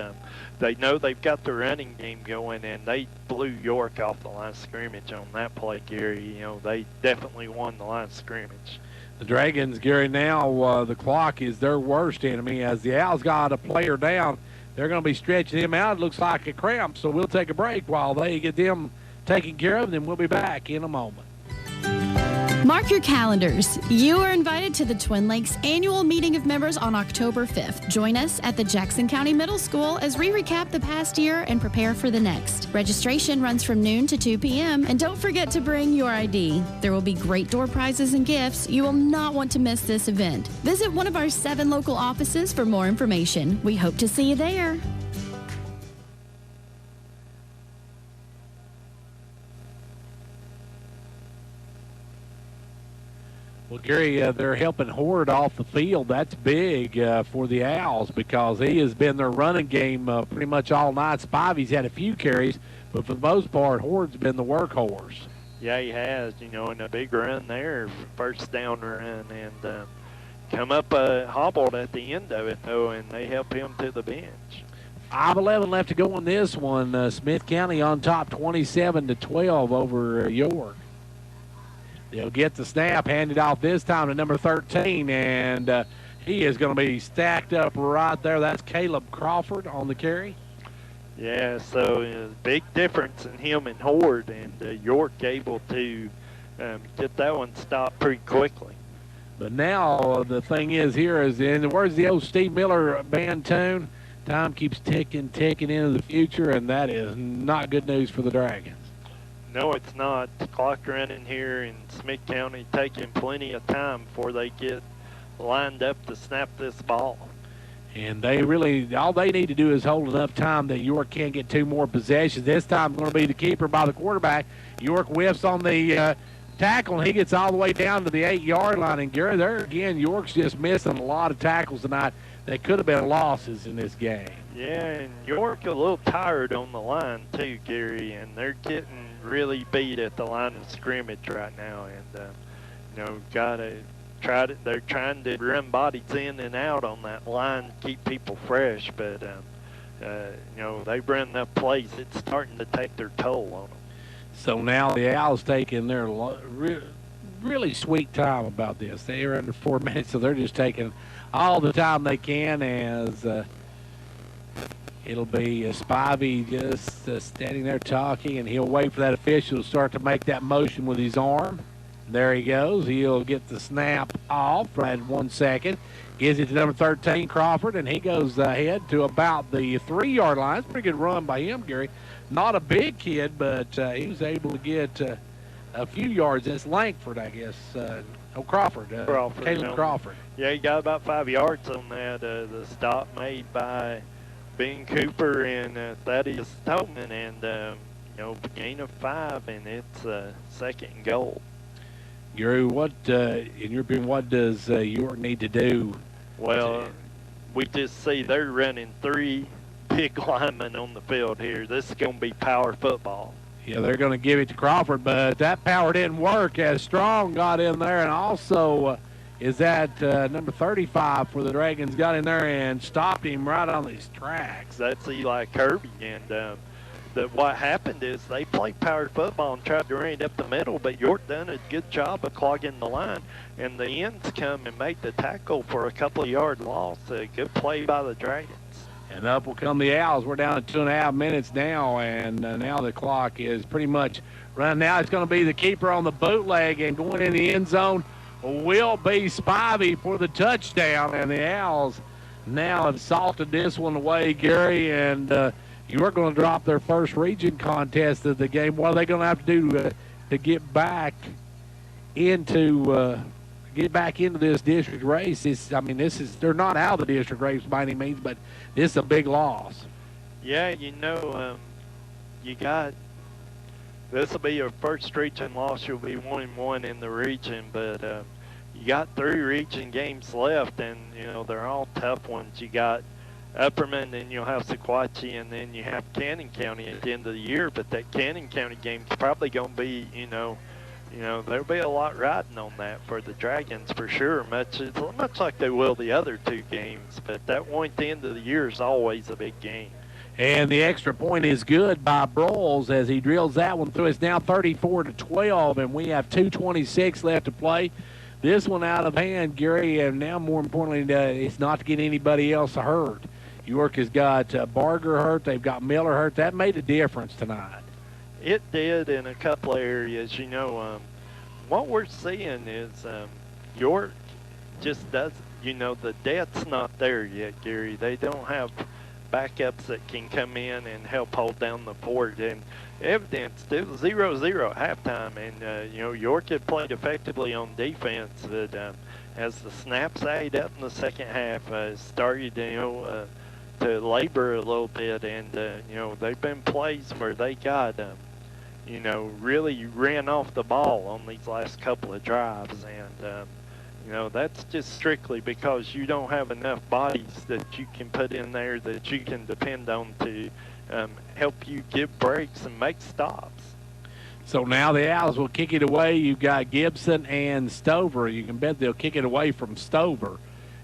they know they've got the running game going, and they blew York off the line of scrimmage on that play, Gary. You know, they definitely won the line of scrimmage. The Dragons, Gary, now the clock is their worst enemy. As the Owls got a player down, they're going to be stretching him out. It looks like a cramp, so we'll take a break while they get them taken care of, and then we'll be back in a moment. Mark your calendars. You are invited to the Twin Lakes annual meeting of members on October 5th. Join us at the Jackson County Middle School as we recap the past year and prepare for the next. Registration runs from noon to 2 p.m. and don't forget to bring your ID. There will be great door prizes and gifts. You will not want to miss this event. Visit one of our 7 local offices for more information. We hope to see you there. Well, Gary, they're helping Horde off the field. That's big for the Owls because he has been their running game pretty much all night. Spivey's had a few carries, but for the most part, Horde's been the workhorse. Yeah, he has, you know, in a big run there, first down run, and come up hobbled at the end of it, though, and they help him to the bench. 5:11 left to go on this one. Smith County on top 27-12 over York. They'll get the snap, handed off this time to number 13, and he is going to be stacked up right there. That's Caleb Crawford on the carry. Yeah, so big difference in him and Horde, and York able to get that one stopped pretty quickly. But now the thing is here is, where's the old Steve Miller band tune? Time keeps ticking into the future, and that is not good news for the Dragons. No, it's not. The clock running here in Smith County taking plenty of time before they get lined up to snap this ball. And they really, all they need to do is hold enough time that York can't get 2 more possessions. This time going to be the keeper by the quarterback. York whiffs on the tackle, and he gets all the way down to the 8-yard line. And Gary, there again, York's just missing a lot of tackles tonight that could have been losses in this game. Yeah, and York a little tired on the line too, Gary, and they're getting really beat at the line of scrimmage right now, and you know, they're trying to run bodies in and out on that line to keep people fresh, but you know, they run enough plays, it's starting to take their toll on them. So now the Owls taking their really sweet time about this. They are under 4 minutes, so they're just taking all the time they can as it'll be Spivey just standing there talking, and he'll wait for that official to start to make that motion with his arm. There he goes. He'll get the snap off right in 1 second. Gives it to number 13, Crawford, and he goes ahead to about the 3-yard line. It's a pretty good run by him, Gary. Not a big kid, but he was able to get a few yards. That's Langford, I guess. Crawford. Caleb Crawford. Yeah, he got about 5 yards on that. The stop made by Ben Cooper and Thaddeus Stoneman, and you know, gain of 5, and it's 2nd and goal. Gary, what in your opinion, what does York need to do? Well, we just see they're running 3 big linemen on the field here. This is going to be power football. Yeah, they're going to give it to Crawford, but that power didn't work as Strong got in there, and also is that number 35 for the Dragons got in there and stopped him right on his tracks. That's Eli Kirby, and what happened is they played power football and tried to run it up the middle, but York done a good job of clogging the line, and the ends come and make the tackle for a couple of yard loss. A good play by the Dragons. And up will come the Owls. We're down to 2.5 minutes now, and now the clock is pretty much running. Now it's going to be the keeper on the bootleg, and going in the end zone will be Spivey for the touchdown, and the Owls now have salted this one away, Gary, and you're going to drop their first region contest of the game. What are they going to have to do to get back into this district race? They're not out of the district race by any means, but this is a big loss. Yeah, this will be your first region loss. You'll be 1-1 in the region, but you got 3 region games left, and they're all tough ones. You got Upperman, then you'll have Sequatchie, and then you have Cannon County at the end of the year. But that Cannon County game is probably going to be, there'll be a lot riding on that for the Dragons for sure, much like they will the other 2 games. But that one at the end of the year is always a big game. And the extra point is good by Broyles as he drills that one through. It's now 34-12, and we have 2:26 left to play. This one out of hand, Gary, and now more importantly, it's not to get anybody else hurt. York has got Barger hurt. They've got Miller hurt. That made a difference tonight. It did in a couple of areas. What we're seeing is York just doesn't, the depth's not there yet, Gary. They don't have backups that can come in and help hold down the fort. And evidence, it was 0-0 at halftime, and York had played effectively on defense, but as the snaps added up in the second half, started to labor a little bit, and they've been plays where they got really ran off the ball on these last couple of drives, and that's just strictly because you don't have enough bodies that you can put in there that you can depend on to help you give breaks and make stops. So now the Owls will kick it away. You've got Gibson and Stover. You can bet they'll kick it away from Stover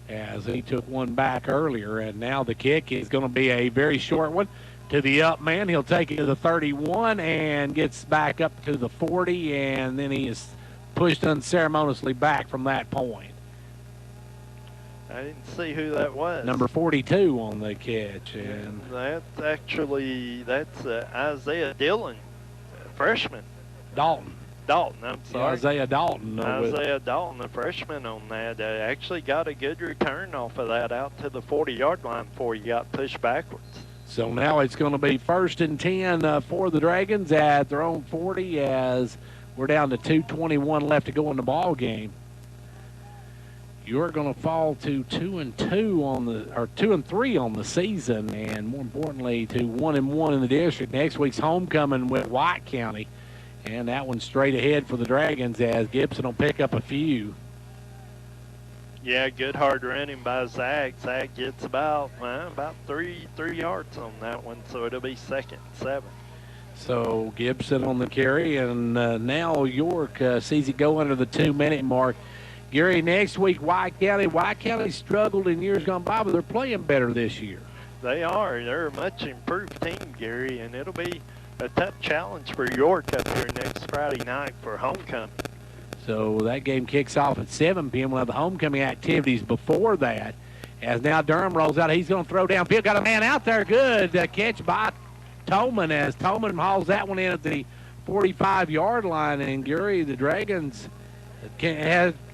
as he took one back earlier. And now the kick is going to be a very short one to the up man. He'll take it to the 31 and gets back up to the 40, and then he is pushed unceremoniously back from that point. I didn't see who that was. Number 42 on the catch. And that's Isaiah Dillon, freshman. Dalton, I'm sorry. Isaiah Dalton. Isaiah Dalton, the freshman on that, actually got a good return off of that out to the 40-yard line before he got pushed backwards. So now it's going to be 1st and 10 for the Dragons at their own 40 as we're down to 2:21 left to go in the ball game. You're going to fall to 2-3 on the season, and more importantly, to 1-1 in the district. Next week's homecoming with White County, and that one's straight ahead for the Dragons as Gibson will pick up a few. Yeah, good hard running by Zach. Zach gets about 3 yards on that one, so it'll be 2nd and 7. So Gibson on the carry, and now York sees it go under the 2-minute mark. Gary, next week, White County struggled in years gone by, but they're playing better this year. They are. They're a much improved team, Gary, and it'll be a tough challenge for York up here next Friday night for homecoming. So that game kicks off at 7 p.m. We'll have the homecoming activities before that. As now Durham rolls out, he's going to throw downfield. Got a man out there. Good catch by Tolman as Tolman hauls that one in at the 45-yard line. And Gary, the Dragons,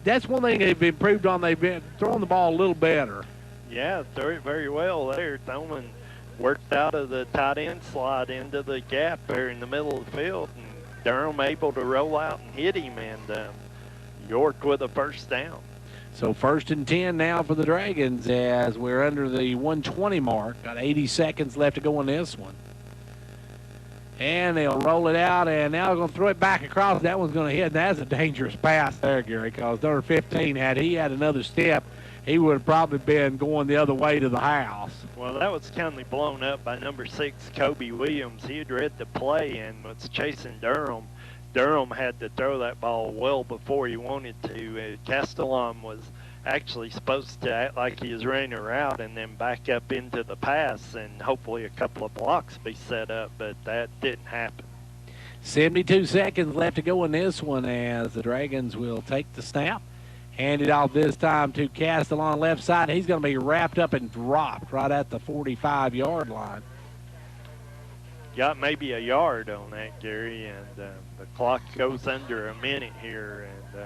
that's one thing they've improved on. They've been throwing the ball a little better. Yeah, threw it very well there. Tolman worked out of the tight end slot into the gap there in the middle of the field, and Durham able to roll out and hit him, and York with a first down. So 1st and 10 now for the Dragons as we're under the 120 mark. Got 80 seconds left to go in this one. And they'll roll it out, and now they're going to throw it back across. That one's going to hit, and that's a dangerous pass there, Gary, because number 15 had another step, he would have probably been going the other way to the house. Well, that was kind of blown up by number 6, Kobe Williams. He had read the play and was chasing Durham. Durham had to throw that ball well before he wanted to. Castellon was actually supposed to act like he was running a route and then back up into the pass and hopefully a couple of blocks be set up, but that didn't happen. 72 seconds left to go in this one as the Dragons will take the snap. Hand it off this time to Castellon left side. He's going to be wrapped up and dropped right at the 45-yard line. Got maybe a yard on that, Gary, and the clock goes under a minute here, and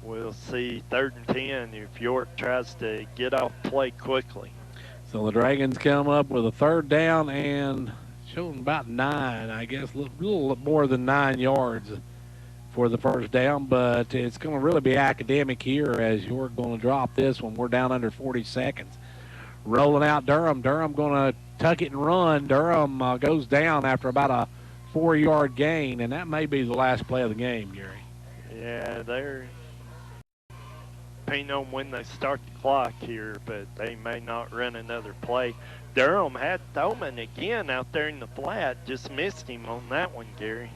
we'll see 3rd and 10 if York tries to get off play quickly. So the Dragons come up with a 3rd down and showing about 9, I guess, a little more than 9 yards for the 1st down, but it's going to really be academic here as you're going to drop this one. We're down under 40 seconds. Rolling out Durham. Durham going to tuck it and run. Durham goes down after about a 4-yard gain, and that may be the last play of the game, Gary. Yeah, they're depending on when they start the clock here, but they may not run another play. Durham had Thoman again out there in the flat, just missed him on that one, Gary.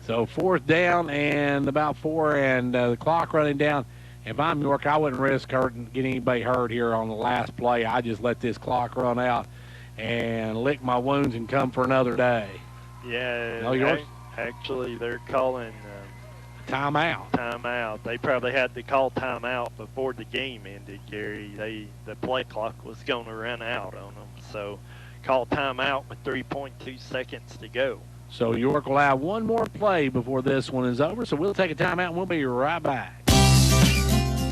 So 4th down and about 4, and the clock running down. If I'm York, I wouldn't risk getting anybody hurt here on the last play. I just let this clock run out and lick my wounds and come for another day. Yeah, No, York? Actually, they're calling timeout. Timeout. They probably had to call timeout before the game ended, Gary. The play clock was going to run out on them, so call timeout with 3.2 seconds to go. So York will have one more play before this one is over, so we'll take a timeout and we'll be right back.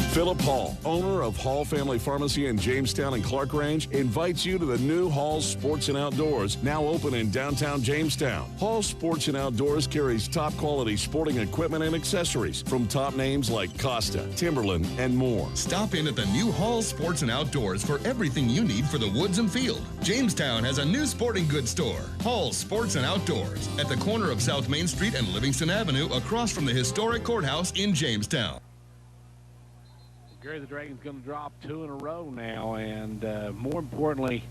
Philip Hall, owner of Hall Family Pharmacy in Jamestown and Clark Range, invites you to the new Hall's Sports and Outdoors, now open in downtown Jamestown. Hall's Sports and Outdoors carries top quality sporting equipment and accessories from top names like Costa, Timberland, and more. Stop in at the new Hall Sports and Outdoors for everything you need for the woods and field. Jamestown has a new sporting goods store, Hall Sports and Outdoors, at the corner of South Main Street and Livingston Avenue, across from the historic courthouse in Jamestown. Gary, the Dragons going to drop 2 in a row now, and more importantly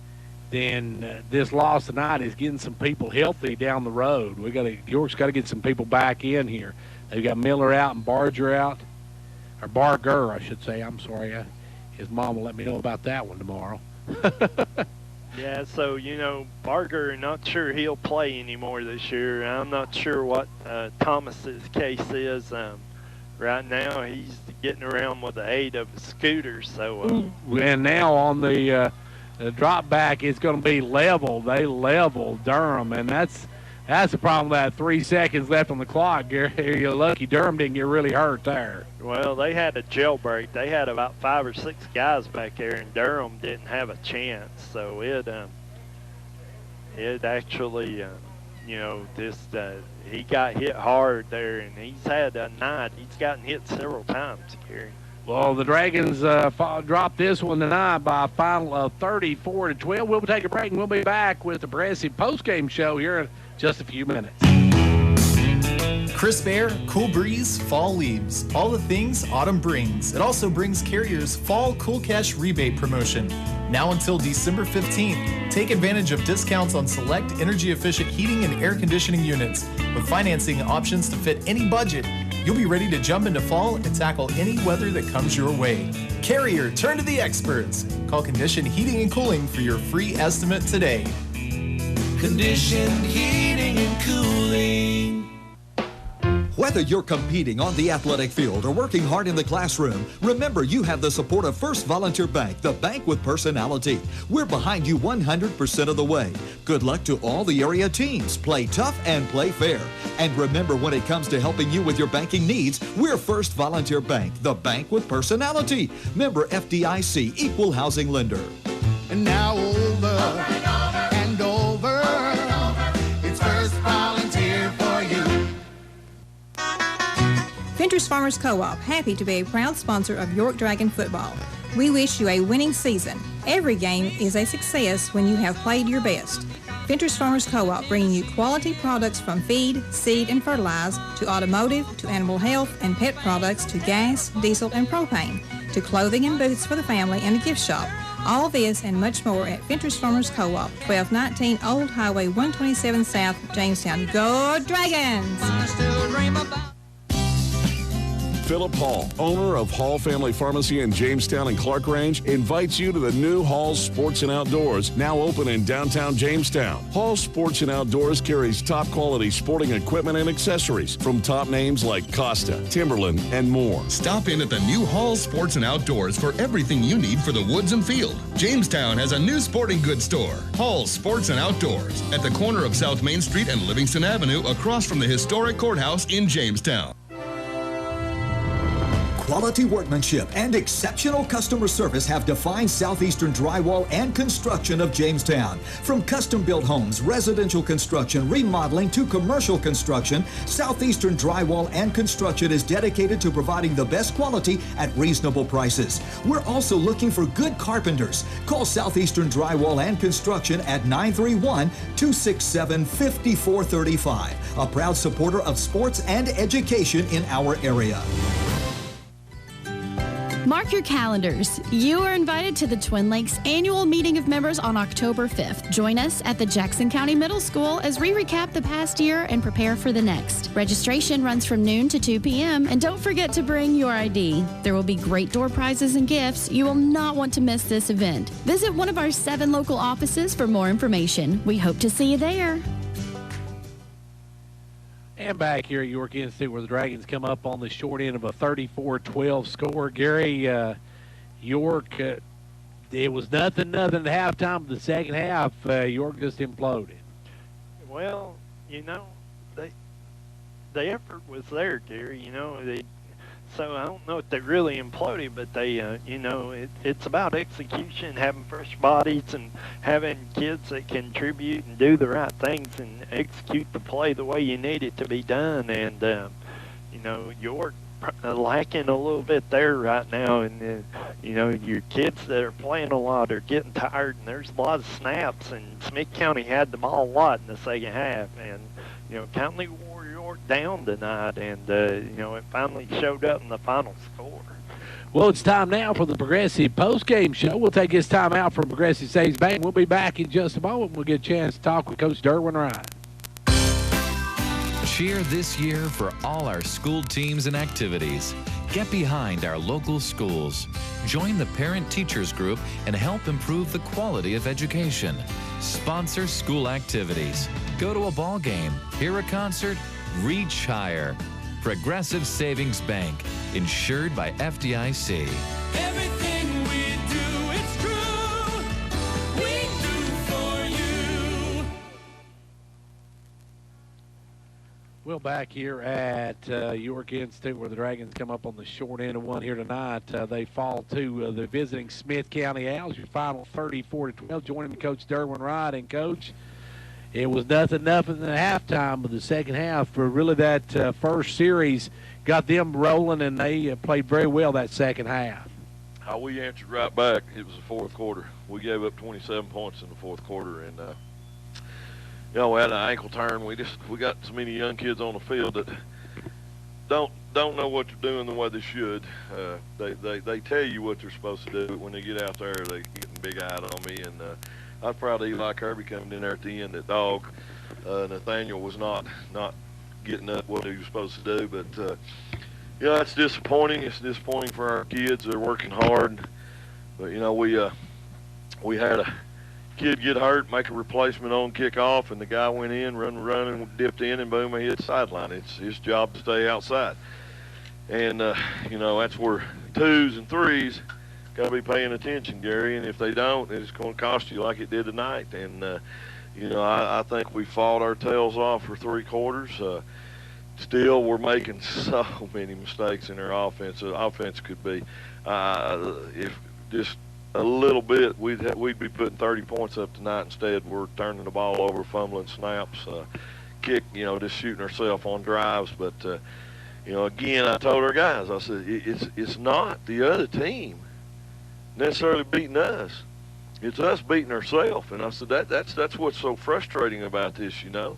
than this loss tonight is getting some people healthy down the road. York's got to get some people back in here. They've got Miller out and Barger out, or Barger, I should say. I'm sorry. His mom will let me know about that one tomorrow. Yeah, so, Barger, not sure he'll play anymore this year. I'm not sure what Thomas's case is. Right now, he's getting around with the aid of a scooter. So, and now on the drop back, it's going to be level. They leveled Durham, and that's the problem. That 3 seconds left on the clock. Gary, you're lucky Durham didn't get really hurt there. Well, they had a jailbreak. They had about 5 or 6 guys back there, and Durham didn't have a chance. So it actually, he got hit hard there, and he's had a night. He's gotten hit several times, Gary. Well, the Dragons dropped this one tonight by a final of 34-12. We'll take a break, and we'll be back with the Progressive postgame show here in just a few minutes. Crisp air, cool breeze, fall leaves. All the things autumn brings. It also brings Carrier's Fall Cool Cash Rebate Promotion. Now until December 15th. Take advantage of discounts on select energy-efficient heating and air conditioning units. With financing options to fit any budget, you'll be ready to jump into fall and tackle any weather that comes your way. Carrier, turn to the experts. Call Condition Heating and Cooling for your free estimate today. Conditioned heating and cooling. Whether you're competing on the athletic field or working hard in the classroom, remember you have the support of First Volunteer Bank, the bank with personality. We're behind you 100% of the way. Good luck to all the area teams. Play tough and play fair. And remember, when it comes to helping you with your banking needs, we're First Volunteer Bank, the bank with personality. Member FDIC, Equal Housing Lender. And now over and over. It's First Volunteer for you. Ventures Farmers Co-op, happy to be a proud sponsor of York Dragon football. We wish you a winning season. Every game is a success when you have played your best. Ventures Farmers Co-op, bringing you quality products from feed, seed, and fertilizer, to automotive, to animal health and pet products, to gas, diesel, and propane. To to clothing and boots for the family and a gift shop. All this and much more at Fentress Farmers Co-op, 1219 Old Highway 127 South, Jamestown. Go Dragons! Philip Hall, owner of Hall Family Pharmacy in Jamestown and Clark Range, invites you to the new Hall's Sports and Outdoors, now open in downtown Jamestown. Hall's Sports and Outdoors carries top quality sporting equipment and accessories from top names like Costa, Timberland, and more. Stop in at the new Hall Sports and Outdoors for everything you need for the woods and field. Jamestown has a new sporting goods store, Hall Sports and Outdoors, at the corner of South Main Street and Livingston Avenue across from the historic courthouse in Jamestown. Quality workmanship and exceptional customer service have defined Southeastern Drywall and Construction of Jamestown. From custom-built homes, residential construction, remodeling to commercial construction, Southeastern Drywall and Construction is dedicated to providing the best quality at reasonable prices. We're also looking for good carpenters. Call Southeastern Drywall and Construction at 931-267-5435, a proud supporter of sports and education in our area. Mark your calendars. You are invited to the Twin Lakes annual meeting of members on October 5th. Join us at the Jackson County Middle School as we recap the past year and prepare for the next. Registration runs from noon to 2 p.m. and don't forget to bring your ID. There will be great door prizes and gifts. You will not want to miss this event. Visit one of our 7 local offices for more information. We hope to see you there. And back here at York Institute where the Dragons come up on the short end of a 34-12 score. Gary, York, it was nothing at halftime. The second half, York just imploded. Well, you know, the effort was there, Gary. You know, so I don't know if they really imploded, but they, you know, it's about execution, having fresh bodies and having kids that contribute and do the right things and execute the play the way you need it to be done. And, you know, York lacking a little bit there right now. And, you know, your kids that are playing a lot are getting tired, and there's a lot of snaps. And Smith County had the ball a lot in the second half. And, you know, County wore York down tonight, and, you know, it finally showed up in the final score. Well, it's time now for the Progressive postgame show. We'll take this time out from Progressive Savings Bank. We'll be back in just a moment. We'll get a chance to talk with Coach Derwin Ryan. Cheer this year for all our school teams and activities. Get behind our local schools. Join the parent-teachers group and help improve the quality of education. Sponsor school activities. Go to a ball game, hear a concert, reach higher. Progressive Savings Bank, insured by FDIC. Everything we do, it's true. We do for you. Well, back here at York Institute where the Dragons come up on the short end of one here tonight. They fall to the visiting Smith County Owls. Your final 34-12. Joining Coach Derwin Wright. And, Coach, it was nothing at halftime, but the second half, really that first series got them rolling, and they played very well that second half. How we answered right back. It was the fourth quarter. We gave up 27 points in the fourth quarter, and you know, we had an ankle turn. We got so many young kids on the field that don't know what they're doing the way they should. They tell you what they're supposed to do, but when they get out there, they get big-eyed on me. And I was proud of Eli Kirby coming in there at the end. That dog, Nathaniel, was not getting up what he was supposed to do. But yeah, it's disappointing. It's disappointing for our kids. They're working hard, but you know, we had a kid get hurt, make a replacement on kickoff, and the guy went in, running, dipped in, and boom, he hit the sideline. It's his job to stay outside. And, you know, that's where 2s and 3s got to be paying attention, Gary, and if they don't, it's going to cost you like it did tonight. And, you know, I think we fought our tails off for 3 quarters. Still, we're making so many mistakes in our offense. The offense could be, if just a little bit, we'd be putting 30 points up tonight. Instead, we're turning the ball over, fumbling snaps, you know, just shooting ourselves on drives. But, you know, again, I told our guys, I said, it's not the other team necessarily beating us. It's us beating ourselves. And I said, that's what's so frustrating about this, you know.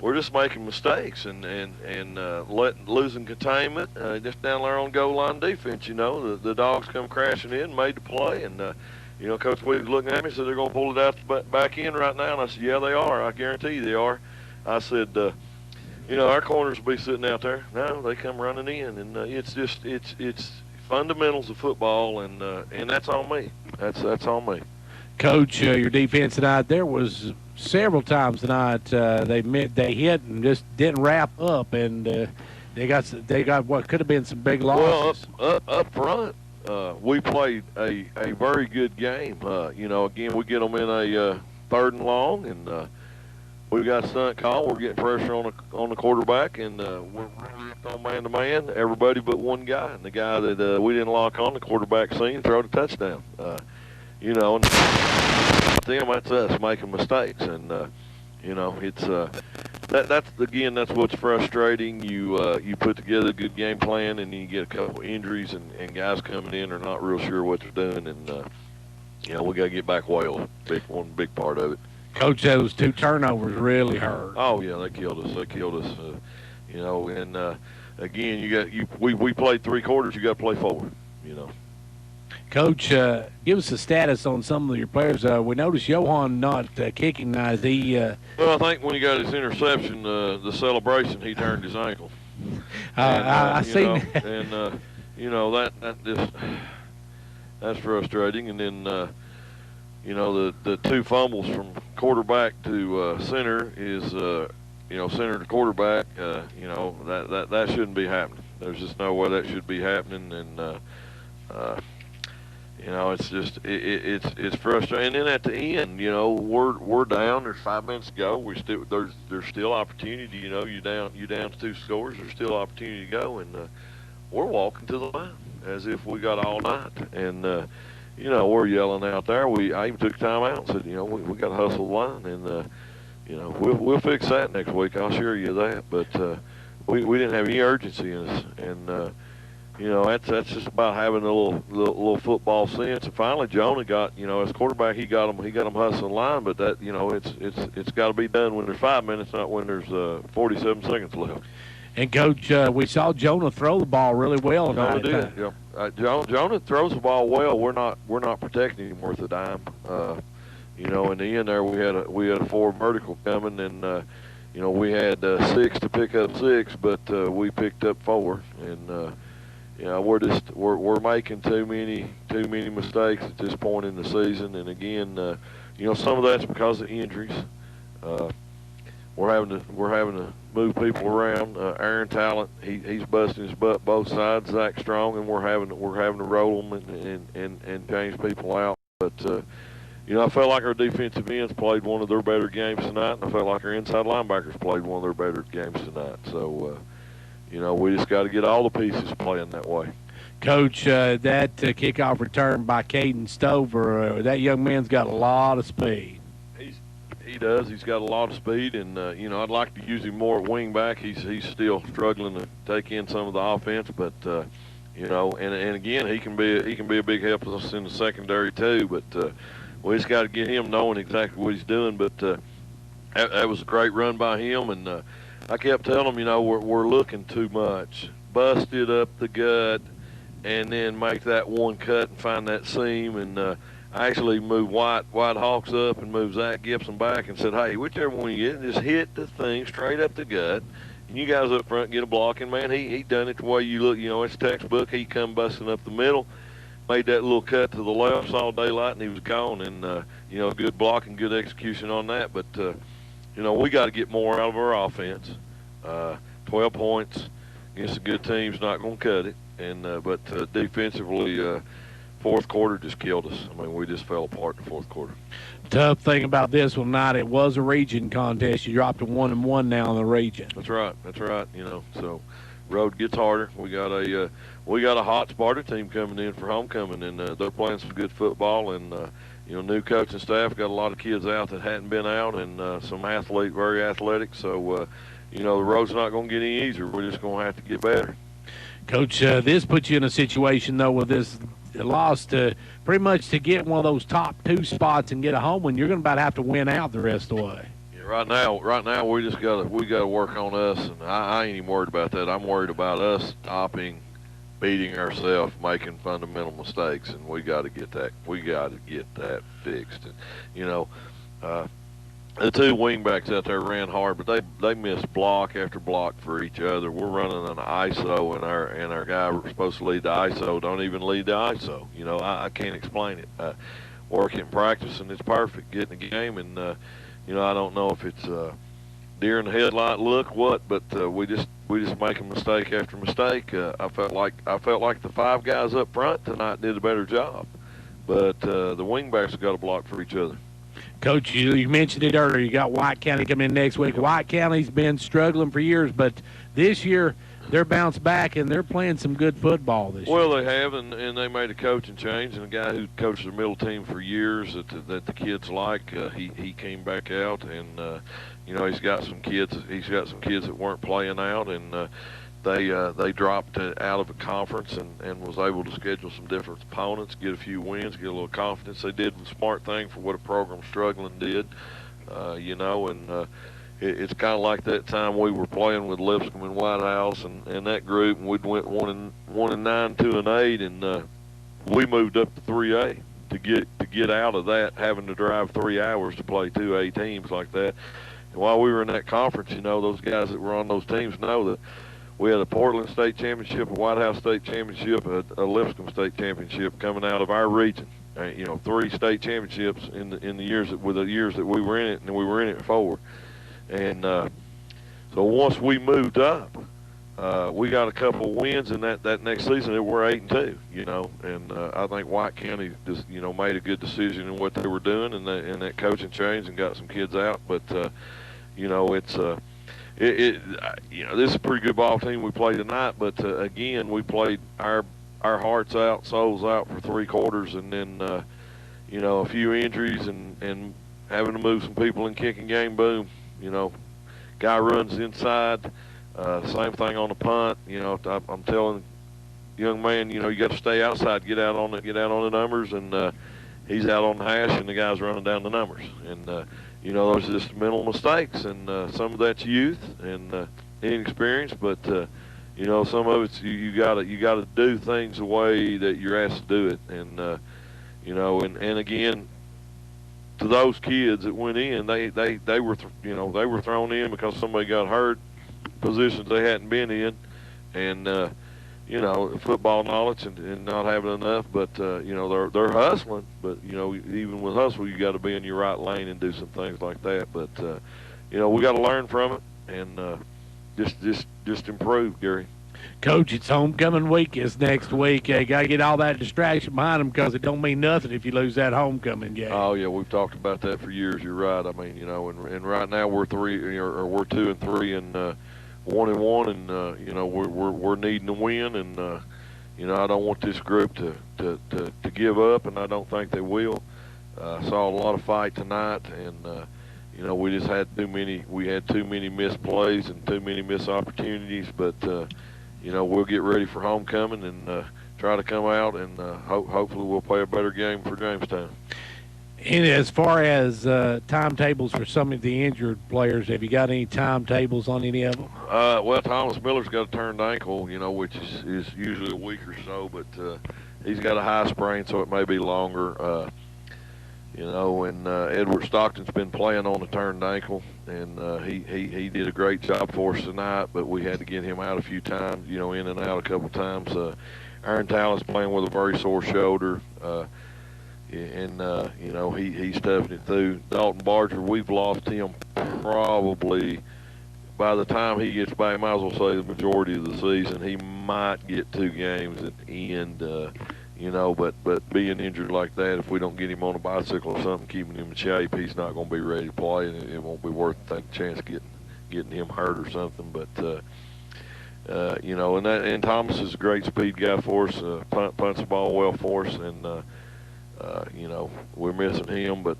we're just making mistakes and losing containment just down there on goal line defense. The dogs come crashing in, made the play, and Coach Williams looking at me and said they're going to pull it out the back end right now. And I said, yeah, they are. I guarantee you they are. I said, our corners will be sitting out there. No, they come running in, and it's fundamentals of football, and that's on me. That's on me. Coach, your defense tonight, there was several times tonight they hit and just didn't wrap up, and they got what could have been some big losses. Well, up front, we played a very good game. Again, we get them in a 3rd and long, and we got a stunt call. We're getting pressure on the quarterback, and we're really on man-to-man, everybody but one guy. And the guy that we didn't lock on, the quarterback seen, throw the touchdown. And that's us making mistakes. And, it's that's what's frustrating. You put together a good game plan, and you get a couple injuries, and guys coming in are not real sure what they're doing. And, we got to get back well. One big part of it. Coach, those 2 turnovers really hurt. Oh yeah, they killed us. Again, we played 3 quarters. You got to play 4. Coach, give us a status on some of your players. We noticed Johan not kicking tonight. Well, I think when he got his interception, the celebration, he turned his ankle. I seen that. And that's frustrating. And then the 2 fumbles from quarterback to center is center to quarterback. That shouldn't be happening. There's just no way that should be happening. And it's just it's frustrating. And then at the end, we're down. There's 5 minutes to go. There's still opportunity. You down to 2 scores. There's still opportunity to go, and we're walking to the line as if we got all night. And we're yelling out there. I even took time out and said, we got to hustle the line, and we'll fix that next week. I'll assure you that. But we didn't have any urgency in us, and that's just about having a little football sense. And finally, Jonah got, as quarterback, he got them hustling line. But that, it's got to be done when there's 5 minutes, not when there's 47 seconds left. And Coach, we saw Jonah throw the ball really well tonight. Jonah did. Yeah. Jonah throws the ball well. We're not protecting him worth a dime. In the end there, we had a 4 vertical coming, and we had 6 to pick up 6, but we picked up 4, and we're making too many mistakes at this point in the season. And again, some of that's because of injuries. We're having to move people around. Aaron Talent, he's busting his butt both sides. Zach Strong, and we're having to roll them and change people out. But I felt like our defensive ends played one of their better games tonight, and I felt like our inside linebackers played one of their better games tonight. So we just got to get all the pieces playing that way. Coach, that kickoff return by Caden Stover, that young man's got a lot of speed. He does. He's got a lot of speed, and I'd like to use him more at wing back. He's still struggling to take in some of the offense, but and again, he can be a big help to us in the secondary too. But we just got to get him knowing exactly what he's doing. But that was a great run by him, and I kept telling him, we're looking too much. Bust it up the gut, and then make that one cut and find that seam. And I actually moved White Hawks up and moved Zach Gibson back and said, hey, whichever one you get, just hit the thing straight up the gut. And you guys up front get a block. And, man, he done it the way you look. It's textbook. He come busting up the middle, made that little cut to the left, saw daylight, and he was gone. And, good block and good execution on that. But, we got to get more out of our offense. 12 points against a good team's not going to cut it. And but defensively, fourth quarter just killed us. I mean, we just fell apart in the fourth quarter. Tough thing about this one tonight, it was a region contest. You dropped to 1-1 now in the region. That's right. So road gets harder. We got a hot Sparta team coming in for homecoming, and they're playing some good football. And new coaching staff got a lot of kids out that hadn't been out, and some very athletic. So the road's not going to get any easier. We're just going to have to get better. Coach, this puts you in a situation, though, with this loss pretty much to get one of those top 2 spots and get a home win. You're going to about have to win out the rest of the way. Yeah, Right now, we gotta work on us, and I ain't even worried about that. I'm worried about us stopping beating ourselves, making fundamental mistakes, and we got to get that. We got to get that fixed. And the two wingbacks out there ran hard, but they missed block after block for each other. We're running an ISO, and our guy we're supposed to lead the ISO don't even lead the ISO. I can't explain it. Work in practice, and it's perfect. Get in the game, and I don't know if it's deer in the headlight look, but we just making mistake after mistake. I felt like the five guys up front tonight did a better job, but the wingbacks have got to block for each other. Coach, you mentioned it earlier. You got White County coming in next week. White County's been struggling for years, but this year they're bounced back and they're playing some good football this year. Well, they have, and they made a coaching change, and a guy who coached the middle team for years that the kids like, he came back out, and he's got some kids. He's got some kids that weren't playing out, and they dropped out of a conference and was able to schedule some different opponents, get a few wins, get a little confidence. They did the smart thing for what a program struggling did, it's kind of like that time we were playing with Lipscomb and White House and that group, and we'd went 1-9, 2-8, and we moved up to 3A to get out of that, having to drive 3 hours to play 2A teams like that. And while we were in that conference, those guys that were on those teams know that we had a Portland State Championship, a White House State Championship, a Lipscomb State Championship coming out of our region. 3 state championships in the years that we were in it, and we were in it 4. And so once we moved up, we got a couple of wins, and that next season they were 8-2. And I think White County just made a good decision in what they were doing, and that coaching change and got some kids out. But it's this is a pretty good ball team we played tonight. But again, we played our hearts out, souls out for 3 quarters, and then a few injuries and having to move some people in kicking game. Boom. Guy runs inside. Same thing on the punt. I'm telling young man, you got to stay outside, get out on the numbers, and he's out on the hash, and the guy's running down the numbers. And those are just mental mistakes, and some of that's youth and inexperience, but some of it's you got to do things the way that you're asked to do it, and and again, to those kids that went in, they were thrown in because somebody got hurt, positions they hadn't been in, and football knowledge and not having enough, but they're hustling, but even with hustle, you got to be in your right lane and do some things like that. But we got to learn from it and just improve, Gary. Coach, it's homecoming week. It's next week. You got to get all that distraction behind them, because it don't mean nothing if you lose that homecoming game. Oh yeah, we've talked about that for years. You're right. I mean, and right now we're 2-3 and 1-1, and we're needing to win, and I don't want this group to give up, and I don't think they will. Saw a lot of fight tonight, and we just had too many missed plays and too many missed opportunities, but we'll get ready for homecoming and try to come out, and hopefully we'll play a better game for Jamestown. And as far as timetables for some of the injured players, have you got any timetables on any of them? Well, Thomas Miller's got a turned ankle, which is usually a week or so, but he's got a high sprain, so it may be longer. And Edward Stockton's been playing on a turned ankle, and he did a great job for us tonight, but we had to get him out a few times, in and out a couple times. Aaron Talon's playing with a very sore shoulder, and he's toughing it through. Dalton Barger, we've lost him probably, by the time he gets back, might as well say the majority of the season. He might get 2 games at the end, but being injured like that, if we don't get him on a bicycle or something, keeping him in shape, he's not going to be ready to play, and it won't be worth taking a chance of getting him hurt or something. But and Thomas is a great speed guy for us. Punts the ball well for us, and we're missing him. But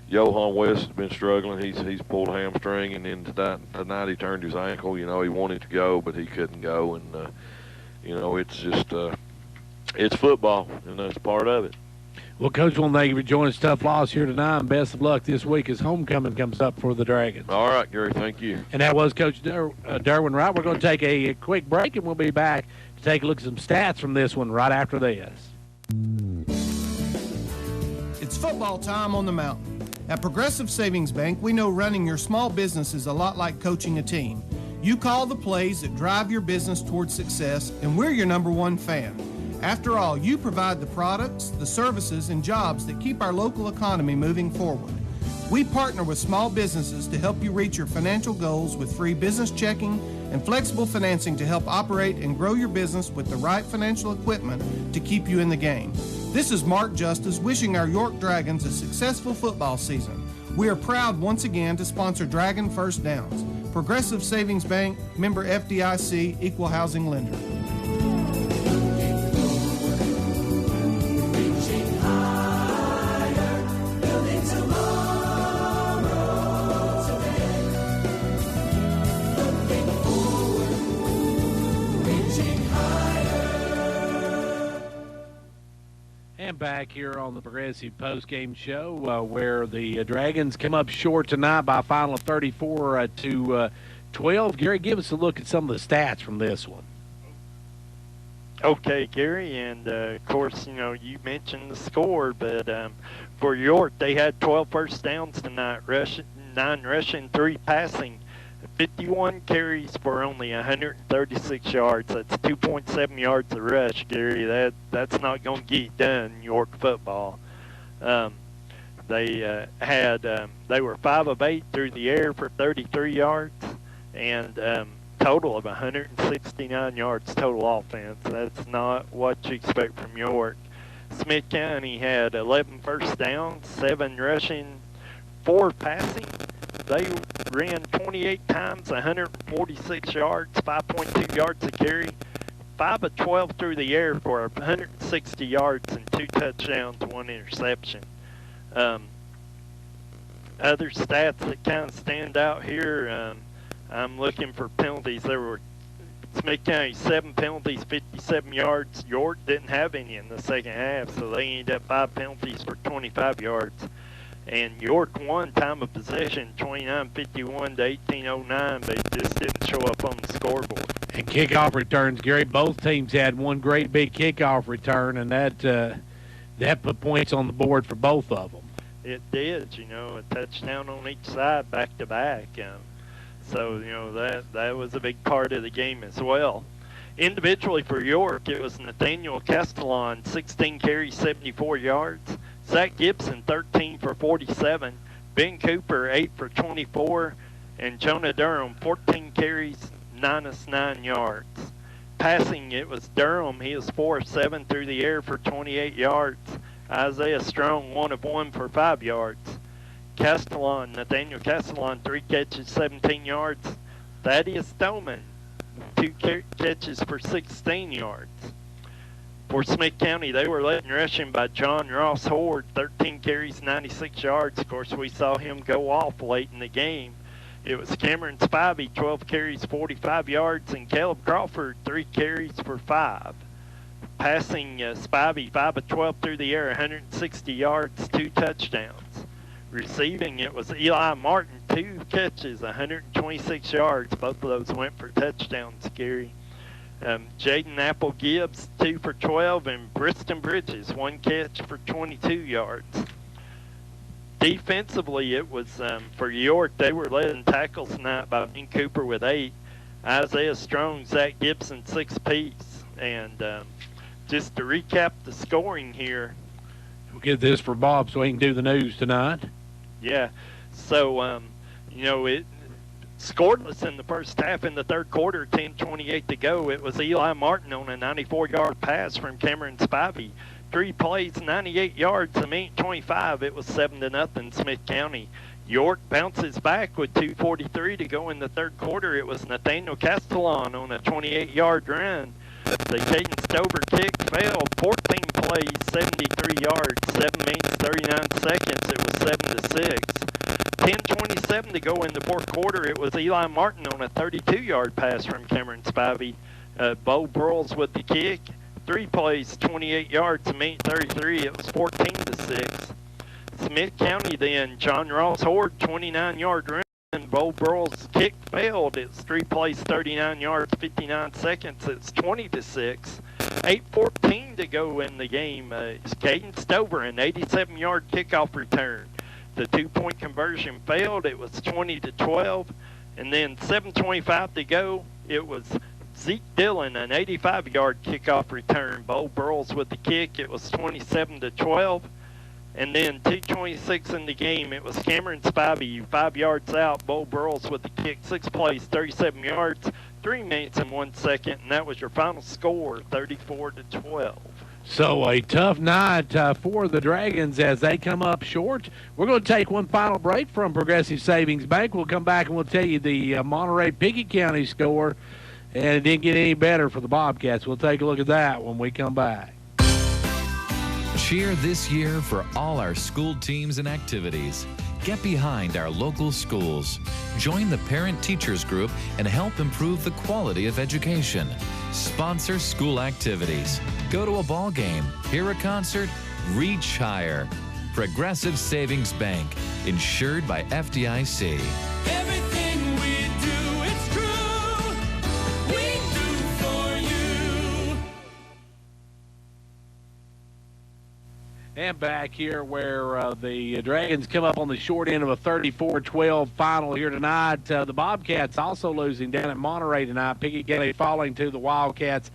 Johan West has been struggling. He's pulled a hamstring, and then tonight he turned his ankle. He wanted to go, but he couldn't go, and it's just. It's football, and that's part of it. Well, Coach, I want to thank you for joining us. Tough loss here tonight, and best of luck this week as homecoming comes up for the Dragons. All right, Gary, thank you. And that was Coach Derwin Wright. We're going to take a quick break, and we'll be back to take a look at some stats from this one right after this. It's football time on the mountain. At Progressive Savings Bank, we know running your small business is a lot like coaching a team. You call the plays that drive your business towards success, and we're your #1 fan. After all, you provide the products, the services, and jobs that keep our local economy moving forward. We partner with small businesses to help you reach your financial goals with free business checking and flexible financing to help operate and grow your business with the right financial equipment to keep you in the game. This is Mark Justice wishing our York Dragons a successful football season. We are proud once again to sponsor Dragon First Downs. Progressive Savings Bank, member FDIC, equal housing lender. Back here on the Progressive Postgame Show, where the Dragons came up short tonight by a final of 34-12. Gary, give us a look at some of the stats from this one. Okay, Gary, and of course, you mentioned the score, but for York, they had 12 first downs tonight, 9 rushing, 3 passing. 51 carries for only 136 yards. That's 2.7 yards a rush, Gary. That's not going to get done in York football. They were 5 of 8 through the air for 33 yards, and total of 169 yards total offense. That's not what you expect from York. Smith County had 11 first downs, 7 rushing, 4 passing. They ran 28 times, 146 yards, 5.2 yards a carry, 5 of 12 through the air for 160 yards and 2 touchdowns, 1 interception. Other stats that kind of stand out here, I'm looking for penalties. There were Smith County 7 penalties, 57 yards. York didn't have any in the second half, so they ended up 5 penalties for 25 yards. And York won time of possession 29-51 to 18-09, but it just didn't show up on the scoreboard. And kickoff returns, Gary, both teams had one great big kickoff return, and that put points on the board for both of them. It did, a touchdown on each side back-to-back. So, that was a big part of the game as well. Individually for York, it was Nathaniel Castellon, 16 carries, 74 yards. Zach Gibson, 13 for 47. Ben Cooper, 8 for 24. And Jonah Durham, 14 carries, -9 yards. Passing, it was Durham. He was 4 of 7 through the air for 28 yards. Isaiah Strong, 1 of 1 for 5 yards. Nathaniel Castellon, 3 catches, 17 yards. Thaddeus Stoneman, 2 catches for 16 yards. For Smith County, they were led in rushing by John Ross Horde, 13 carries, 96 yards. Of course, we saw him go off late in the game. It was Cameron Spivey, 12 carries, 45 yards, and Caleb Crawford, 3 carries for 5. Passing, Spivey, 5 of 12 through the air, 160 yards, 2 touchdowns. Receiving, it was Eli Martin, 2 catches, 126 yards. Both of those went for touchdowns, Gary. Jaden Apple Gibbs, 2 for 12, and Briston Bridges, 1 catch for 22 yards. Defensively, it was for York. They were led in tackles tonight by Ben Cooper with 8, Isaiah Strong, Zach Gibson, 6 apiece. And just to recap the scoring here. We'll get this for Bob so he can do the news tonight. Yeah. So, it scoreless in the first half. In the third quarter, 10:28 to go. It was Eli Martin on a 94-yard pass from Cameron Spivey. 3 plays, 98 yards, a minute 25. It was 7-0 Smith County. York bounces back with 2:43 to go in the third quarter. It was Nathaniel Castellon on a 28-yard run. The Caden Stover kick failed. 14 plays, 73 yards, 7 minutes, 39 seconds. It was 7-6. 10:27 to go in the fourth quarter. It was Eli Martin on a 32-yard pass from Cameron Spivey. Bo Burles with the kick. 3 plays, 28 yards to meet 33. It was 14-6. Smith County then, John Ross Horde, 29-yard run. Bo Burrell's kick failed. It's 3 plays, 39 yards, 59 seconds. It's 20-6. 8:14 to go in the game. It's Caden Stover, an 87-yard kickoff return. The 2-point conversion failed. It was 20-12. And then 7:25 to go. It was Zeke Dillon, an 85-yard kickoff return. Bo Burrells with the kick. It was 27-12. And then 2:26 in the game, it was Cameron Spivey, 5 yards out. Bo Burrells with the kick, 6 plays, 37 yards, 3 minutes and 1 second, and that was your final score, 34-12. So a tough night for the Dragons as they come up short. We're going to take one final break from Progressive Savings Bank. We'll come back and we'll tell you the Monterey-Pickett County score, and it didn't get any better for the Bobcats. We'll take a look at that when we come back. Cheer this year for all our school teams and activities. Get behind our local schools. Join the parent-teachers group and help improve the quality of education. Sponsor school activities. Go to a ball game, hear a concert, reach higher. Progressive Savings Bank, insured by FDIC. Everything we do, it's true. We do for you. And back here where the Dragons come up on the short end of a 34-12 final here tonight. The Bobcats also losing down at Monterey tonight. Pickett County falling to the Wildcats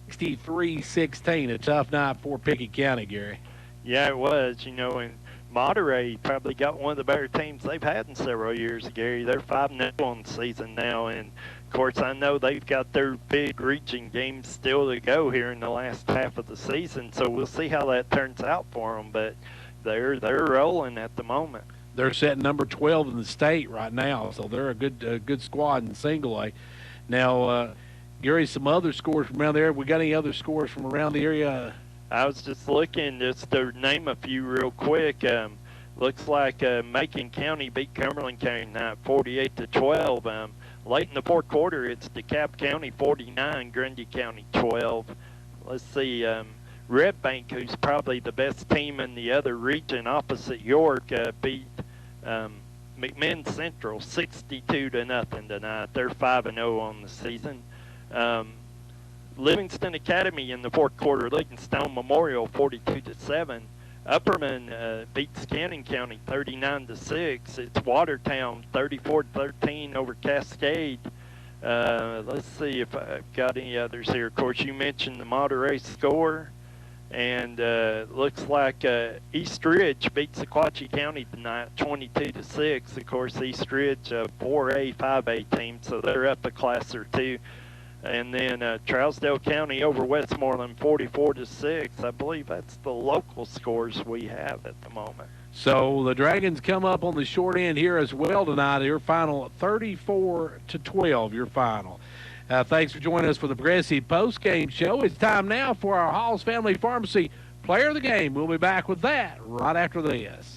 63-16. A tough night for Pickett County, Gary. Yeah, it was. You know, and Monterey probably got one of the better teams they've had in several years, Gary. They're 5-0 on the season now, and of course I know they've got their big region games still to go here in the last half of the season, so we'll see how that turns out for them, but they're rolling at the moment. They're setting number 12 in the state right now, so they're a good squad in single A. Now, Gary, some other scores from around there. We got any other scores from around the area? I was just looking just to name a few real quick. Looks like Macon County beat Cumberland County tonight 48-12. Late in the fourth quarter, it's DeKalb County 49, Grundy County 12. Let's see, Red Bank, who's probably the best team in the other region opposite York, beat McMinn Central 62-0 tonight. They're 5-0 on the season. Livingston Academy in the fourth quarter, Livingstone Memorial 42-7. Upperman beats Cannon County 39-6. It's Watertown 34-13 over Cascade. Let's see if I've got any others here. Of course, you mentioned the Monterey score, and looks like East Ridge beats Sequatchie County tonight 22-6. Of course, East Ridge 4A, 5A team, so they're up a class or two. And then Trousdale County over Westmoreland 44-6. I believe that's the local scores we have at the moment. So the Dragons come up on the short end here as well tonight. Your final 34-12, your final. Thanks for joining us for the Progressive Post-Game Show. It's time now for our Halls Family Pharmacy Player of the Game. We'll be back with that right after this.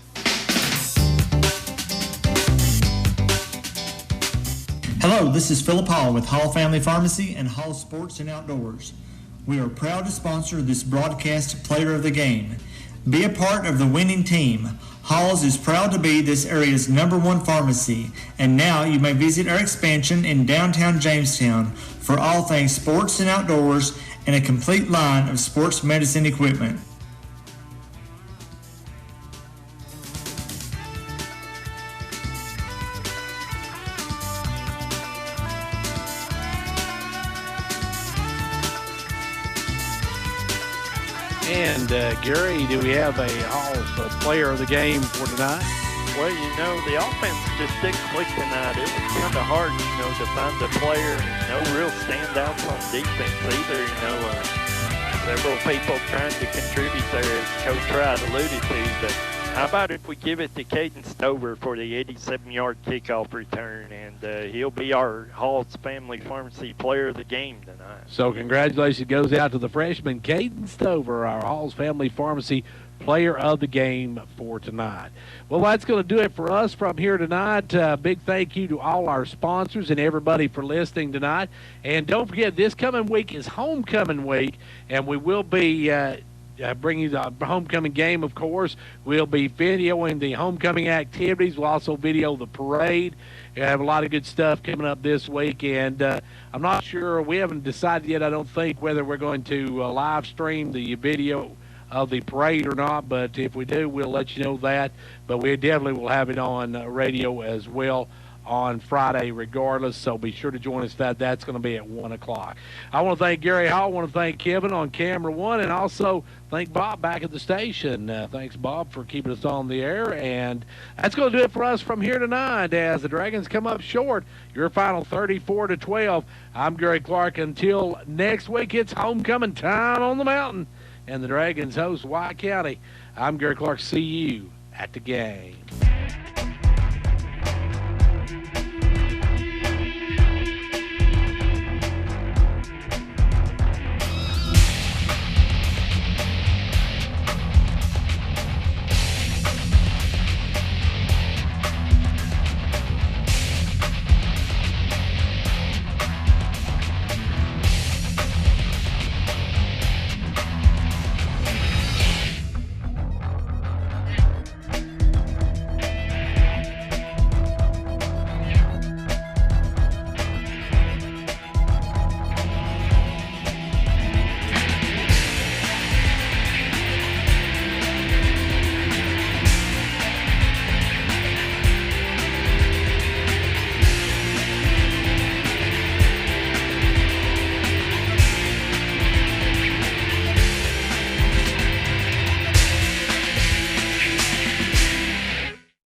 Hello, this is Philip Hall with Hall Family Pharmacy and Hall Sports and Outdoors. We are proud to sponsor this broadcast Player of the Game. Be a part of the winning team. Hall's is proud to be this area's #1 pharmacy, and now you may visit our expansion in downtown Jamestown for all things sports and outdoors and a complete line of sports medicine equipment. And Gary, do we have a Halls Player of the Game for tonight? Well, you know, the offense just didn't click tonight. It was kind of hard, you know, to find a player. No real standouts on defense either. You know, several people trying to contribute there, as Coach Wright alluded to. But how about if we give it to Caden Stover for the 87-yard kickoff return, and he'll be our Halls Family Pharmacy Player of the Game tonight. So congratulations goes out to the freshman Caden Stover, our Halls Family Pharmacy player of the game for tonight. Well, that's going to do it for us from here tonight. Big thank you to all our sponsors and everybody for listening tonight. And don't forget, this coming week is homecoming week, and we will be bringing you the homecoming game, of course. We'll be videoing the homecoming activities. We'll also video the parade. We have a lot of good stuff coming up this week, and I'm not sure. We haven't decided yet, I don't think, whether we're going to live stream the video of the parade or not, but if we do, we'll let you know that. But we definitely will have it on radio as well on Friday regardless, so be sure to join us. That's going to be at 1 o'clock. I want to thank Gary Hall. I want to thank Kevin on camera one, and also thank Bob back at the station. Thanks, Bob, for keeping us on the air. And that's going to do it for us from here tonight as the Dragons come up short. Your final 34-12. I'm Gary Clark. Until next week, it's homecoming time on the mountain, and the Dragons host White County. I'm Gary Clark. See you at the game.